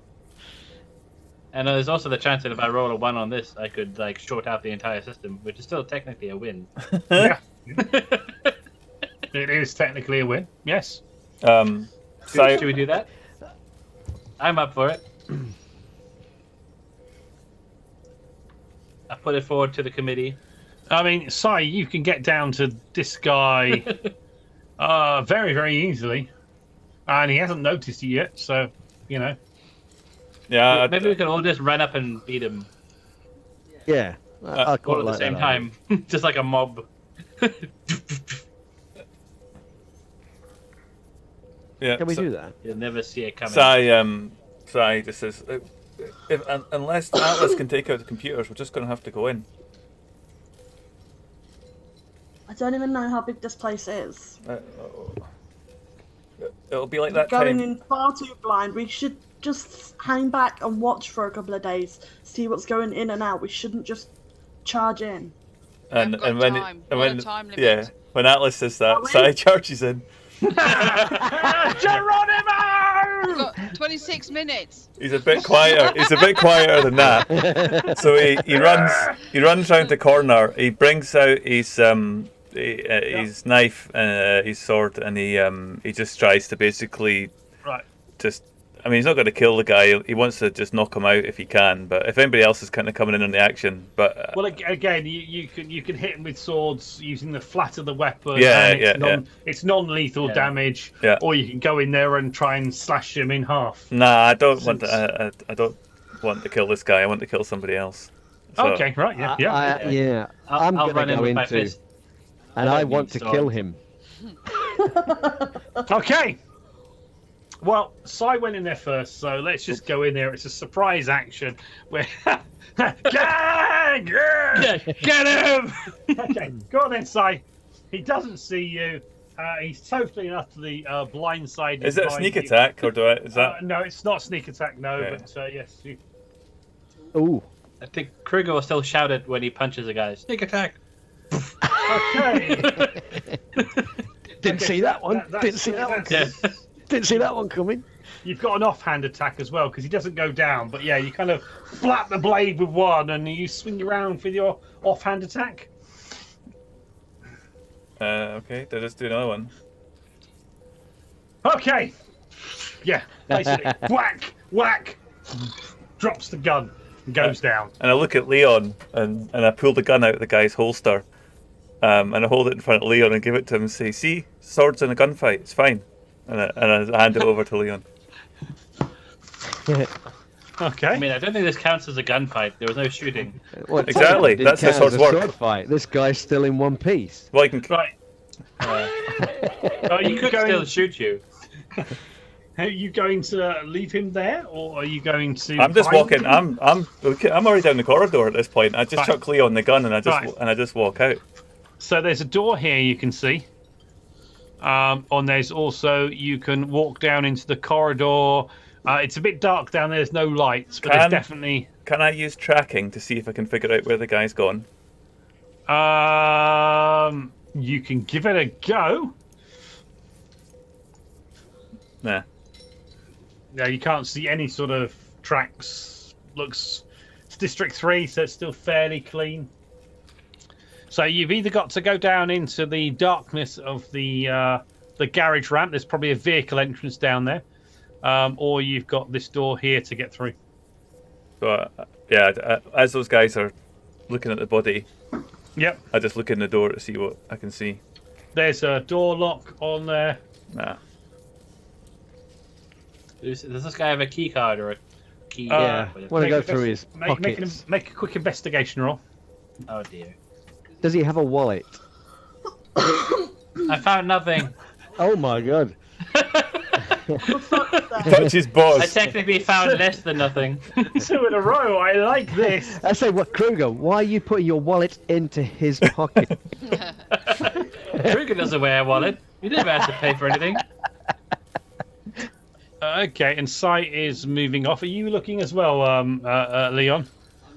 And there's also the chance that if I roll a 1 on this, I could short out the entire system, which is still technically a win. Yeah. It is technically a win. Yes. Should we do that? I'm up for it. I put it forward to the committee. I mean, Sai, you can get down to this guy very, very easily. And he hasn't noticed you yet, so, Yeah. Maybe we can all just run up and beat him. Yeah. I all at the same time. Just like a mob. Yeah. Can we do that? You'll never see it coming. Sai just says, unless Atlas can take out the computers, we're just going to have to go in. I don't even know how big this place is. It'll be like that Going time. in far too blind. We should just hang back and watch for a couple of days, see what's going in and out. We shouldn't just charge in. And We've got time. when Time limit. yeah, when Atlas says that, Sai charges in. Geronimo! We've got 26 minutes. He's a bit quieter. He's a bit quieter than that. So he runs round the corner. He brings out his knife, his sword, and he just tries to basically I mean, he's not going to kill the guy. He wants to just knock him out if he can. But if anybody else is kind of coming in on the action, but well, again, you can hit him with swords using the flat of the weapon. It's non-lethal damage. Yeah. Or you can go in there and try and slash him in half. Nah, I don't want to. I don't want to kill this guy. I want to kill somebody else. So, Okay, right, yeah. I'm I'll going to run in go with my into, fist. and I I don't want need to kill him. Okay. Well, Sai went in there first, so let's just go in there. It's a surprise action where gang, Get him! Okay, go on then, Sai. He doesn't see you. He's totally and utterly blindsided. is it a by sneak you. attack or is that? No, it's not sneak attack. No, Okay. but yes. Ooh. I think Kruger will still shout it when he punches a guy. Sneak attack. Okay. Didn't see that one. Didn't see that one. Yeah. Didn't see that one coming. You've got an offhand attack as well because he doesn't go down. But yeah, you kind of flap the blade with one and you swing around for your offhand attack. Okay, let's do another one. Okay. Yeah, basically, whack, drops the gun and goes down. And I look at Leon and I pull the gun out of the guy's holster. And I hold it in front of Leon and give it to him and say, "See, swords in a gunfight, it's fine." And I hand it over to Leon. Okay. I mean, I don't think this counts as a gunfight. There was no shooting. Well, Exactly, didn't that's how count swords as a work. Sword fight. This guy's still in one piece. Well, I can. Right. Are He you could going? still shoot you. Are you going to leave him there, or are you going to? I'm just find walking. him? I'm already down the corridor at this point. I just Right. chuck Leon the gun and I Right. just walk out. So there's a door here you can see. And there's also you can walk down into the corridor. It's a bit dark down there. There's no lights, but there's definitely. Can I use tracking to see if I can figure out where the guy's gone? You can give it a go. Nah. No, you can't see any sort of tracks. It's District 3, so it's still fairly clean. So you've either got to go down into the darkness of the garage ramp. There's probably a vehicle entrance down there, or you've got this door here to get through. So as those guys are looking at the body, Yep. I just look in the door to see what I can see. There's a door lock on there. Nah. Does this guy have a key card or a key? Yeah. Want to go Make a through best- his make pockets? make a quick investigation roll. Oh dear. Does he have a wallet? I found nothing. Oh my god. Touch his I boss. technically found less than nothing. 2 in a row. I like this. I say, what, Kruger? Why are you putting your wallet into his pocket? Kruger doesn't wear a wallet. He never has to pay for anything. Okay, and Sight is moving off. Are you looking as well, Leon?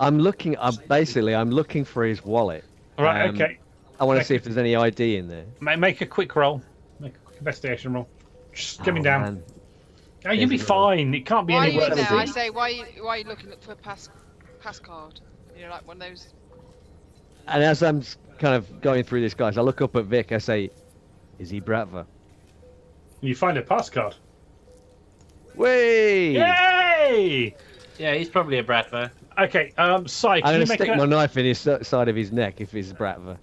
I'm looking. I'm looking for his wallet. All right. Um, Okay. I want to see if there's any ID in there. Make a quick roll. Make a quick investigation roll. Just get me Oh, down. man. Oh, you'll be There's a- fine. It can't be Why are any you worse. in there? What I is it? say, why are you looking for a pass card? You know, like one of those. And as I'm kind of going through this, guys, I look up at Vic. I say, "Is he Bratva?" You find a pass card. Way! Yay! Yeah, he's probably a Bratva. Okay. Sight, I'm can you gonna make stick a? my knife in his side of his neck if he's Bratva.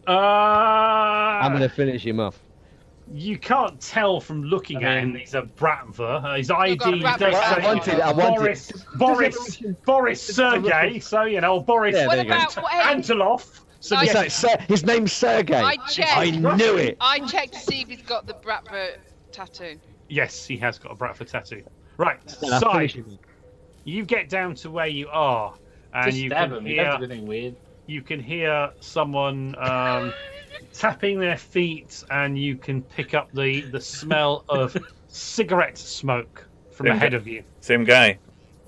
I'm gonna finish him off. You can't tell from looking at him that he's a Bratva. His ID got a Bratva does badge. say I wanted. Boris Sergey. So you know Boris Yeah, What there you go. about hey, Antilov. So I- yes, His name's Sergey. I checked. I knew it. I checked to see if he's got the Bratva tattoo. yes, he has got a Bratva tattoo. Right, Then I Sight, finish him. you get down to where you are, and Just you stab can him. He doesn't hear do anything weird. you can hear someone tapping their feet, and you can pick up the smell of cigarette smoke from Same ahead guy. of you. Same guy.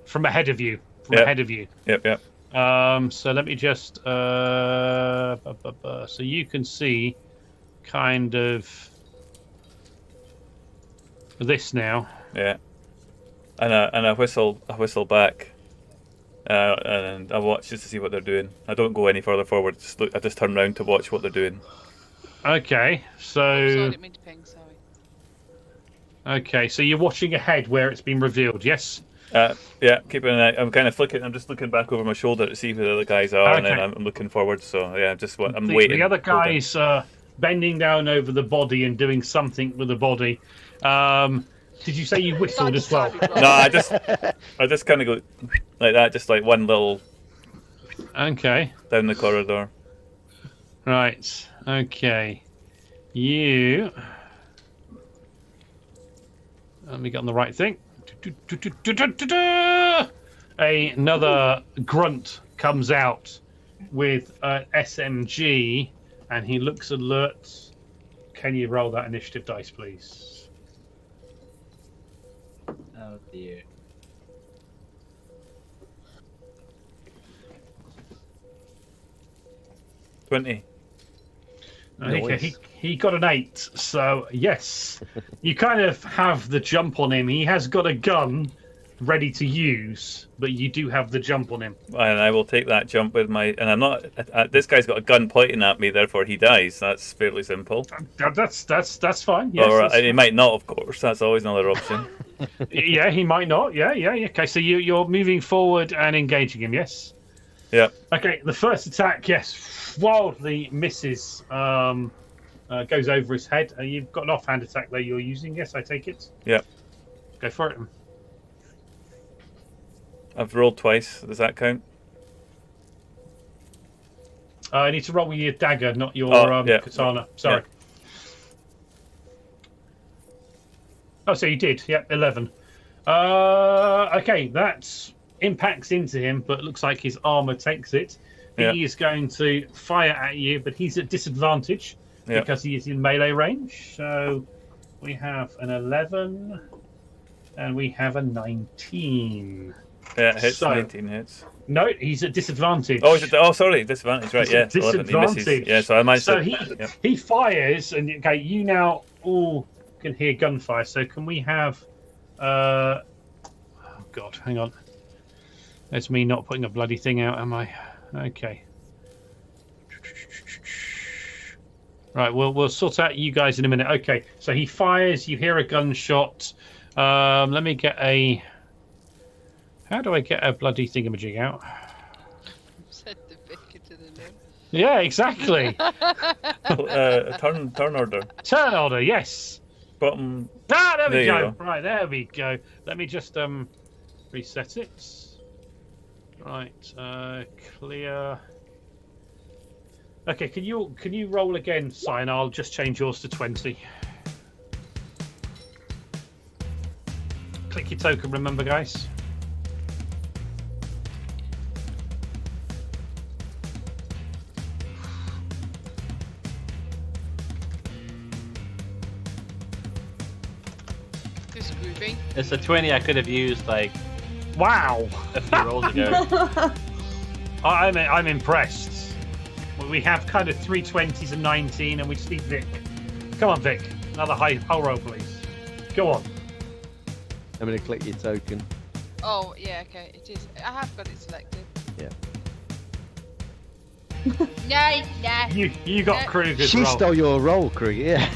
From ahead of you. From Yep. ahead of you. Yep. So let me just. So you can see, kind of, this now. Yeah. And I whistle back. And I watch just to see what they're doing. I don't go any further forward. I just turn around to watch what they're doing. Okay, So I so didn't mean to ping. Sorry. okay, so you're watching ahead where it's been revealed. Yes. Yeah, keeping an eye. I'm kind of flicking. I'm just looking back over my shoulder to see who the other guys are, and then Okay. I'm looking forward. So yeah, I'm the, waiting. The other holding. guy's bending down over the body and doing something with the body. Did you say you whistled as well? No, I just kind of go like that, just like one little Okay. down the corridor. Right. Okay. You. Let me get on the right thing. Another grunt comes out with an SMG, and he looks alert. Can you roll that initiative dice, please? Oh dear. 20. Nice. He got an 8, so yes, you kind of have the jump on him. He has got a gun ready to use, but you do have the jump on him. And I will take that jump with my. And I'm not. This guy's got a gun pointing at me, therefore he dies. That's fairly simple. That's fine. Yes, Or that's he might not, of course. That's always another option. yeah, he might not. Yeah. Okay, so you're moving forward and engaging him. Yes. Yeah. Okay, the first attack, yes, wildly misses. Goes over his head. You've got an offhand attack there you're using. Yes, I take it. Yeah. Go for it. I've rolled twice. Does that count? I need to roll with your dagger, not your yeah. katana. Sorry. Oh, so you did. Yep, 11. Okay, that impacts into him, but looks like his armor takes it. Yeah. He is going to fire at you, but he's at disadvantage because he is in melee range. So we have an 11 and we have a 19. Yeah, it hits. So- 19 hits. No, he's at disadvantage. Oh, sorry, disadvantage. Right, He's yeah. at 11. He misses. disadvantage. Yeah, so I managed So to. he fires, and okay, you now all can hear gunfire. So can we have? Oh God, hang on. That's me not putting a bloody thing out, am I? Okay. Right, we'll sort out you guys in a minute. Okay, so he fires. You hear a gunshot. Let me get a. How do I get a bloody thingamajig out? Send the bacon to the limb. Yeah, exactly. Turn order. Turn order, yes. Bottom. Ah, there we There you go. go. Right, there we go. Let me just reset it. Right, clear. Okay, can you roll again, Si, and I'll just change yours to 20. Click your token, remember, guys. Who's moving? It's a 20 I could have used like Wow, a few rolls ago. I'm impressed. We have kind of 3 20s and 19, and we just need Vic. Come on, Vic. Another high roll, please. Go on. I'm going to click your token. Oh, yeah, okay, it is. I have got it selected. Yeah. No. You got Kruger's She roll. stole your role, Kruger. Yeah.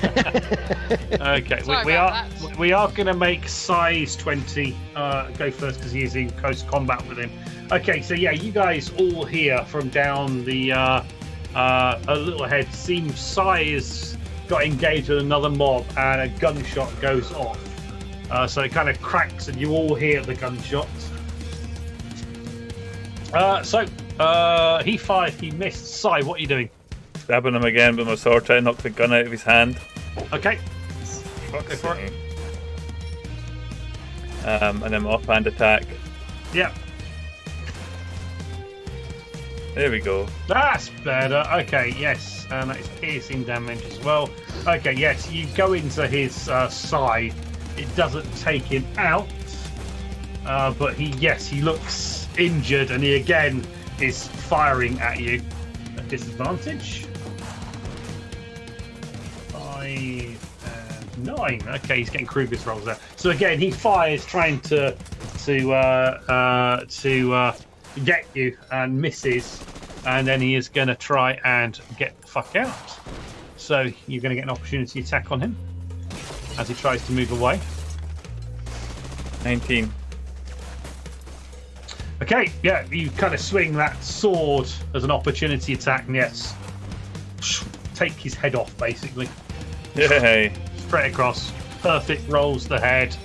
Okay, Sorry we about are that. we are going to make size 20 go first because he is in close combat with him. Okay, so yeah, you guys all hear from down the a little ahead. Seems size got engaged with another mob and a gunshot goes off. So it kind of cracks and you all hear the gunshot. He fired, he missed. Si, what are you doing? Stabbing him again with my sword, trying to knock the gun out of his hand. Okay. Fuck's Go for sake. And then my offhand attack. Yeah. There we go. That's better. Okay, yes, and that is piercing damage as well. Okay, yes, you go into his side. It doesn't take him out, but he looks injured, and he again is firing at you at disadvantage. 5 and 9. Okay, he's getting Kruger's rolls there. So again, he fires, trying to get you and misses, and then he is going to try and get the fuck out. So you're going to get an opportunity attack on him as he tries to move away. 19. Okay, yeah, you kind of swing that sword as an opportunity attack, and yes, take his head off basically. Yay. Straight across, perfect, rolls the head.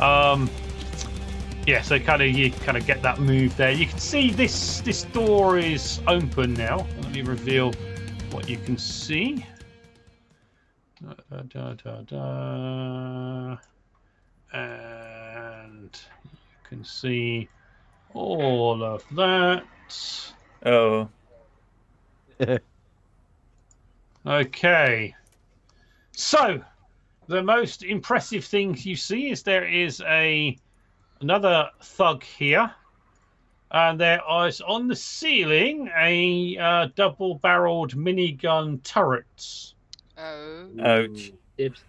Yeah, so you kind of get that move there. You can see this door is open now. Let me reveal what you can see. And you can see all of that. Oh. Okay. So, the most impressive thing you see is there is another thug here. And there is on the ceiling a double-barreled minigun turret. Oh. Ouch. Dibs.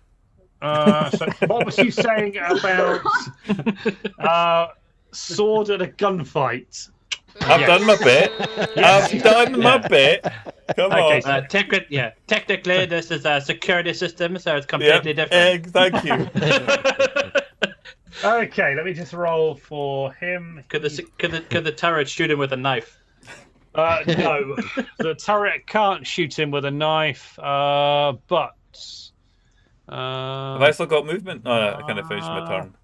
So what was you saying about sword at a gunfight? I've done my bit. I've done my bit. Come Okay, on. Technically, this is a security system, so it's completely different. Thank you. Okay, let me just roll for him. Could the turret shoot him with a knife? No, the turret can't shoot him with a knife, but... Have I still got movement? Oh, no, I kind of finished my turn.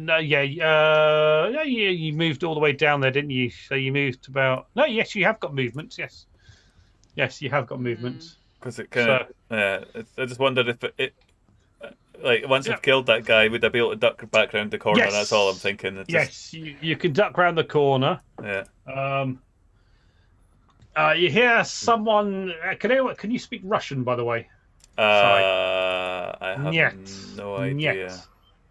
No, you moved all the way down there, didn't you? So you moved about... No, yes, you have got movement, yes. Yes, you have got movement. Because it kind of... I just wondered if it like, once I've killed that guy, would I be able to duck back round the corner? Yes. That's all I'm thinking. It's Yes, you can duck round the corner. Yeah. You hear someone... Can you speak Russian, by the way? I have no idea. Niet.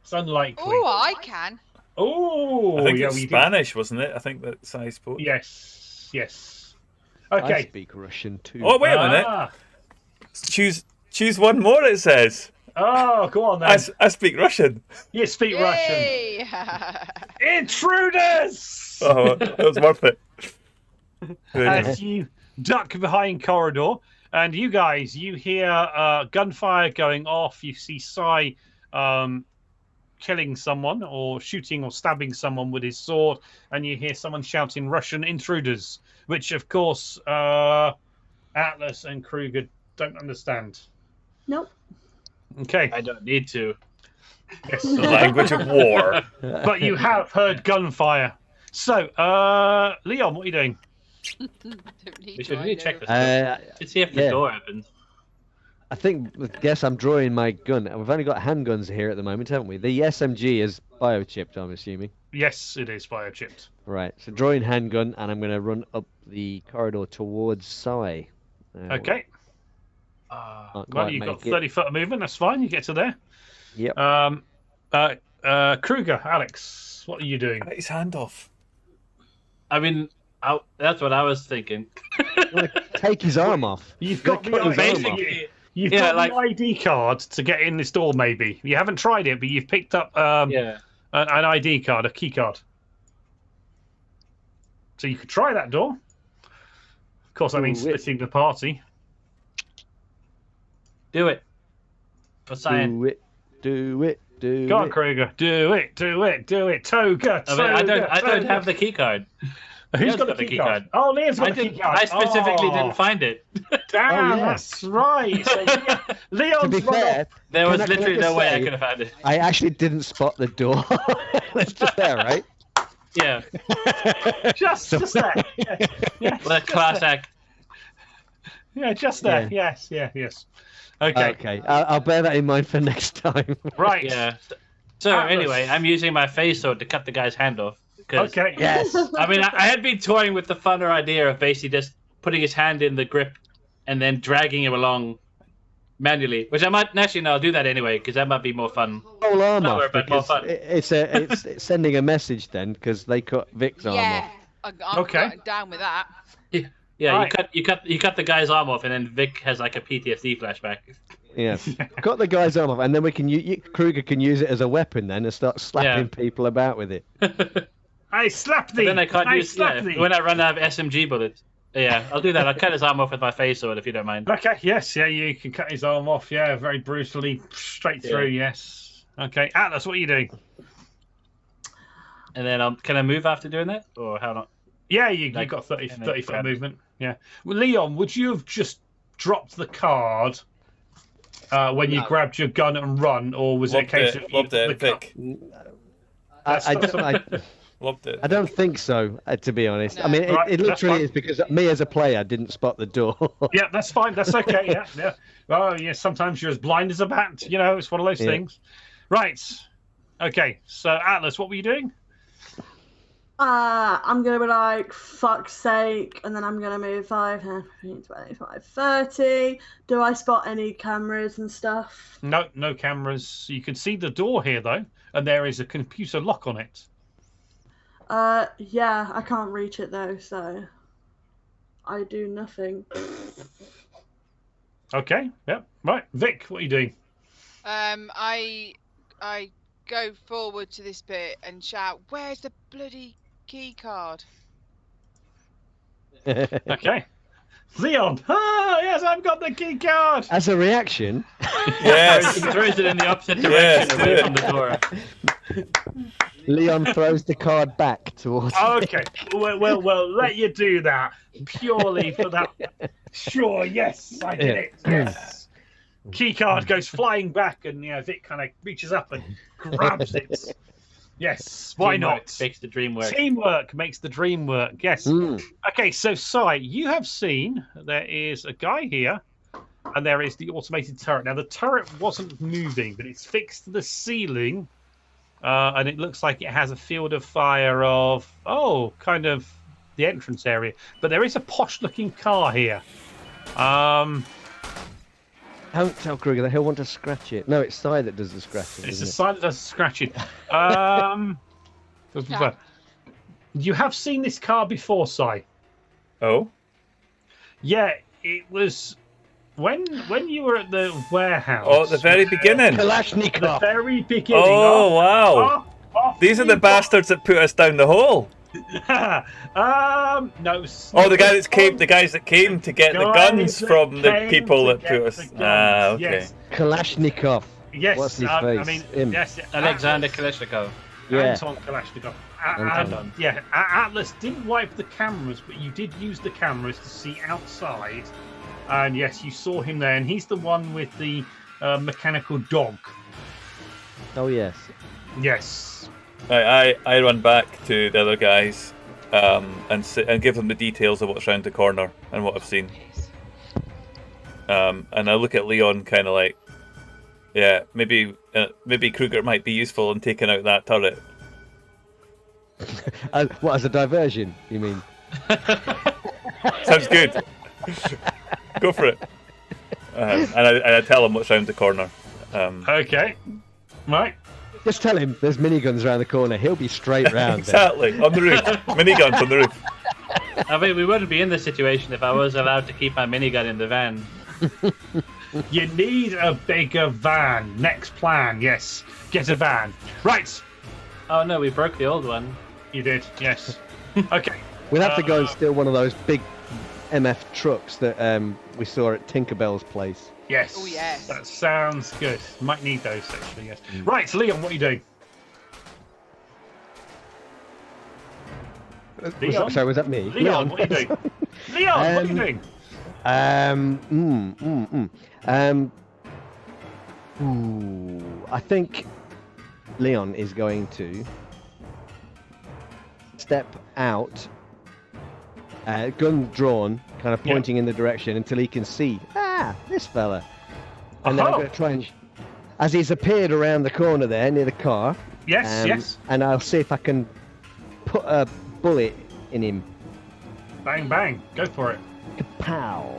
It's unlikely. Oh, I can. Oh, I think yeah, it's we Spanish, wasn't it? I think that's how I spoke. did. Yes. I Okay. speak Russian too. Oh, wait a minute. Choose one more, it says. Oh, go on then. I speak Russian. You speak Russian. Yay! Intruders! Oh, that was worth it. As you duck behind corridor, and you guys, you hear gunfire going off. You see Sai killing someone or shooting or stabbing someone with his sword, and you hear someone shouting Russian intruders, which of course Atlas and Kruger don't understand. Nope. Okay. I don't need to. Yes. The language of war. But you have heard gunfire. So, Leon, what are you doing? Don't need We should to, really I check know. this. Let's see if the yeah. door opens. I guess I'm drawing my gun. We've only got handguns here at the moment, haven't we? The SMG is biochipped, I'm assuming. Yes, it is biochipped. Right, so drawing handgun, and I'm going to run up the corridor towards Sai. Okay. Can't Well, quite you've got make it. 30 foot of movement. That's fine. You get to there. Yep. Kruger, Alex, what are you doing? Cut his hand off. I mean, that's what I was thinking. Take his arm off. You've Gotta got the cut his arm off. Basically, You've Yeah, got like- the ID card to get in this door, maybe. You haven't tried it, but you've picked up yeah. an ID card, a key card. So you could try that door. Of course, I mean Do it. splitting the party. Do it. For science. Do it. Go on, Kruger. Do it. Toga. I don't have the key card. Who's Leon's got the key card? Oh, Leon's got the key card. I specifically Oh, didn't find it. Damn, Oh, yeah. that's right. So, Leon's To be run fair, off. There Can was I- can I literally just no way I say- could have found it. I actually didn't spot the door. It's just there, right? Yeah. Just there. Yes, Well, class act. Yeah, just there. Yes. Okay. Okay, I'll bear that in mind for next time. Right. Yeah. So Atlas. anyway, I'm using my face sword to cut the guy's hand off. 'cause- Okay. Yes. I mean, I had been toying with the funner idea of basically just putting his hand in the grip and then dragging him along manually, which I might actually no, I'll do that anyway because that might be more fun. Whole arm No, off but more because fun. it's sending a message then because they cut Vic's arm Yeah, off. I'm Okay. down with that. Yeah, Right. you cut the guy's arm off, and then Vic has like a PTSD flashback. Yeah, cut the guy's arm off, and then we can Kruger can use it as a weapon then and start slapping people about with it. I slapped But thee. then I can't use slapped thee. when I run out of SMG bullets. Yeah, I'll do that. I'll cut his arm off with my face sword if you don't mind. Okay. Yes. Yeah. You can cut his arm off. Yeah. Very brutally, straight through. Yes. Okay. Atlas, what are you doing? And then can I move after doing that, or how not? Yeah, you Like, got 30 and then 30 foot grab it. movement. Yeah. Well, Leon, would you have just dropped the card when you No. grabbed your gun and run, or was Loved it a case it. of Loved the it, Vic. Loved it. I don't think so, to be honest. No. I mean, Right, it that's literally fine. is because me as a player didn't spot the door. Yeah, that's fine. That's okay. Yeah. Oh, yeah. Sometimes you're as blind as a bat. You know, it's one of those Yeah. things. Right. Okay. So, Atlas, what were you doing? I'm gonna be like, fuck's sake, and then I'm gonna move 5, 10, 15, 20, 25, 30. Do I spot any cameras and stuff? No cameras. You can see the door here though, and there is a computer lock on it. Yeah, I can't reach it though, so I do nothing. Okay. Yep. Right, Vic, what are you doing? I go forward to this bit and shout, "Where's the bloody key card?" Okay. Leon. Ah, yes, I've got the key card. As a reaction, Yes. He throws it in the opposite Yes, direction do away it. from the door. Leon throws the card back towards. Okay. Well, let you do that purely for that. Sure. Yes, I did it. Yes. Key card goes flying back, and Vic kind of reaches up and grabs it. Yes. Why Teamwork not? makes the dream work. Teamwork makes the dream work. Yes. Okay, so Sai, you have seen there is a guy here, and there is the automated turret. Now the turret wasn't moving, but it's fixed to the ceiling, and it looks like it has a field of fire of kind of the entrance area. But there is a posh-looking car here. Don't tell Kruger that he'll want to scratch it. No, it's Sai that does the scratching. It's the isn't it? side that does the scratching. You have seen this car before, Sai. Oh. Yeah, it was when you were at the warehouse. Oh, at the very beginning. The Kalashnikov. very beginning. Oh, wow. These are the bastards that put us down the hole. No. Oh, the guys that came to get the guns from the people that put us. Ah, okay. Yes. Kalashnikov. Yes. What's his I face? mean, Him. yes. Alexander Kalashnikov. Yeah. Anton Kalashnikov. Anton. Atlas didn't wipe the cameras, but you did use the cameras to see outside. And yes, you saw him there, and he's the one with the mechanical dog. Oh yes. Yes. I run back to the other guys and give them the details of what's around the corner and what I've seen. And I look at Leon kind of like, yeah, maybe Kruger might be useful in taking out that turret. What, as a diversion, you mean? Sounds good. Go for it. And I tell him what's around the corner. Okay. Right. Just tell him there's miniguns around the corner. He'll be straight round. Exactly. On the roof. Miniguns on the roof. I mean, we wouldn't be in this situation if I was allowed to keep my minigun in the van. You need a bigger van. Next plan, yes. Get a van. Right. Oh no, we broke the old one. You did, yes. Okay. We'll have to go and steal one of those big MF trucks that we saw at Tinkerbell's place. Yes. Oh, yes. That sounds good. Might need those, actually, yes. Right, Leon, what are you doing? Leon? Sorry, was that me? Leon, what are you doing? Leon, what are you doing? I think Leon is going to step out, gun drawn, kind of pointing in the direction until he can see, this fella. And then I'm going to try and, as he's appeared around the corner there near the car, Yes. and I'll see if I can put a bullet in him. Bang, bang. Go for it. Kapow.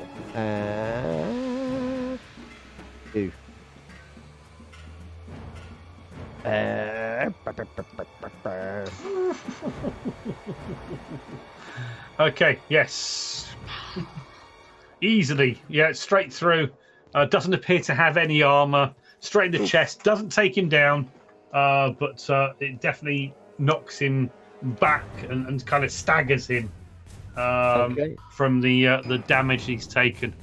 Ooh. Okay, yes. Easily, yeah, straight through. Doesn't appear to have any armor. Straight in the chest. Doesn't take him down, but it definitely knocks him back and kind of staggers him from the damage he's taken.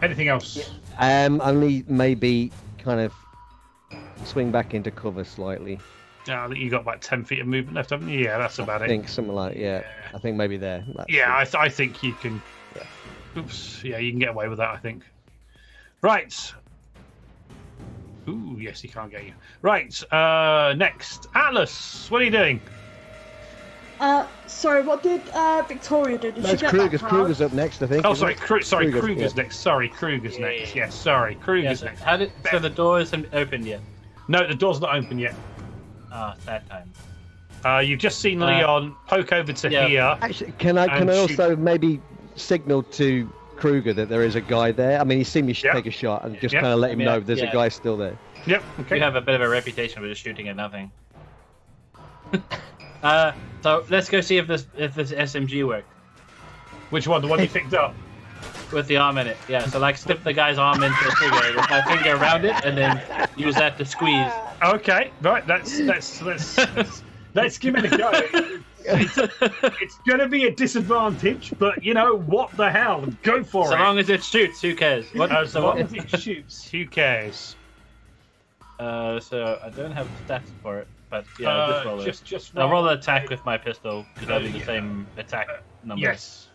Anything else? Only maybe kind of swing back into cover slightly. I think you got about 10 feet of movement left, haven't you? Yeah, that's about I it. think something like I think maybe there. Yeah, I think you can. Oops. Yeah, you can get away with that, I think. Right. Ooh, yes, he can't get you. Right. Next, Atlas. What are you doing? Sorry, what did Victoria do? Did No, she it's get Kruger's. that card? Kruger's up next, I think. Oh, isn't sorry. it? Kruger's yeah. next. Sorry, Kruger's next. Yes, sorry, Kruger's Yes. next. So the door isn't open yet. No, the door's not open yet. Sad time. You've just seen Leon poke over to here. Actually, can I And also maybe signal to Kruger that there is a guy there? I mean, he's seen me Yeah. take a shot and just Yeah. kind of let him know there's Yeah. a guy still there. Yep. Okay. We have a bit of a reputation for just shooting at nothing. So let's go see if this SMG worked Which one? The one you picked up? with the arm in it. Yeah. So like slip the guy's arm into a trigger with my finger around it, and then use that to squeeze. Okay, right. Let's give it a go. It's going to be a disadvantage, but you know what the hell? Go for it. So long as it shoots, who cares? What? As long as it shoots, who cares? So I don't have stats for it, but yeah, just I'll roll an attack with my pistol because that'll be the same attack number. Yes.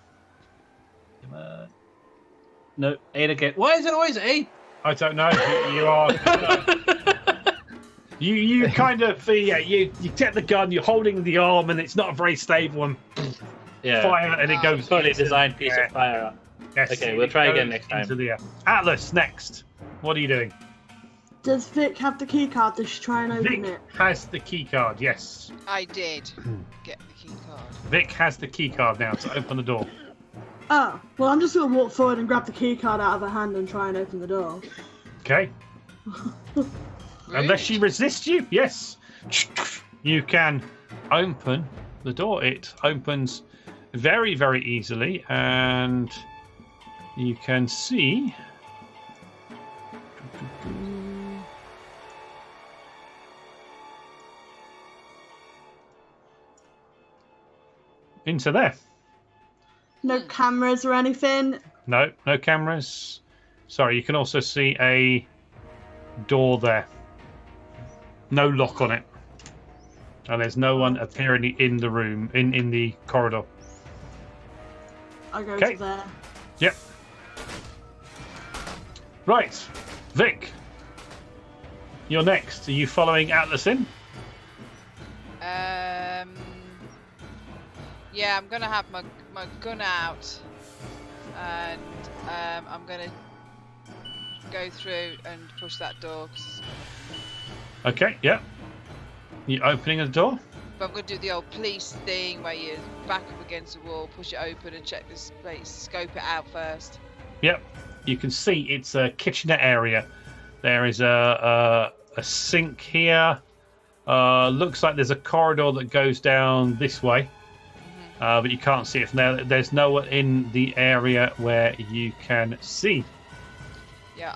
No, 8 again. Why is it always 8? I don't know. You are. You kind of you take the gun, you're holding the arm, and it's not a very stable one. Yeah. Fire, and it goes. Totally designed piece of fire. Yes, Okay, we'll try again next time. into the air. Atlas, next. What are you doing? Does Vic have the key card to try and open Vic it? has the key card. Yes. I did get the key card. Vic has the key card now to open the door. Oh, well, I'm just going to walk forward and grab the key card out of her hand and try and open the door. Okay. Unless she resists you, yes. You can open the door. It opens very, very easily, and you can see. Into there. No cameras or anything? No cameras. Sorry, you can also see a door there. No lock on it. And there's no one apparently in the room, in the corridor. I go Okay. to there. Yep. Right. Vic. You're next. Are you following Atlas in? Yeah, I'm gonna have my gun out, and I'm gonna go through and push that door. Okay, yep. You opening the door? But I'm gonna do the old police thing where you back up against the wall, push it open, and check this place, scope it out first. Yep. You can see it's a kitchenette area. There is a sink here. Looks like there's a corridor that goes down this way. But you can't see it from there. There's no one in the area where you can see. Yeah,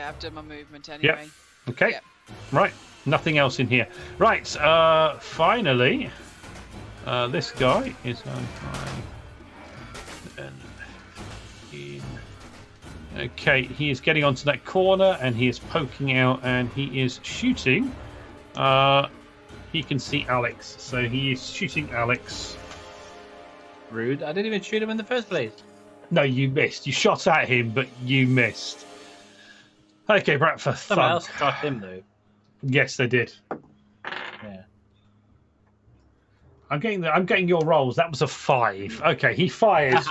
I've done my movement anyway. Okay. Yep. Right. Nothing else in here. Right. Finally, this guy is on 5, 10, 15. Okay, he is getting onto that corner and he is poking out and he is shooting. He can see Alex, so he is shooting Alex. Rude. I didn't even shoot him in the first place. No, you missed. You shot at him, but you missed. Okay, Brat for Someone fun. else shot him though. Yes, they did. Yeah. I'm getting your rolls. That was a 5. Okay, he fires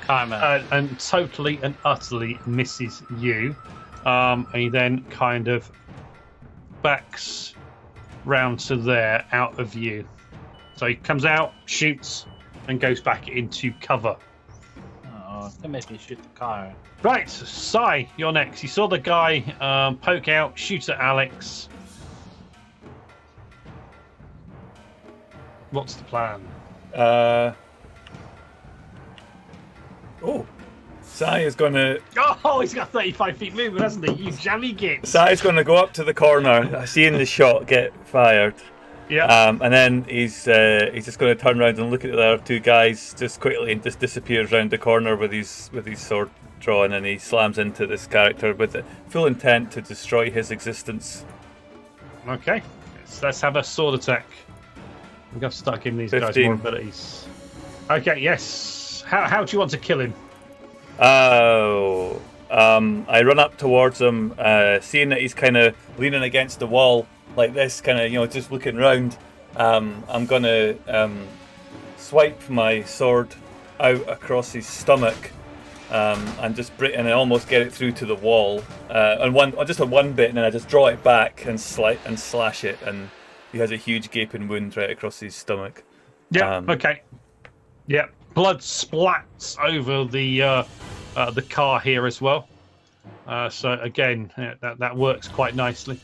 Karma. and totally and utterly misses you. And he then kind of backs round to there, out of view. So he comes out, shoots, and goes back into cover. Oh, that made me shoot the car. Right, Sai, you're next. You saw the guy poke out, shoot at Alex. What's the plan? Sai is going to. Oh, he's got 35 feet movement, hasn't he? You jammy git. Sai's going to go up to the corner, seeing the shot get fired. Yeah. And then he's just going to turn around and look at the other two guys just quickly and just disappears around the corner with his sword drawn, and he slams into this character with the full intent to destroy his existence. Okay. Let's have a sword attack. I'm going to start giving these guys 15. more abilities. Okay, yes. How do you want to kill him? I run up towards him, seeing that he's kind of leaning against the wall like this, kind of, just looking round. I'm gonna swipe my sword out across his stomach, and almost get it through to the wall, just on one bit, and then I just draw it back and slash it, and he has a huge gaping wound right across his stomach. Yeah. Okay. Yeah. Blood splats over the car here as well. So again, that works quite nicely.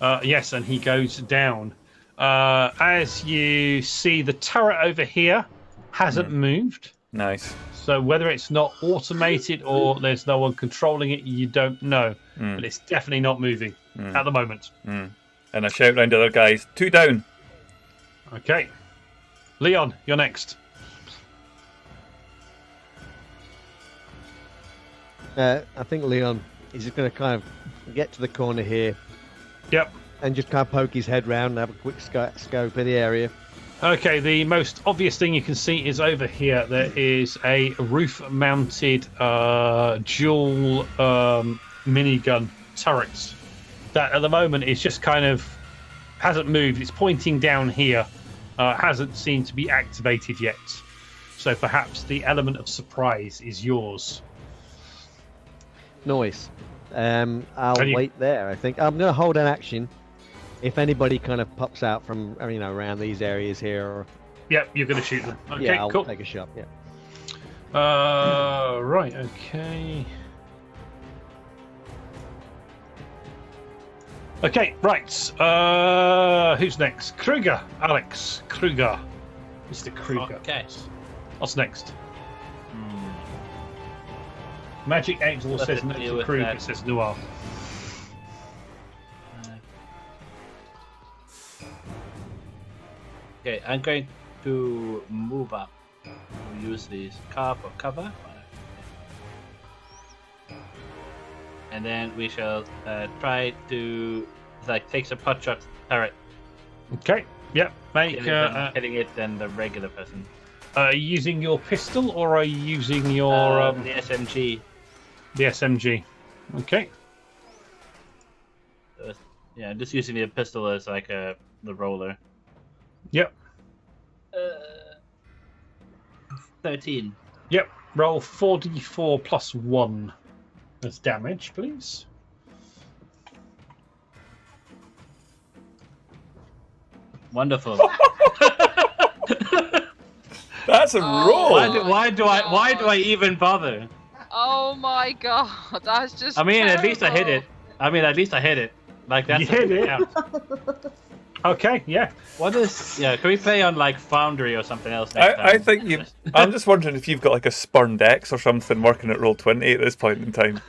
Yes, and he goes down. As you see, the turret over here hasn't moved. Nice. So whether it's not automated or there's no one controlling it, you don't know. But it's definitely not moving at the moment. And I shout round to other guys, 2 down. Okay. Leon, you're next. I think Leon is just going to kind of get to the corner here. Yep. And just kind of poke his head round and have a quick scope of the area. Okay, the most obvious thing you can see is over here. There is a roof-mounted dual minigun turret that at the moment is just kind of hasn't moved. It's pointing down here. Hasn't seemed to be activated yet. So perhaps the element of surprise is yours. Nice. I'll wait there, I think. I'm going to hold an action. If anybody kind of pops out from, around these areas here. Or... Yep, you're going to shoot them. Okay, yeah, I'll cool. take a shot, yeah. Right, okay. Okay, right. Who's next? Kruger. Alex. Kruger. Mr. Kruger. Okay. What's next? Magic Angel says no to Kruger, it says Noir. Okay, I'm going to move up. We'll use this car for cover. And then we shall try to take some pot shot turret. Okay, yep. Make hitting it than the regular person. Are you using your pistol or are you using your the SMG? The SMG. Okay. Yeah, just using the pistol as like the roller. Yep. 13. Yep. Roll 4d4 plus 1 as damage, please. Wonderful. That's a roll. Why do I even bother? Oh my god, that's just. I mean, terrible. at least I hit it. Like that's You hit it? count. Okay, yeah. What is? Yeah, can we play on like Foundry or something else next time? I think you. I'm just wondering if you've got like a spurned X or something working at Roll20 at this point in time.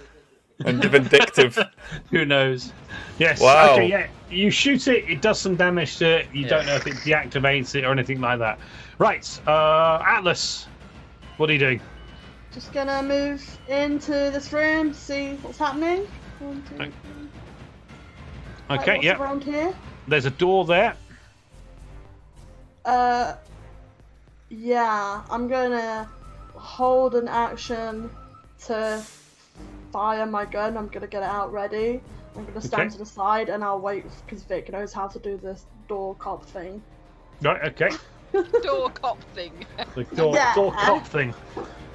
And vindictive. Who knows? Yes. Wow. Okay, yeah. You shoot it, it does some damage to it. You don't know if it deactivates it or anything like that. Right. Atlas, what are you doing? Just gonna move into this room, see what's happening. 1, 2, 3. Okay, what's yeah. around here? There's a door there. Yeah, I'm gonna hold an action to fire my gun. I'm gonna get it out ready. I'm gonna stand to the side and I'll wait because Vic knows how to do this door cop thing. Right, okay. Door cop thing. The door cop thing.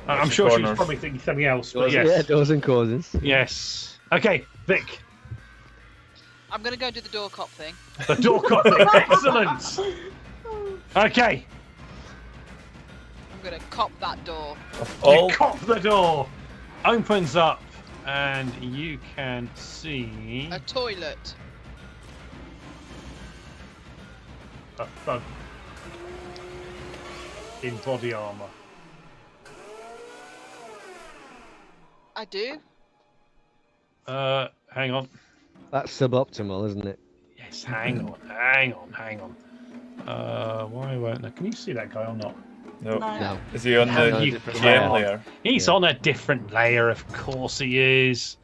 I'm sure she's probably thinking something else, but yes. Yeah, doors and causes. Yes. Okay, Vic. I'm gonna go do the door cop thing. The door cop thing. Excellent. Okay. I'm gonna cop that door. You cop the door. Opens up, and you can see A toilet. a thug in body armor. I do. Hang on. That's suboptimal, isn't it? Yes, hang on. Why won't there? Can you see that guy or not? No. No. Is he on the GM layer? He's on a different layer, of course he is.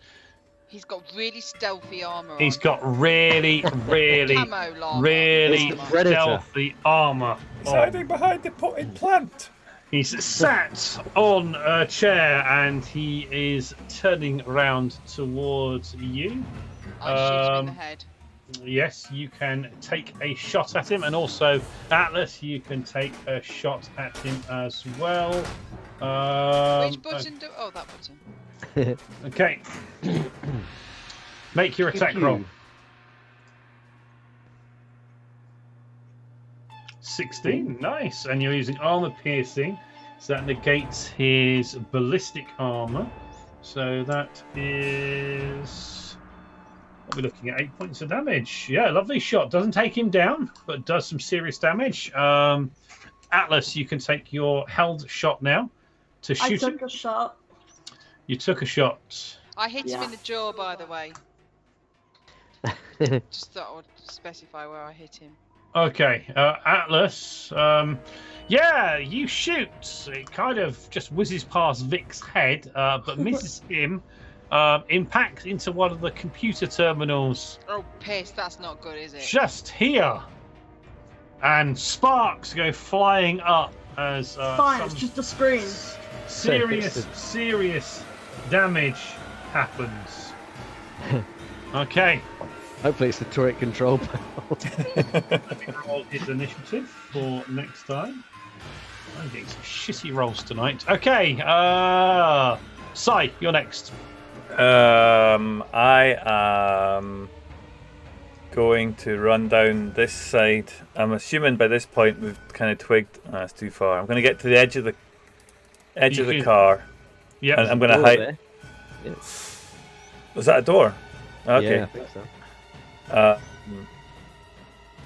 He's got really stealthy armor on. He's got really Camo llama. really It's the Predator. stealthy armor. He's hiding behind the potted plant. He's sat on a chair and he is turning around towards you. I shoot him in the head. Yes, you can take a shot at him, and also Atlas, you can take a shot at him as well. Which button do? Oh, that button. Okay. Make your attack roll. 16, nice. And you're using armor piercing, so that negates his ballistic armor. So that is What are we looking at? 8 points of damage. Yeah, lovely shot. Doesn't take him down, but does some serious damage. Atlas, you can take your held shot now to shoot him. I took a shot. You took a shot. I hit him Yeah. in the jaw, by the way. Just thought I would specify where I hit him. Okay, Atlas. Yeah, you shoot. It kind of just whizzes past Vic's head, but misses him. Impacts into one of the computer terminals Oh, piss! That's not good, is it? just here, and sparks go flying up as Fine, it's some just a screen. serious damage happens. Okay. Hopefully it's the turret control panel. Let me roll his initiative for next time. I'm getting some shitty rolls tonight. Okay, Sai, you're next. I am going to run down this side. I'm assuming by this point we've kind of twigged. Oh, that's too far. I'm going to get to the edge of the car. Yeah. And I'm going to Door hide. there. Yeah. Was that a door? Okay. Yeah, I think so.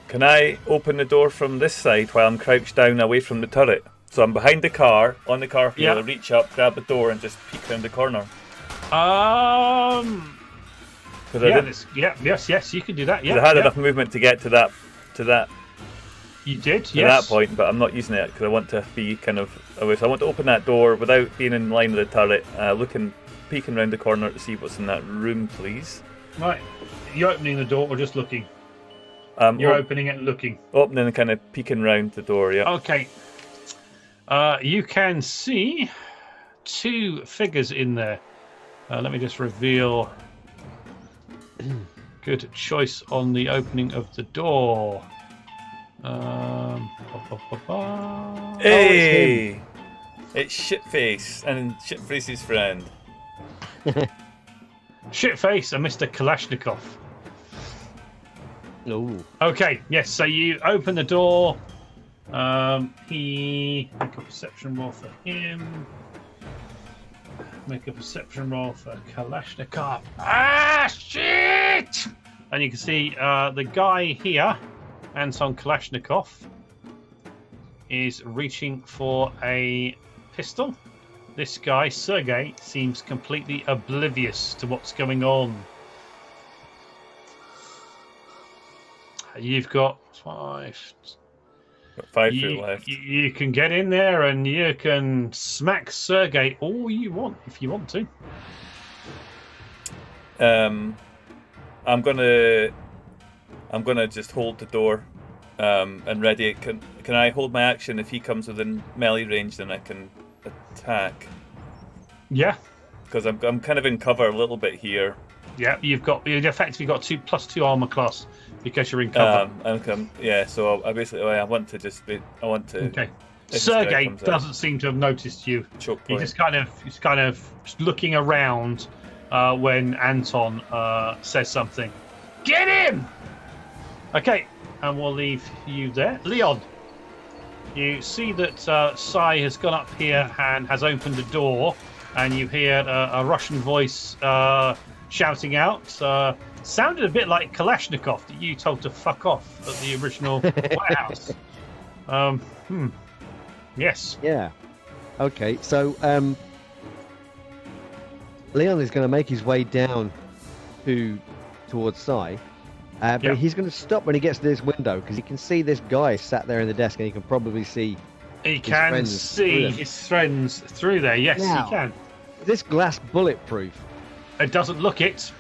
Can I open the door from this side while I'm crouched down away from the turret? So I'm behind the car, on the car wheel, Yeah. reach up, grab the door, and just peek around the corner. 'Cause I Yeah, didn't- yes, you can do that. Yeah, I had yeah. enough movement to get to that You did, to yes. that point, but I'm not using it because I want to be kind of away. So I want to open that door without being in line with the turret, peeking around the corner to see what's in that room, please. Right, you're opening the door or just looking? You're You're opening it and looking. opening and kind of peeking around the door. Yeah. Okay. You can see two figures in there. Let me just reveal. Good choice on the opening of the door. Hey, it's Shitface and Shitface's friend. Shitface and Mr. Kalashnikov. Ooh. Okay, yes, so you open the door. He make a perception roll for him. Make a perception roll for Kalashnikov. Ah, shit! And you can see the guy here, Anton Kalashnikov, is reaching for a pistol. This guy, Sergei, seems completely oblivious to what's going on. You've got 5. Got 5 feet left. You can get in there and you can smack Sergei all you want if you want to. I'm gonna just hold the door and ready it. Can I hold my action if he comes within melee range? Then I can attack. Yeah, Because I'm kind of in cover a little bit here. yeah. You've effectively got 2+2 armor class because you're in cover. So I basically I want to just be. I want to. Okay. if this Sergei guy comes out, doesn't seem to have noticed you. choke He's point. just kind of looking around when Anton says something. Get him! Okay, and we'll leave you there. Leon, you see that Sai has gone up here and has opened the door, and you hear a Russian voice shouting out. Sounded a bit like Kalashnikov that you told to fuck off at the original warehouse. Yes. Yeah. Okay, so Leon is going to make his way down towards Sai, but Yeah. he's going to stop when he gets to this window because he can see this guy sat there in the desk, and he can probably see He can friends see through his friends through there. Yes, Now. he can. this glass bulletproof. It doesn't look it.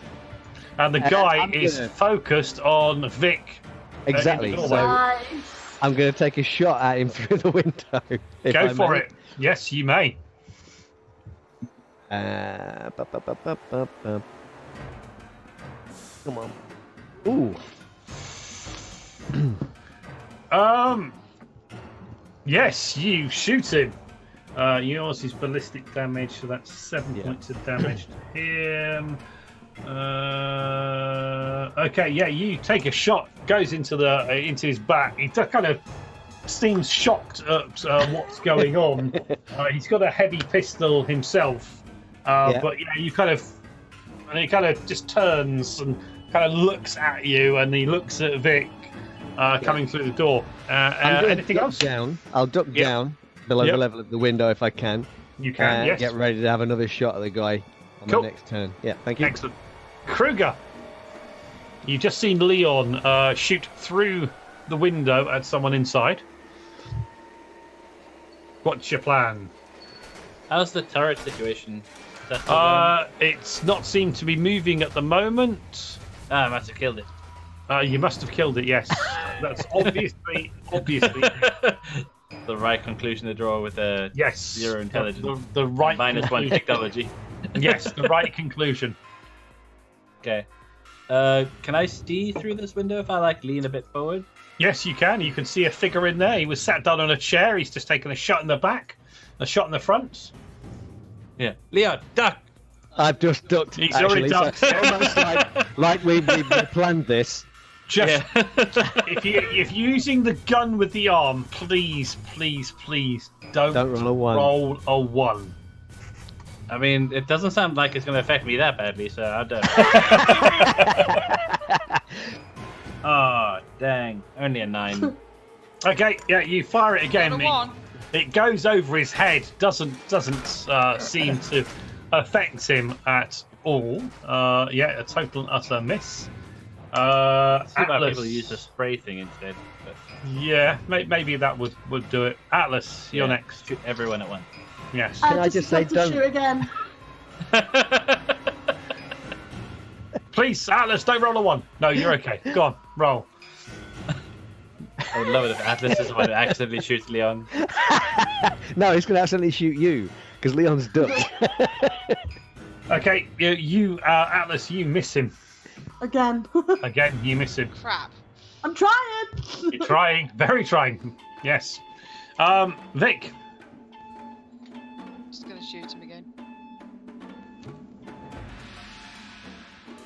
And the guy I'm is gonna- focused on Vic. Exactly. in the So doorway. Nice. I'm going to take a shot at him through the window. if Go I for may. it. Yes, you may. Come on. Ooh. Yes, you shoot him. Yours is ballistic damage, so that's 7 Yeah. points of damage to him. Okay, yeah, you take a shot, goes into his back. He just kind of seems shocked at what's going on. He's got a heavy pistol himself, Yeah. but he kind of just turns and kind of looks at you, and he looks at Vic coming through the door. I'm gonna Anything duck else? down. I'll duck Yep. down below Yep. the level of the window if I can. You can, yes. Get ready to have another shot at the guy on Cool. my next turn. Yeah, thank you. Excellent. Kruger, you've just seen Leon shoot through the window at someone inside. What's your plan? How's the turret situation? Is that still going? It's not seemed to be moving at the moment. I must have killed it. You must have killed it, yes. That's obviously. The right conclusion to draw with a Yes. 0 intelligence. The right -1 conclusion. technology. Yes, the right conclusion. Okay. Can I see through this window if I lean a bit forward? Yes, you can. You can see a figure in there. He was sat down on a chair. He's just taken a shot in the back, a shot in the front. Yeah. Leon, duck! I've just ducked. He's actually, already ducked. So almost like we planned this. Just Yeah. if you're using the gun with the arm, please don't Don't roll a 1. roll a 1. I mean, it doesn't sound like it's going to affect me that badly, so I don't. Oh, dang. Only a 9. Okay, yeah, you fire it again. Got a 1. It goes over his head. Doesn't seem to affect him at all. Yeah, a total and utter miss. See about Atlas. people use the spray thing instead. But Yeah, maybe that would do it. Atlas, you're yeah, next. Shoot everyone at once. Yes. Can I just say to don't- shoot again? Please, Atlas, don't roll a 1. No, you're okay. Go on, roll. I would love it if Atlas is the one who accidentally shoots Leon. No, he's going to accidentally shoot you because Leon's ducked. Okay, you Atlas, you miss him. Again. Again, you miss him. Crap. I'm trying. You're trying, very trying. Yes. Vic. Just gonna shoot him again.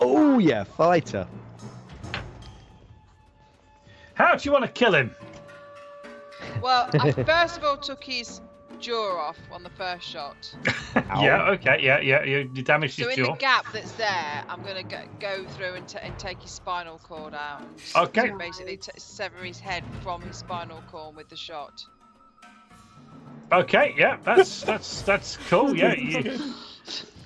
Oh, yeah, fighter. How do you want to kill him? Well, I first of all took his jaw off on the first shot. Yeah, okay, yeah. You damaged So his in the jaw. gap that's there, I'm gonna go through and take his spinal cord out. And Okay. Basically, sever his head from his spinal cord with the shot. Okay, yeah, that's cool. Yeah,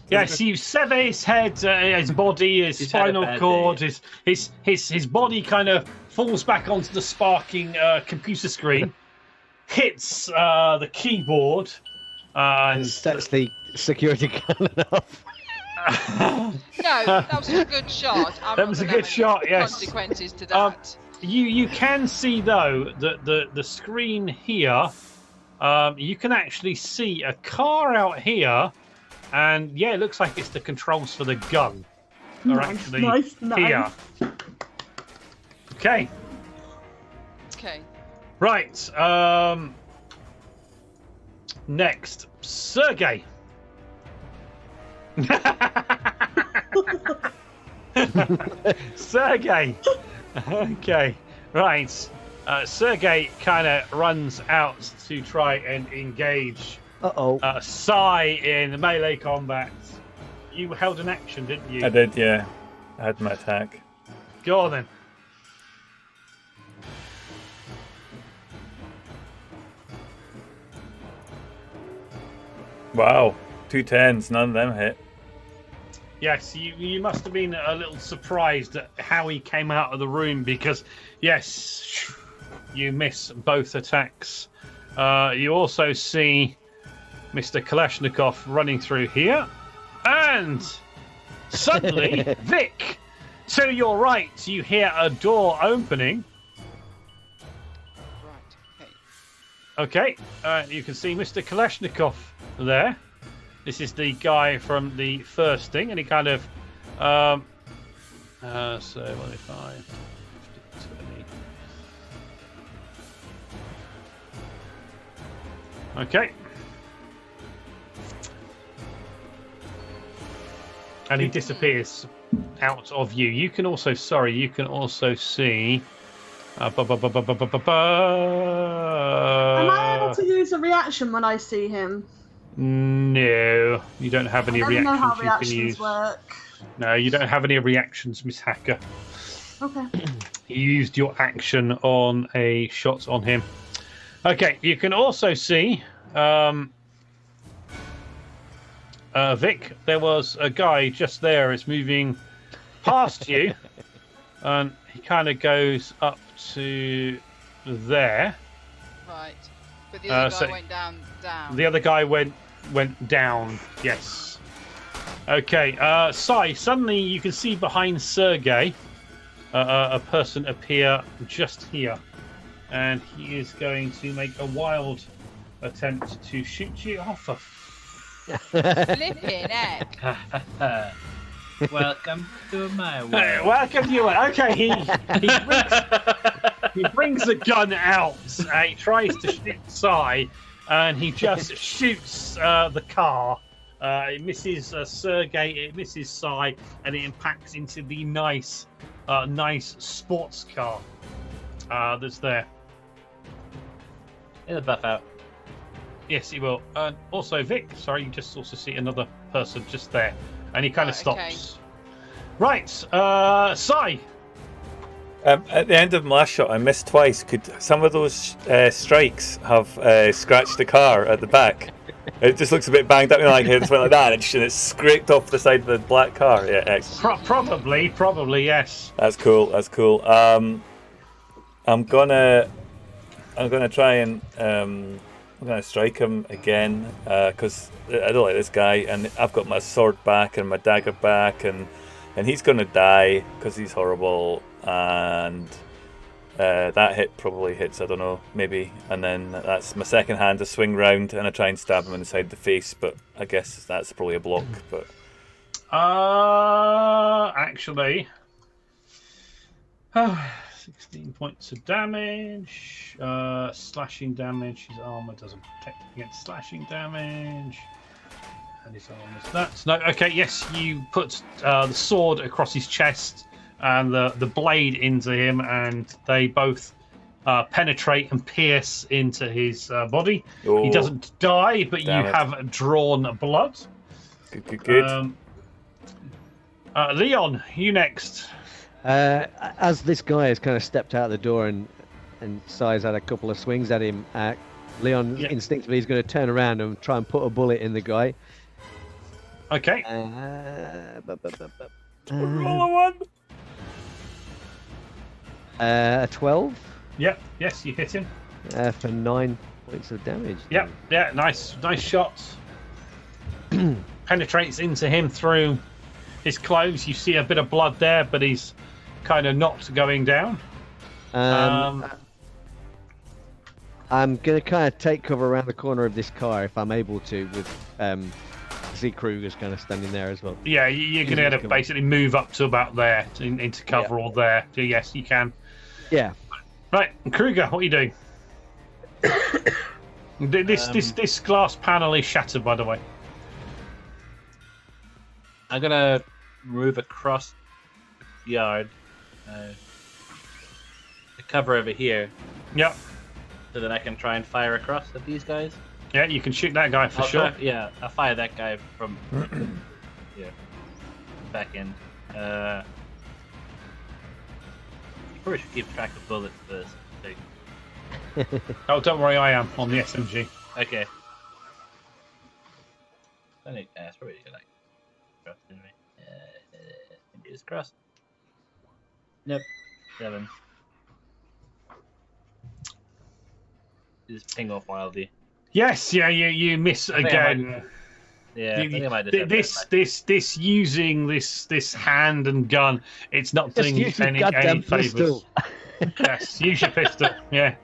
yeah. So you sever his head, his body, his He's had a spinal bad cord, day. his body kind of falls back onto the sparking computer screen, hits the keyboard, And sets the security cannon off. No, that was a good shot. That was a good shot, yes. Consequences to that. You can see though that the screen here, you can actually see a car out here, and yeah, it looks like it's the controls for the gun are Nice, actually nice. here. Okay, Okay. right. Next, Sergey. Sergey. Okay, right. Sergey kind of runs out to try and engage Uh-oh. Sai in melee combat. You held an action, didn't you? I did, yeah. I had my attack. Go on then. Wow, 2 10s, none of them hit. Yes, you must have been a little surprised at how he came out of the room because, yes, you miss both attacks. You also see Mr. Kalashnikov running through here. And suddenly, Vic, to your right, you hear a door opening. Right. Okay, you can see Mr. Kalashnikov there. This is the guy from the first thing, and he kind of, so 105, 50, 20. Okay. And he disappears out of you. You can also, you can also see. Am I able to use a reaction when I see him? No, you don't have any I never know how reactions you can use. reactions work. No, you don't have any reactions, Miss Hacker. Okay. You used your action on a shot on him. Okay, you can also see, Vic, there was a guy just there. It's moving past you, and he kind of goes up to there. Right. But the other guy so went down. The other guy went down. Yes. Okay. Sai, suddenly you can see behind Sergey a person appear just here, and he is going to make a wild attempt to shoot you off. Flipping heck. Welcome to my world. Welcome to you. Okay, he brings the gun out. He tries to shoot Sai, and he just shoots the car. It misses Sergey, it misses Sai, and it impacts into the nice sports car that's there. It'll buff out. Yes, he will. And also, Vic, sorry, you just also see another person just there, and he kind of stops. Okay. Right, Sai. At the end of my last shot, I missed twice. Could some of those strikes have scratched the car at the back? It just looks a bit banged up. Like it just went like that, and it's scraped off the side of the black car. Yeah, excellent. Probably, yes. That's cool. I'm gonna try and I'm gonna strike him again because I don't like this guy, and I've got my sword back and my dagger back, and he's gonna die because he's horrible, and that hit probably hits, I don't know, maybe, and then that's my second hand to swing round and I try and stab him inside the face, but I guess that's probably a block. But actually, 16 points of damage, slashing damage. His armor doesn't protect against slashing damage. And his armor's that. No, okay, yes, you put the sword across his chest and the blade into him, and they both penetrate and pierce into his body. Oh, he doesn't die, but you it. have drawn blood. Good. Leon, you next. As this guy has kind of stepped out the door and Sai's had a couple of swings at him, Leon instinctively is going to turn around and try and put a bullet in the guy. Okay. Roll a one. A 12. Yep. Yes, you hit him. For 9 points of damage. Yep. Yeah. Nice shots. Penetrates into him through his clothes. You see a bit of blood there, but he's kind of not going down. I'm going to kind of take cover around the corner of this car if I'm able to, with Z Kruger's kind of standing there as well. Yeah, you're going to basically move up to about there into cover or there. So yes, you can. Yeah. Right, Kruger, what are you doing? This glass panel is shattered, by the way. I'm gonna move across the yard, the cover over here. Yep. So that I can try and fire across at these guys. Yeah, you can shoot that guy for sure. I'll fire that guy from back end. You probably should keep track of bullets first. Oh, don't worry, I am on the SMG. Okay. I think that's probably like cross anyway. Fingers crossed. Nope. 7. Just ping off wildly. Yes, yeah, you miss again. Yeah, I think I might just have this using this hand and gun, it's not doing use any goddamn favors. pistol. Yes, use your pistol. Yeah.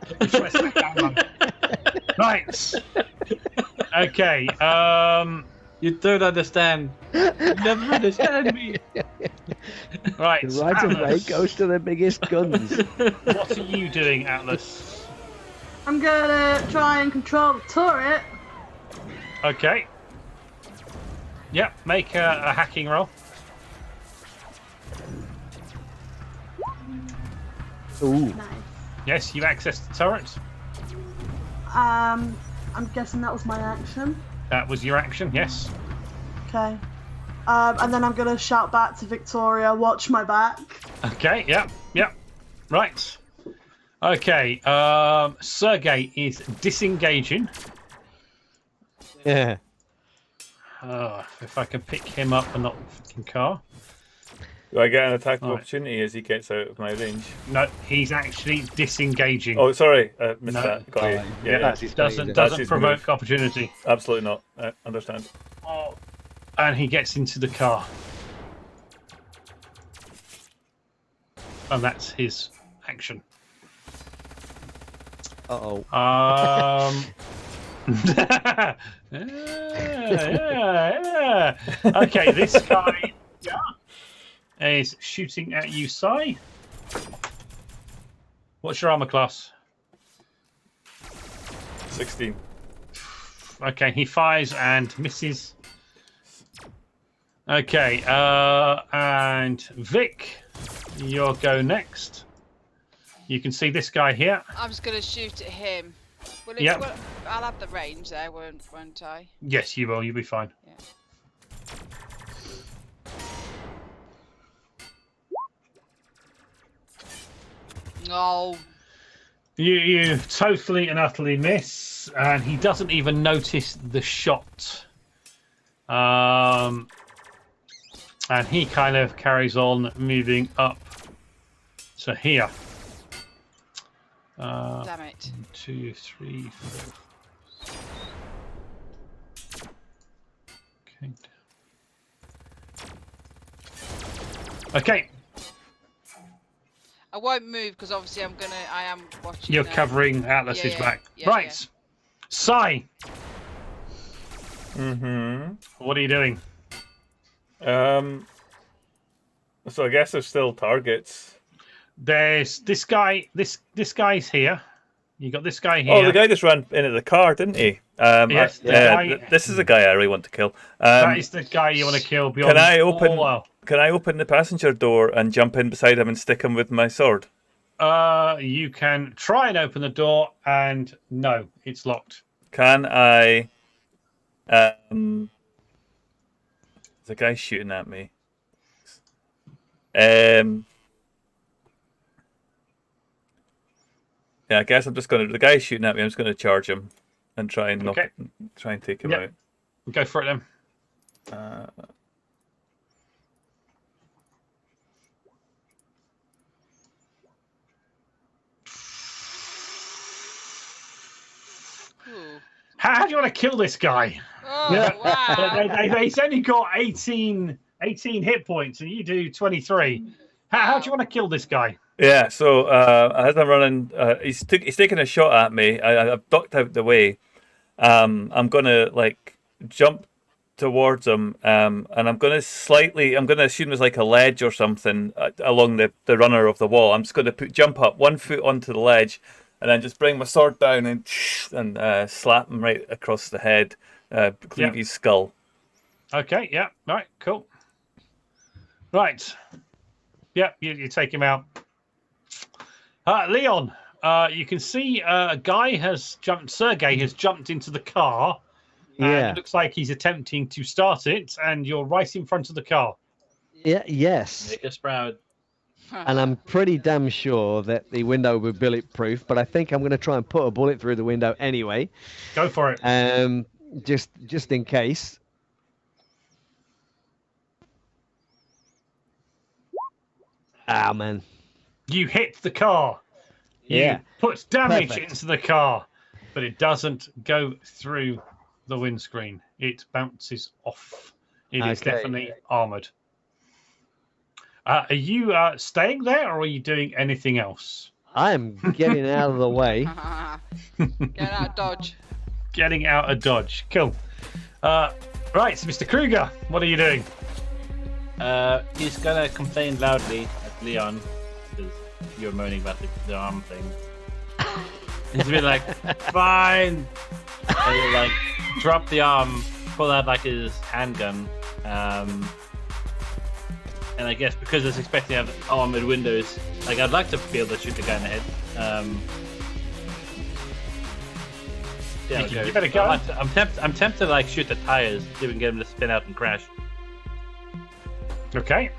Right. Okay. You don't understand. You never understand me. Right. The right of way Atlas. goes to the biggest guns. What are you doing, Atlas? I'm gonna try and control the turret. Okay. Yep. Make a hacking roll. Ooh. Nice. Yes, you access the turret. I'm guessing that was my action. That was your action, yes. Okay. And then I'm going to shout back to Victoria, watch my back. Okay, yep. Right. Okay, Sergey is disengaging. Yeah. If I can pick him up and not the fucking car. Do I get an attack of Right. opportunity as he gets out of my range? No, he's actually disengaging. Oh, sorry, missed No. that. Got you. Yeah, That's his doesn't phase. That's his provoke move. opportunity. absolutely not. I understand. And he gets into the car. And that's his action. Uh-oh. Yeah. Okay, this guy is shooting at you, Sai. What's your armor class? 16. Okay, he fires and misses. Okay, and Vic, you'll go next. You can see this guy here. I'm just gonna shoot at him. Well, Yep. well, I'll have the range there, won't I? Yes, you will. You'll be fine. Yeah. Oh, You totally and utterly miss, and he doesn't even notice the shot. And he kind of carries on moving up to here. damn it. 1, 2, 3, 4. Okay, I won't move because obviously I am watching. you're covering Atlas's yeah, back. yeah, Right. Sai, Mm-hmm. what are you doing? So I guess there's still targets. There's this guy. This guy's here. You got this guy here. Oh, the guy just ran into the car, didn't he? Yes, the guy- This is the guy I really want to kill. That is the guy you want to kill. Beyond Can I open? all Can I open the passenger door and jump in beside him and stick him with my sword? You can try and open the door, and no, it's locked. Can I? The guy's shooting at me. Yeah, I guess I'm just gonna. The guy's shooting at me. I'm just gonna charge him and try and Okay. try and take him Yep. Go for it then. out. Ooh. How do you want to kill this guy? Oh, Yeah. wow. He's only got 18 hit points, and you do 23. How do you want to kill this guy? Yeah, so as I'm running, he's taking a shot at me. I've ducked out the way. I'm gonna jump towards him, and I'm gonna assume there's like a ledge or something along the runner of the wall. I'm just gonna jump up 1 foot onto the ledge, and then just bring my sword down and slap him right across the head, cleave his skull. Okay, yeah, right, cool. Right. Yeah, you take him out. Leon, you can see Sergey has jumped into the car. Yeah. It looks like he's attempting to start it, and you're right in front of the car. Yeah. Yes. Make us proud. And I'm pretty damn sure that the window will be bulletproof, but I think I'm going to try and put a bullet through the window anyway. Go for it. Just in case. Ah, man. You hit the car. Yeah. You put damage Perfect. into the car, but it doesn't go through the windscreen. It bounces off. It is Okay. definitely armored. Are you staying there, or are you doing anything else? I'm getting out of the way. Get out, dodge. Getting out of dodge. Cool. Right, so Mr. Kruger, what are you doing? He's gonna complain loudly at Leon because you're moaning about the arm thing. He's gonna be like, "Fine," and he'll like drop the arm, pull out like his handgun, and I guess because it's expecting to have armored windows, like I'd like to be able to shoot the guy in the head. Yeah, Mickey, okay. you better go. I'm tempted to like shoot the tires, see if we can get him to spin out and crash. Okay.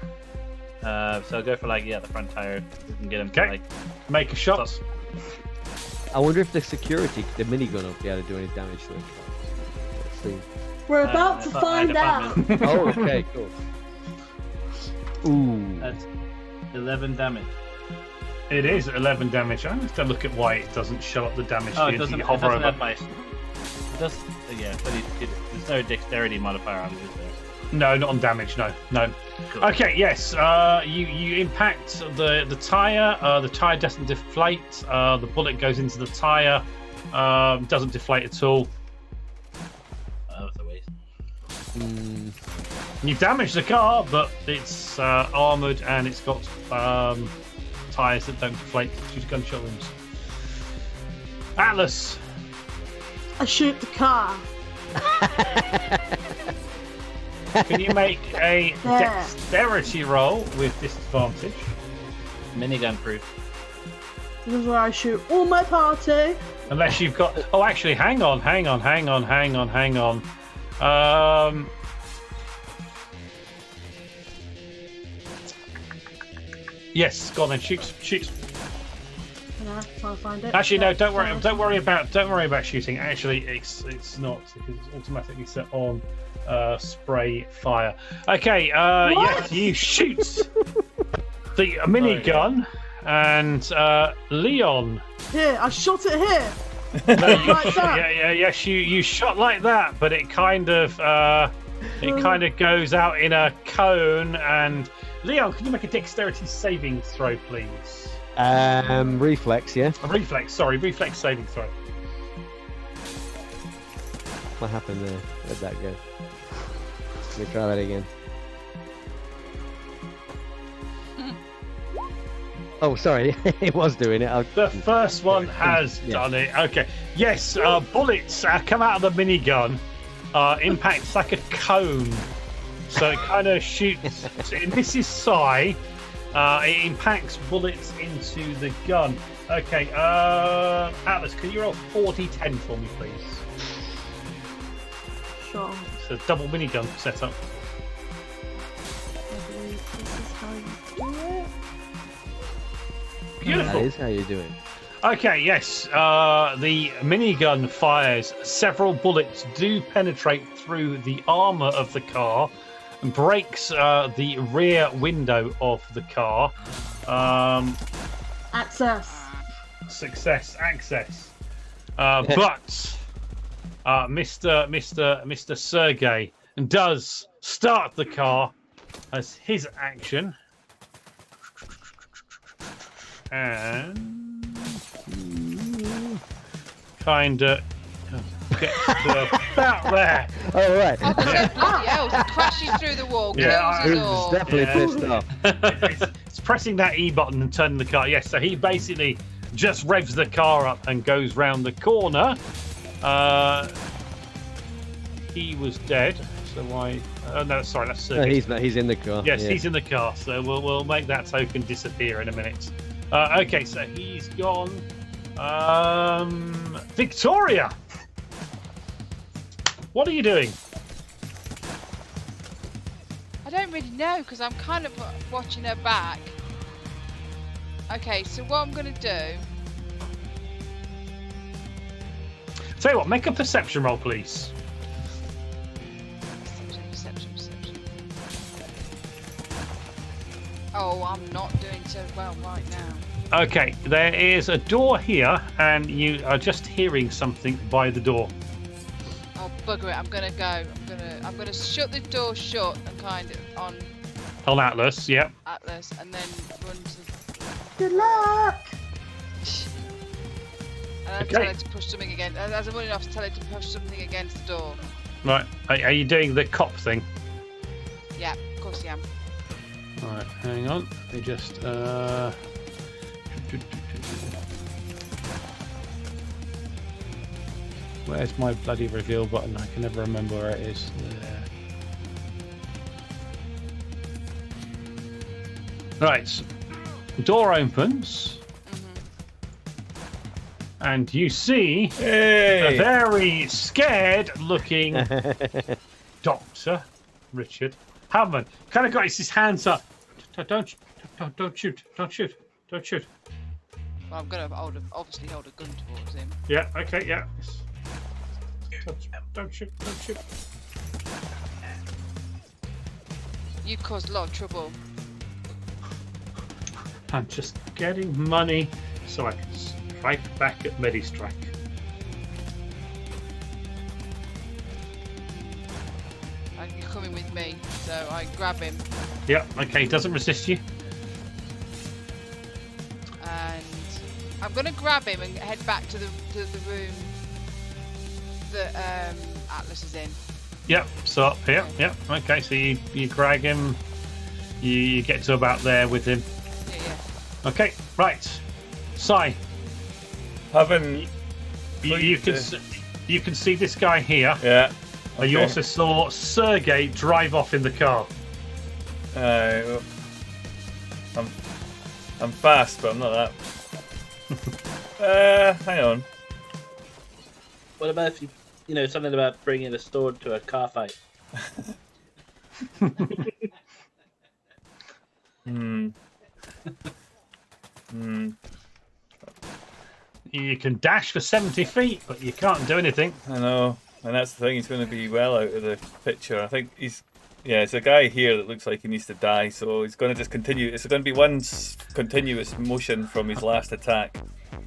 So I'll go for like the front tire. We can get him to Okay. like. Make a shot. I wonder if the minigun will be able to do any damage to it. Let's see. We're about to find out. Oh, okay, cool. Ooh. That's 11 damage. It is 11 damage. I'm just to look at why it doesn't show up the damage. Oh, for it you doesn't. until It you hover doesn't over. have my. It does. Yeah, but there's no dexterity modifier on it, is there? No, not on damage. No. Cool. Okay. Yes. You impact the tire. The tire doesn't deflate. The bullet goes into the tire. Doesn't deflate at all. That was a waste. You damage the car, but it's armored and it's got tires that don't deflate due to gunshot wounds. Atlas. I shoot the car. Can you make a There. dexterity roll with disadvantage? Minigun proof. This is where I shoot all my party. Unless you've got. Oh, actually, hang on. Yes, go on then. Shoot. Yeah, trying to find it. Actually, no. Don't worry about shooting. Actually, it's not because it's automatically set on spray fire. Okay. Yes, you shoot the minigun, and Leon. Here, I shot it here. No, you Like that. yes, you shot like that, but it kind of goes out in a cone. And Leon, can you make a dexterity saving throw, please? Reflex, yeah. A reflex saving throw. What happened there? Where'd that go? Let me try that again. Oh, sorry, it was doing it. The first one has done it. Okay. Yes, bullets come out of the minigun. Impacts like a cone. So it kind of shoots. It misses Sai. It impacts bullets into the gun. Okay. Atlas, can you roll 40-10 for me, please? Sure. It's a double minigun setup. I believe this is how you do it. Beautiful. That is how you do it. Okay, yes. The minigun fires. Several bullets do penetrate through the armor of the car and breaks the rear window of the car. Access. Access. But Mr. Sergey does start the car as his action. And kind of gets to about there. Oh, right. Oh, bloody hell, crashes through the wall, Yeah, closes He the was door. definitely pissed off. It's pressing that E button and turning the car. Yes, so he basically just revs the car up and goes round the corner. He was dead. So why? No, sorry, that's No, he's not. He's in the car. yes, yeah. he's in the car. So we'll make that token disappear in a minute. Okay, so he's gone. Victoria, what are you doing? I don't really know because I'm kind of watching her back. Okay, so what I'm going to do... Tell you what, make a perception roll, please. Perception. Oh, I'm not doing so well right now. Okay, there is a door here, and you are just hearing something by the door. Oh, bugger it, I'm going to go. I'm gonna shut the door shut and kind of on Atlas, yep. Atlas and then run to... Good luck. And I'm Okay. telling her to push something against... As I'm running off, tell her to push something against the door. Right, are you doing the cop thing? Yeah, of course I am. Alright, hang on. Let me just, Where's my bloody reveal button? I can never remember where it is. There. Right, door opens. And you see Hey! a very scared-looking Dr. Richard Hammond. Kind of got his hands up. Don't shoot! Don't shoot! Don't shoot! Well, I'm gonna obviously hold a gun towards him. Yeah. Okay. Yeah. Don't shoot! Don't shoot! You caused a lot of trouble. I'm just getting money so I can strike back at Medistrike. And you're coming with me, so I grab him Yep. Okay. Doesn't resist you. and I'm gonna grab him and head back to the room that Atlas is in. Yep. So up here. Yep. Okay. So you drag him. You get to about there with him. Yeah. Okay. Right. Sai. Haven't. You can see this guy here. Yeah. And you okay. also saw Sergey drive off in the car. Well, I'm fast, but I'm not that. Hang on. What about if you something about bringing a sword to a car fight? You can dash for 70 feet, but you can't do anything. I know, and that's the thing. He's going to be well out of the picture. I think it's a guy here that looks like he needs to die, so he's going to just continue. It's going to be one continuous motion from his last attack.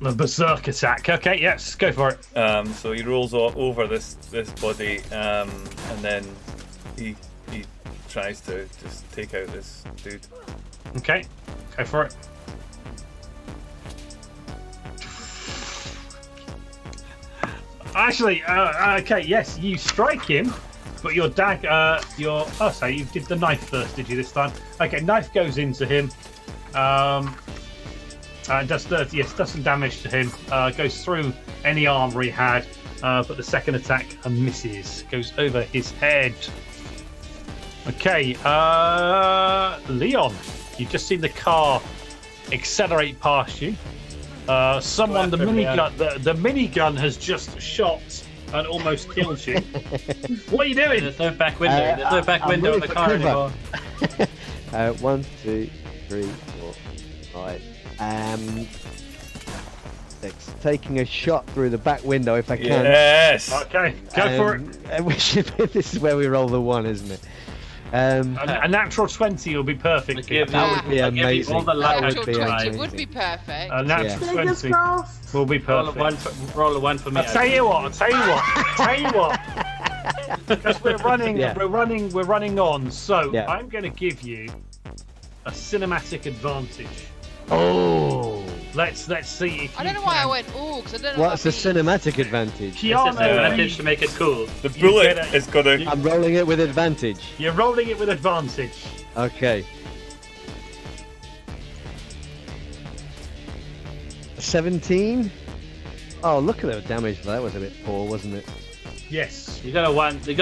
The berserk attack. Okay, yes, go for it. So he rolls over this body, and then he tries to just take out this dude. Okay, go for it. Actually, okay, yes, you strike him, but your you did the knife first, did you this time? Okay, knife goes into him. Does some damage to him. Goes through any armor he had, but the second attack misses. Goes over his head. Okay, Leon, you've just seen the car accelerate past you. The minigun has just shot and almost killed you. What are you doing? There's no back window. There's no back window in the car anymore. 1, 2, 3, 4, 5. 6. Taking a shot through the back window if I can. Yes. Okay, go for it. This is where we roll the 1, isn't it? A natural 20 will be perfect. That would be amazing. All the luck That Natural would be 20 amazing. would be perfect. A natural Fingers 20 crossed. will be Roll a perfect. one for me. I'll tell you what. Because we're running on. So Yeah. I'm going to give you a cinematic advantage. Oh! Let's see if I don't know why I went because I don't know. What's the what that means. cinematic advantage? It's just an advantage to make it cool. The bullet get a- is going to. I'm rolling it with advantage. You're rolling it with advantage. Okay. 17? Oh, look at the damage. That was a bit poor, wasn't it? Yes. You got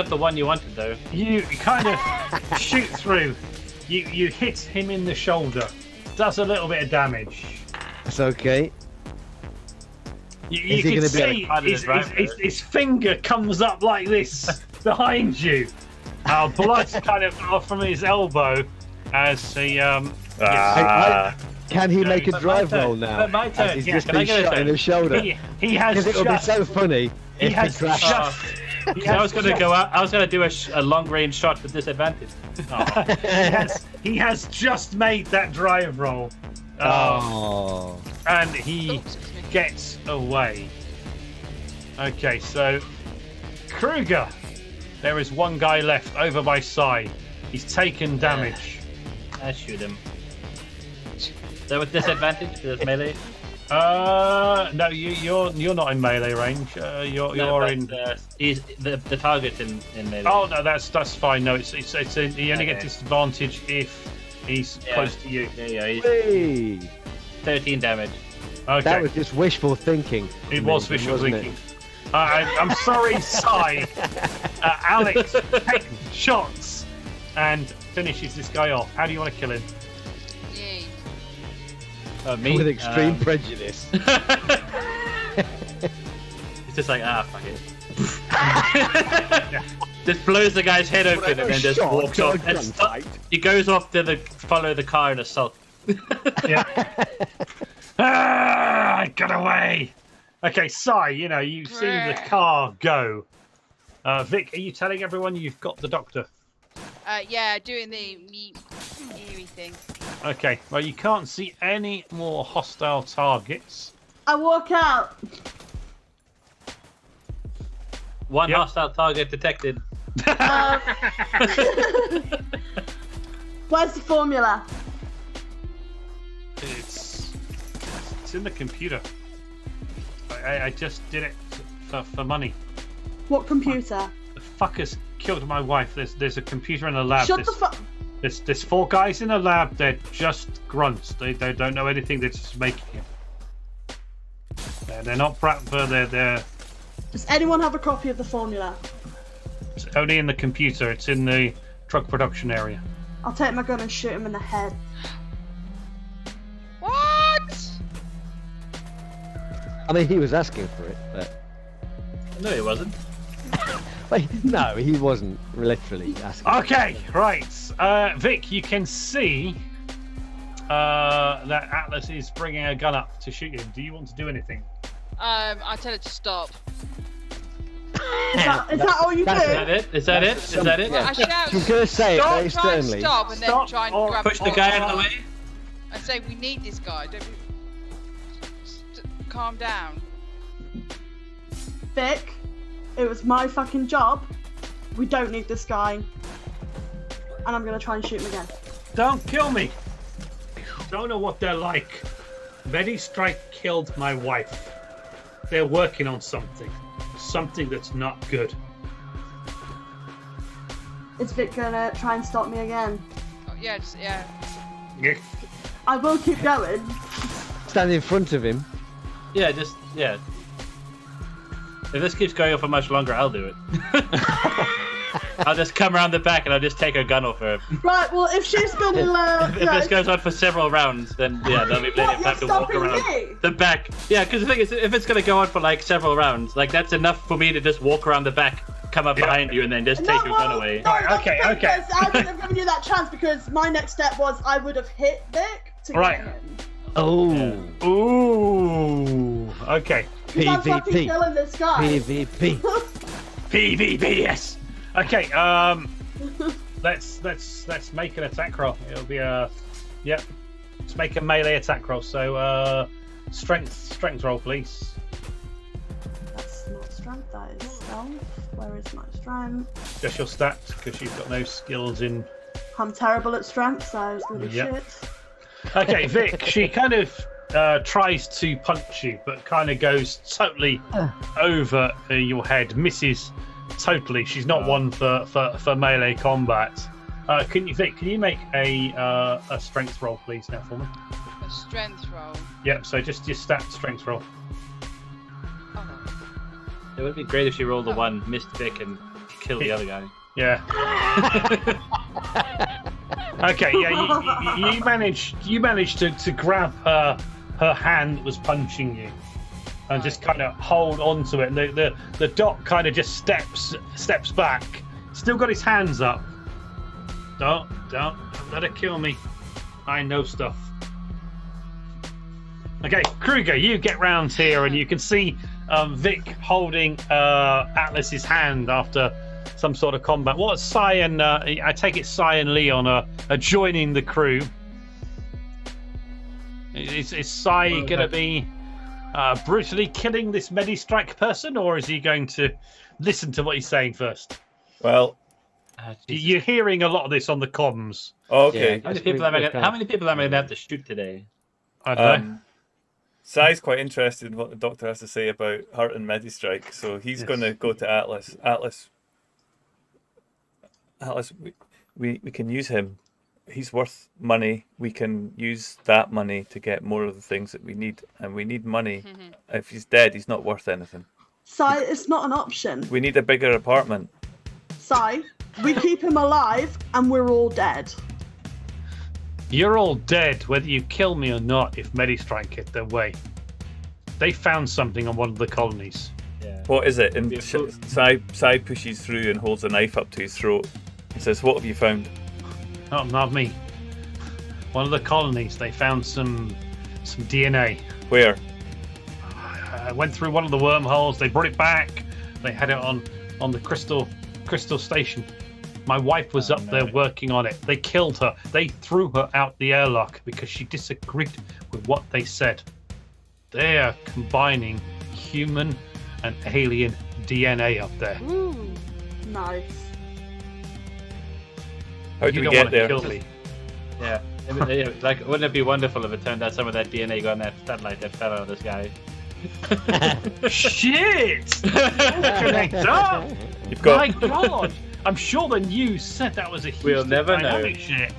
the one you wanted though. You kind of shoot through. You hit him in the shoulder. Does a little bit of damage. That's okay. You Is he can gonna be able to see cut his driver? his finger comes up like this behind you. Blood's kind of off from his elbow as he Can he No, make a but drive my turn. roll now? But my turn. As he's Yeah, just can I been get a shot in turn? the shoulder. he has Because it would be just so funny he if he has crashed. just I was gonna go out. I was gonna do a long range shot with disadvantage. he has just made that drive roll. Oh. And he Oops, excuse me. gets away. Okay, so Kruger, there is one guy left over by Sai. He's taken damage. I shoot him. Is that with disadvantage? Because it's melee. No, you're not in melee range. You're in. He's the target's in melee. Oh no, that's fine. No, it's in, he only gets Okay. disadvantage if he's Yeah. close to you. Yeah, he's Hey. 13 damage. Okay, That was just wishful thinking. it was Amazing, visual wasn't thinking. I'm sorry, Sai. Alex takes shots and finishes this guy off. How do you want to kill him? Yay. Me With extreme prejudice. just like, fuck it. Just blows the guy's head open and then just walks off. He goes off to follow the car in a sulk. Yeah. I got away. Okay, Si, you've seen the car go. Vic, are you telling everyone you've got the doctor? Yeah, doing the eerie thing. Okay, well, you can't see any more hostile targets. I walk out. One hostile target detected. Where's the formula? It's in the computer. I just did it for money. What computer? The fuckers killed my wife. There's a computer in the lab. Shut the fuck. There's 4 guys in the lab. They're just grunts. They don't know anything. They're just making it. They're not Bratva. They're. Does anyone have a copy of the formula? It's only in the computer. It's in the drug production area. I'll take my gun and shoot him in the head. What? I mean, he was asking for it, but... No, he wasn't. Wait, no, he wasn't literally asking. Okay, right. Vic, you can see that Atlas is bringing a gun up to shoot him. Do you want to do anything? I tell it to stop. Is that all you do? Is that it? Is that it? Is that it? Well, I shout, She's going to say it very try and sternly. stop, and then Stop try and or grab Push the guy out of the way. and say, we need this guy. Don't we... Calm down. Vic, it was my fucking job. We don't need this guy. And I'm gonna try and shoot him again. Don't kill me. Don't know what they're like. Medistrike killed my wife. They're working on something. Something that's not good. Is Vic gonna try and stop me again? Oh, yeah, yeah. I will keep going. Stand in front of him. Yeah, yeah. If this keeps going on for much longer, I'll do it. I'll just come around the back and I'll just take her gun off her. Right, well, if she's gonna... If this goes on for several rounds, then yeah, there'll be plenty of time to walk around the back. Yeah, because the thing is, if it's going to go on for like several rounds, like that's enough for me to just walk around the back, come up behind you, and then just take your gun away. No, Right, okay. I wouldn't have given you that chance because my next step was I would have hit Vic to Right. get him. Oh. Yeah. Ooh. Okay. Because I'm fucking PvP. killing this guy. PvP. PvP. Yes. Okay. Let's make an attack roll. It'll be a. Yep. Let's make a melee attack roll. So strength roll, please. That's not strength, that is stealth. Where is my strength? Just your stats, because you've got no skills in. I'm terrible at strength, so it's gonna be shit. Okay, Vic. She kind of tries to punch you, but kind of goes totally over your head. Misses totally. She's not one for melee combat. Can you make a strength roll, please, now for me? A strength roll. Yep. So just your stat strength roll. Oh. It would be great if she rolled a 1, missed Vic, and killed the other guy. Yeah. Okay. Yeah. You managed to grab her hand that was punching you, and just kind of hold onto it. And the doc kind of just steps back. Still got his hands up. Don't let her kill me. I know stuff. Okay, Kruger, you get round here and you can see Vic holding Atlas's hand after some sort of combat. What Si and I take it Si and Leon are joining the crew. Is Si going to be brutally killing this Medistrike person, or is he going to listen to what he's saying first? Well, you're hearing a lot of this on the comms. okay. Yeah. How many people am I going to have to shoot today? I don't know. Sai's quite interested in what the doctor has to say about Hurt and Medistrike, so he's going to go to Atlas. Atlas, we can use him. He's worth money. We can use that money to get more of the things that we need, and we need money. If he's dead, he's not worth anything. Sai, it's not an option. We need a bigger apartment. Sai, we keep him alive and we're all dead. You're all dead, whether you kill me or not, if Medistrike get their way. They found something on one of the colonies. Yeah. What is it? And Yeah. Sai pushes through and holds a knife up to his throat and says, "What have you found?" Not me. One of the colonies, they found some DNA. Where? I went through one of the wormholes. They brought it back. They had it on the crystal station. My wife was up there working on it. They killed her. They threw her out the airlock because she disagreed with what they said. They are combining human and alien DNA up there. Ooh, nice. How do You we don't get want to there? kill me. Yeah. Like, wouldn't it be wonderful if it turned out some of that DNA got on that satellite that fell out of the sky? Shit! Connect up! You've My got God! I'm sure the news said that was a huge We'll never know. dynamic shit.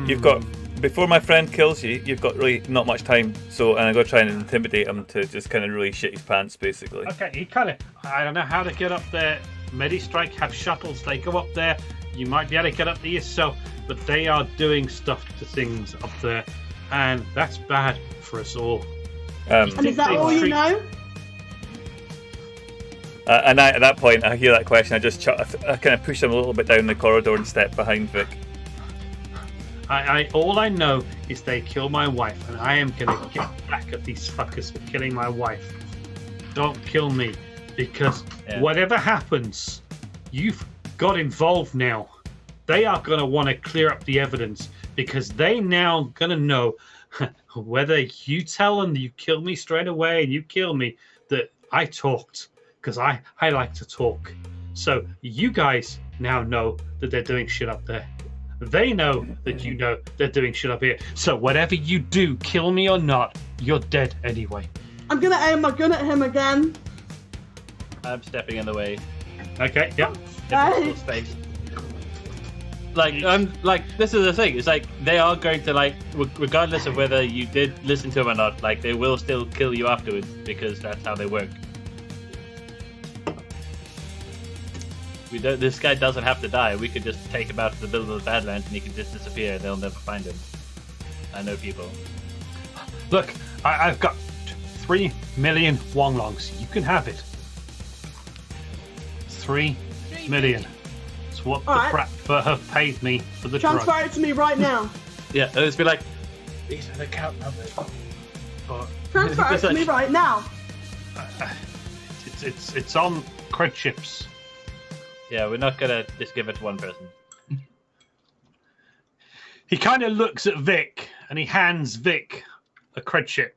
you've got before my friend kills you. You've got really not much time. So, and I got to try and intimidate him to just kind of really shit his pants, basically. Okay, he kind of. I don't know how to get up there. Medistrike have shuttles. They go up there. You might be able to get up there yourself, but they are doing stuff to things up there, and that's bad for us all. And is that all you know? And at that point, I hear that question. I kind of push him a little bit down the corridor and step behind Vic. All I know is they kill my wife, and I am gonna get back at these fuckers for killing my wife. Don't kill me, because whatever happens, you've got involved now. They are gonna want to clear up the evidence because they now gonna know whether you tell them that you killed me straight away and you kill me that I talked, because I like to talk. So you guys now know that they're doing shit up there. They know that you know they're doing shit up here. So whatever you do, kill me or not, you're dead anyway. I'm gonna aim my gun at him again. I'm stepping in the way. Okay, yep. Hey. Space. Like, this is the thing. It's like they are going to, like, regardless of whether you did listen to them or not, like, they will still kill you afterwards because that's how they work. This guy doesn't have to die. We could just take him out to the middle of the Badlands and he can just disappear and they'll never find him. I know people. Look, I've got 3 million Wonglongs. You can have it. 3 million. It's what the Alright. brat have paid me for the drug. Transfer it to me right now. Yeah, and it's be like, these are the account numbers. But Transfer it to me right now. It's on cred chips. yeah, we're not gonna just give it to one person. He kind of looks at Vic and he hands Vic a cred chip.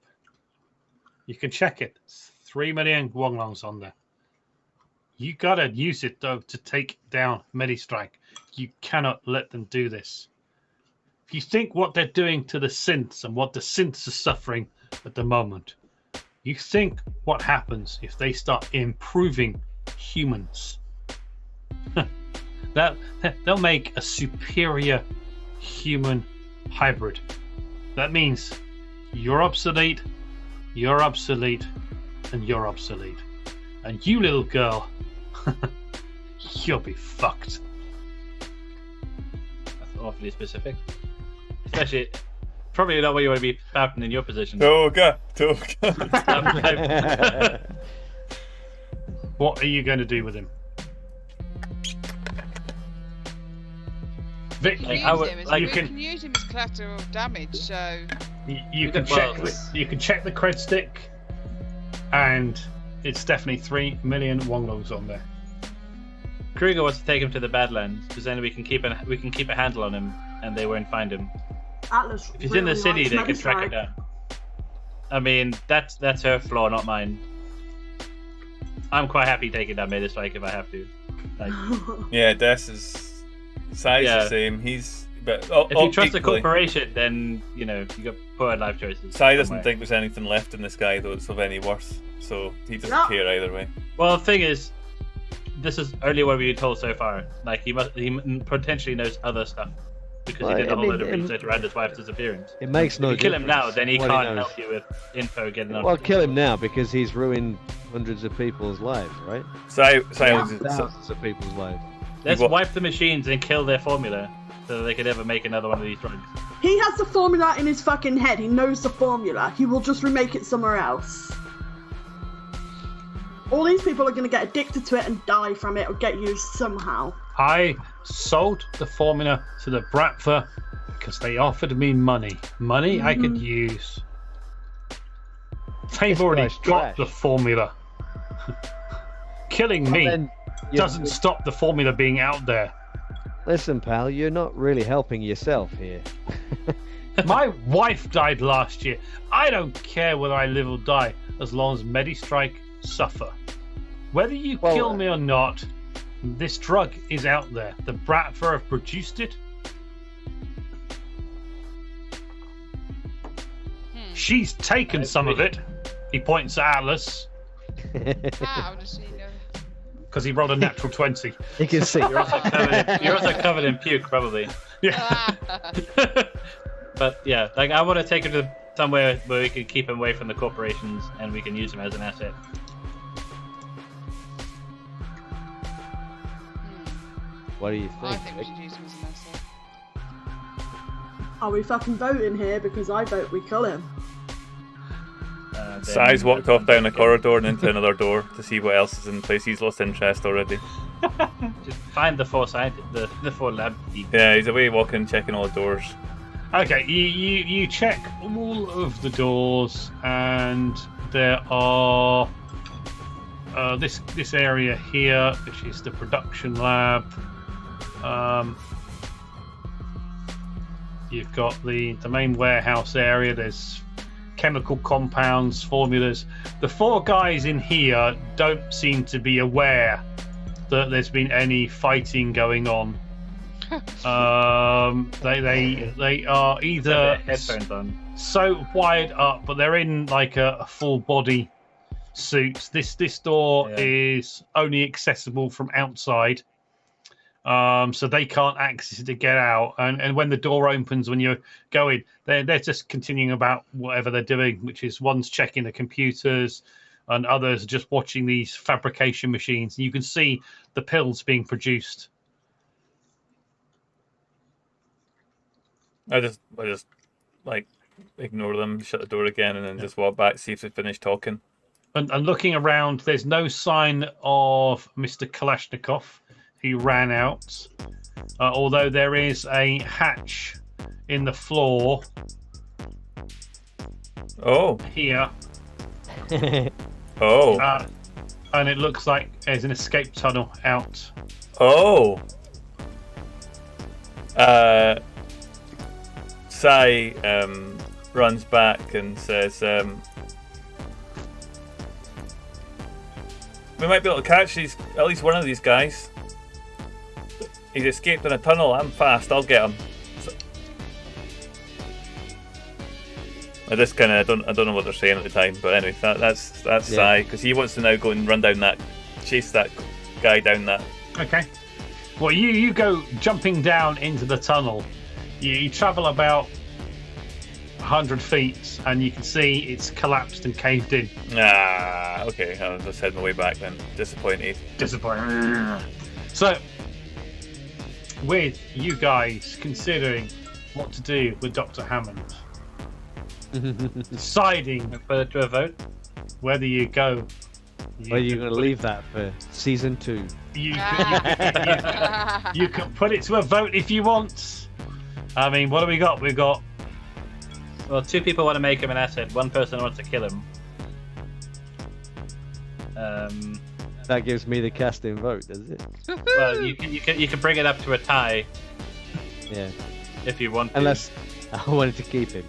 You can check it. It's 3 million Wonglongs on there. You gotta use it though to take down Medistrike. You cannot let them do this. If you think what they're doing to the synths and what the synths are suffering at the moment, you think what happens if they start improving humans. They'll make a superior human hybrid. That means you're obsolete, and you're obsolete. And you, little girl, you'll be fucked. That's awfully specific. Especially, probably not what you want to be happening in your position. Toga. What are you going to do with him? Vic, We can use him as collateral damage, so you can check the cred stick, and it's definitely 3 million Wonglongs on there. Kruger wants to take him to the Badlands because then we can keep a handle on him, and they won't find him. Atlas. If he's in the city, they can track him down. I mean, that's her flaw, not mine. I'm quite happy taking down Medistrike if I have to. Like, Yeah, Des is size the same. He's but if you trust the corporation, then you got poor life choices. Sai doesn't think there's anything left in this guy though that's of any worth, so he doesn't care either way. Well, the thing is, this is only what we've been told so far. Like he potentially knows other stuff because he did a whole lot of research around his wife's disappearance. It makes no difference. If you kill him now, then he what can't he knows. help you with info getting on. Well, kill him now because he's ruined hundreds of people's lives, right? Sai Thousands of people's lives. Let's wipe the machines and kill their formula so that they could ever make another one of these drugs. He has the formula in his fucking head. He knows the formula. He will just remake it somewhere else. All these people are going to get addicted to it and die from it or get used somehow. I sold the formula to the Bratva because they offered me money. Money I could use. They've already guy's got trash. the formula. Killing me Then doesn't stop the formula being out there. Listen, pal, you're not really helping yourself here. My wife died last year. I don't care whether I live or die, as long as Medistrike suffer. Whether you kill me or not, this drug is out there. The Bratva have produced it. She's taken some of it. He points at Atlas How does he know? because he rolled a natural 20. You can see. You're also covered in puke, probably. Yeah. But yeah, like I want to take him to somewhere where we can keep him away from the corporations and we can use him as an asset. What do you I think? think we should use him as an asset. Are we fucking voting here? Because I vote we kill him. Sai's walked off down a corridor and into another door to see what else is in place. He's lost interest already. Just find the four the four lab. Yeah, he's away walking, checking all the doors. Okay, you check all of the doors, and there are this area here, which is the production lab. You've got the main warehouse area. There's chemical compounds, formulas. The four guys in here don't seem to be aware that there's been any fighting going on. They are either headphones on. so wired up, but they're in like a full body suit. This door is only accessible from outside, so they can't access it to get out. And when the door opens, when you go in, they're just continuing about whatever they're doing, which is one's checking the computers, and others are just watching these fabrication machines. And you can see the pills being produced. I just like ignore them, shut the door again, and then just walk back, see if they finish talking. And looking around, there's no sign of Mr. Kalashnikov, who ran out. Although there is a hatch in the floor Oh, here, oh, and it looks like there's an escape tunnel out. oh. Sai runs back and says, "We might be able to catch at least one of these guys. He's escaped in a tunnel. I'm fast. I'll get him." I just kind of I don't know what they're saying at the time, but anyway, that's Sai, because he wants to now go and run down chase that guy down that. Okay. Well, you go jumping down into the tunnel. You travel about 100 feet, and you can see it's collapsed and caved in. Ah, okay. I'll just head my way back then. Disappointed. Disappointing. So, with you guys considering what to do with Dr. Hammond, deciding Put it to a vote. whether you go. Well, you're going to leave that for season 2. You can put it to a vote if you want. I mean, what do we got? We've got. Well, two people want to make him an asset. One person wants to kill him. That gives me the casting vote, does it? Well, you can bring it up to a tie Yeah. if you want. Unless I wanted to keep him.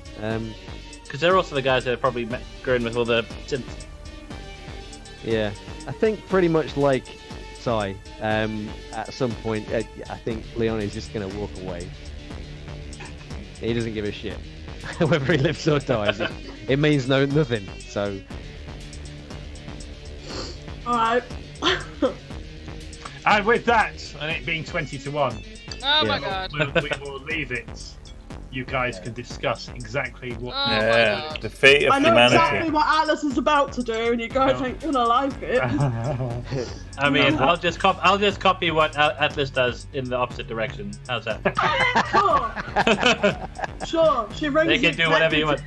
Because they're also the guys that are probably going with all the synths. Yeah. I think pretty much like Sai. At some point, I think Leon is just going to walk away. He doesn't give a shit whether he lives or dies. It means nothing. So. Alright. And with that, and it being 20-1, Oh my Yeah. god. we will leave it. You guys can discuss exactly what. Oh my Yeah, god. the fate of I know humanity. exactly what Atlas is about to do, and you guys ain't gonna like it. I mean, I'll just copy what Atlas does in the opposite direction. How's that? Sure. She rings They can do whatever you want.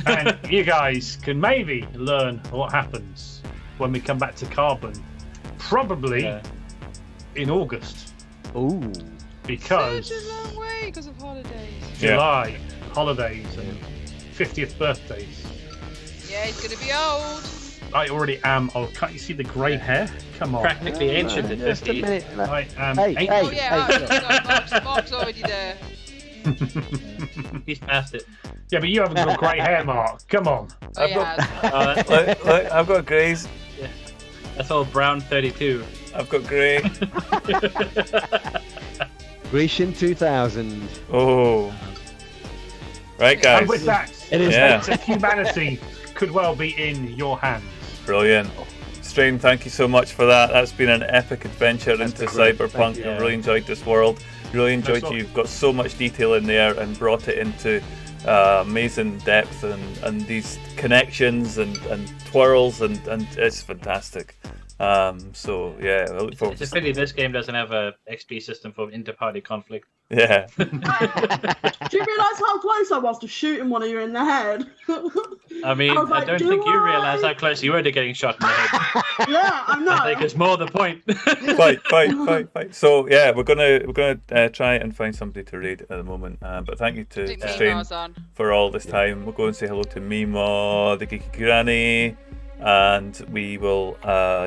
And you guys can maybe learn what happens when we come back to Carbon, probably in August. Ooh. Because Such a long way because of holidays. July, holidays, and 50th birthdays. Yeah, he's gonna be old. I already am. Oh, can't you see the grey hair? Come on. Practically ancient at Just a 50. minute. I am Hey, ancient. Oh yeah, Mark's already there. He's past it. Yeah, but you haven't got grey hair, Mark. Come on. Oh, yeah. Look, I've got greys. That's all brown 32. I've got grey. Grecian 2000. Oh. Right, guys. And with that, It is. Yeah. fate of humanity could well be in your hands. Brilliant. Strain, thank you so much for that. That's been an epic adventure into great. Cyberpunk. Thank you. I've really enjoyed this world. Really enjoyed That's you've got so much detail in there and brought it into amazing depth and these connections and twirls and it's fantastic. So yeah, I look forward It's a to pity this game doesn't have a XP system for inter-party conflict. yeah. Do you realise how close I was to shooting one of you in the head? I mean, I was like, I don't do think you I? realise how close you were to getting shot in the head. Yeah, I know. I think it's more the point. Fight. So yeah, we're gonna try and find somebody to raid at the moment. But thank you I to think Strain Mimar's on. for all this time. We'll go and say hello to Mimo, the Geeky Granny, and we will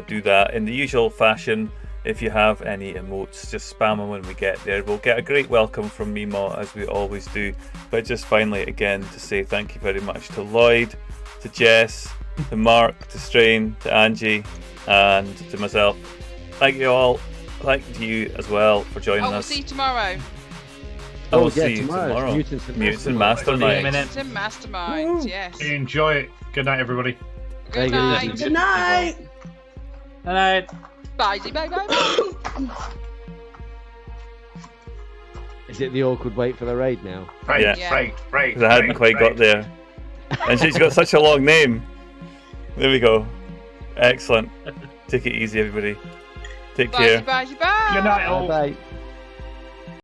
do that in the usual fashion. If you have any emotes, just spam them when we get there. We'll get a great welcome from Mimo, as we always do. But just finally, again, to say thank you very much to Lloyd, to Jess, to Mark, to Strain, to Angie, and to myself. Thank you all. Thank you as well for joining We'll us. see you tomorrow. I will yeah, see you tomorrow. tomorrow. Mutants and Mutants and Masterminds. Masterminds. It's a mastermind, yes. Enjoy it. Good night, everybody. Good night. Good night. Alright. Bye, bye, bye, bye. Is it the awkward wait for the raid now? Right, Yeah. right. Because I hadn't quite got there. And she's got such a long name. There we go. Excellent. Take it easy, everybody. Take care. Bye, bye, bye. Good night, all. Bye.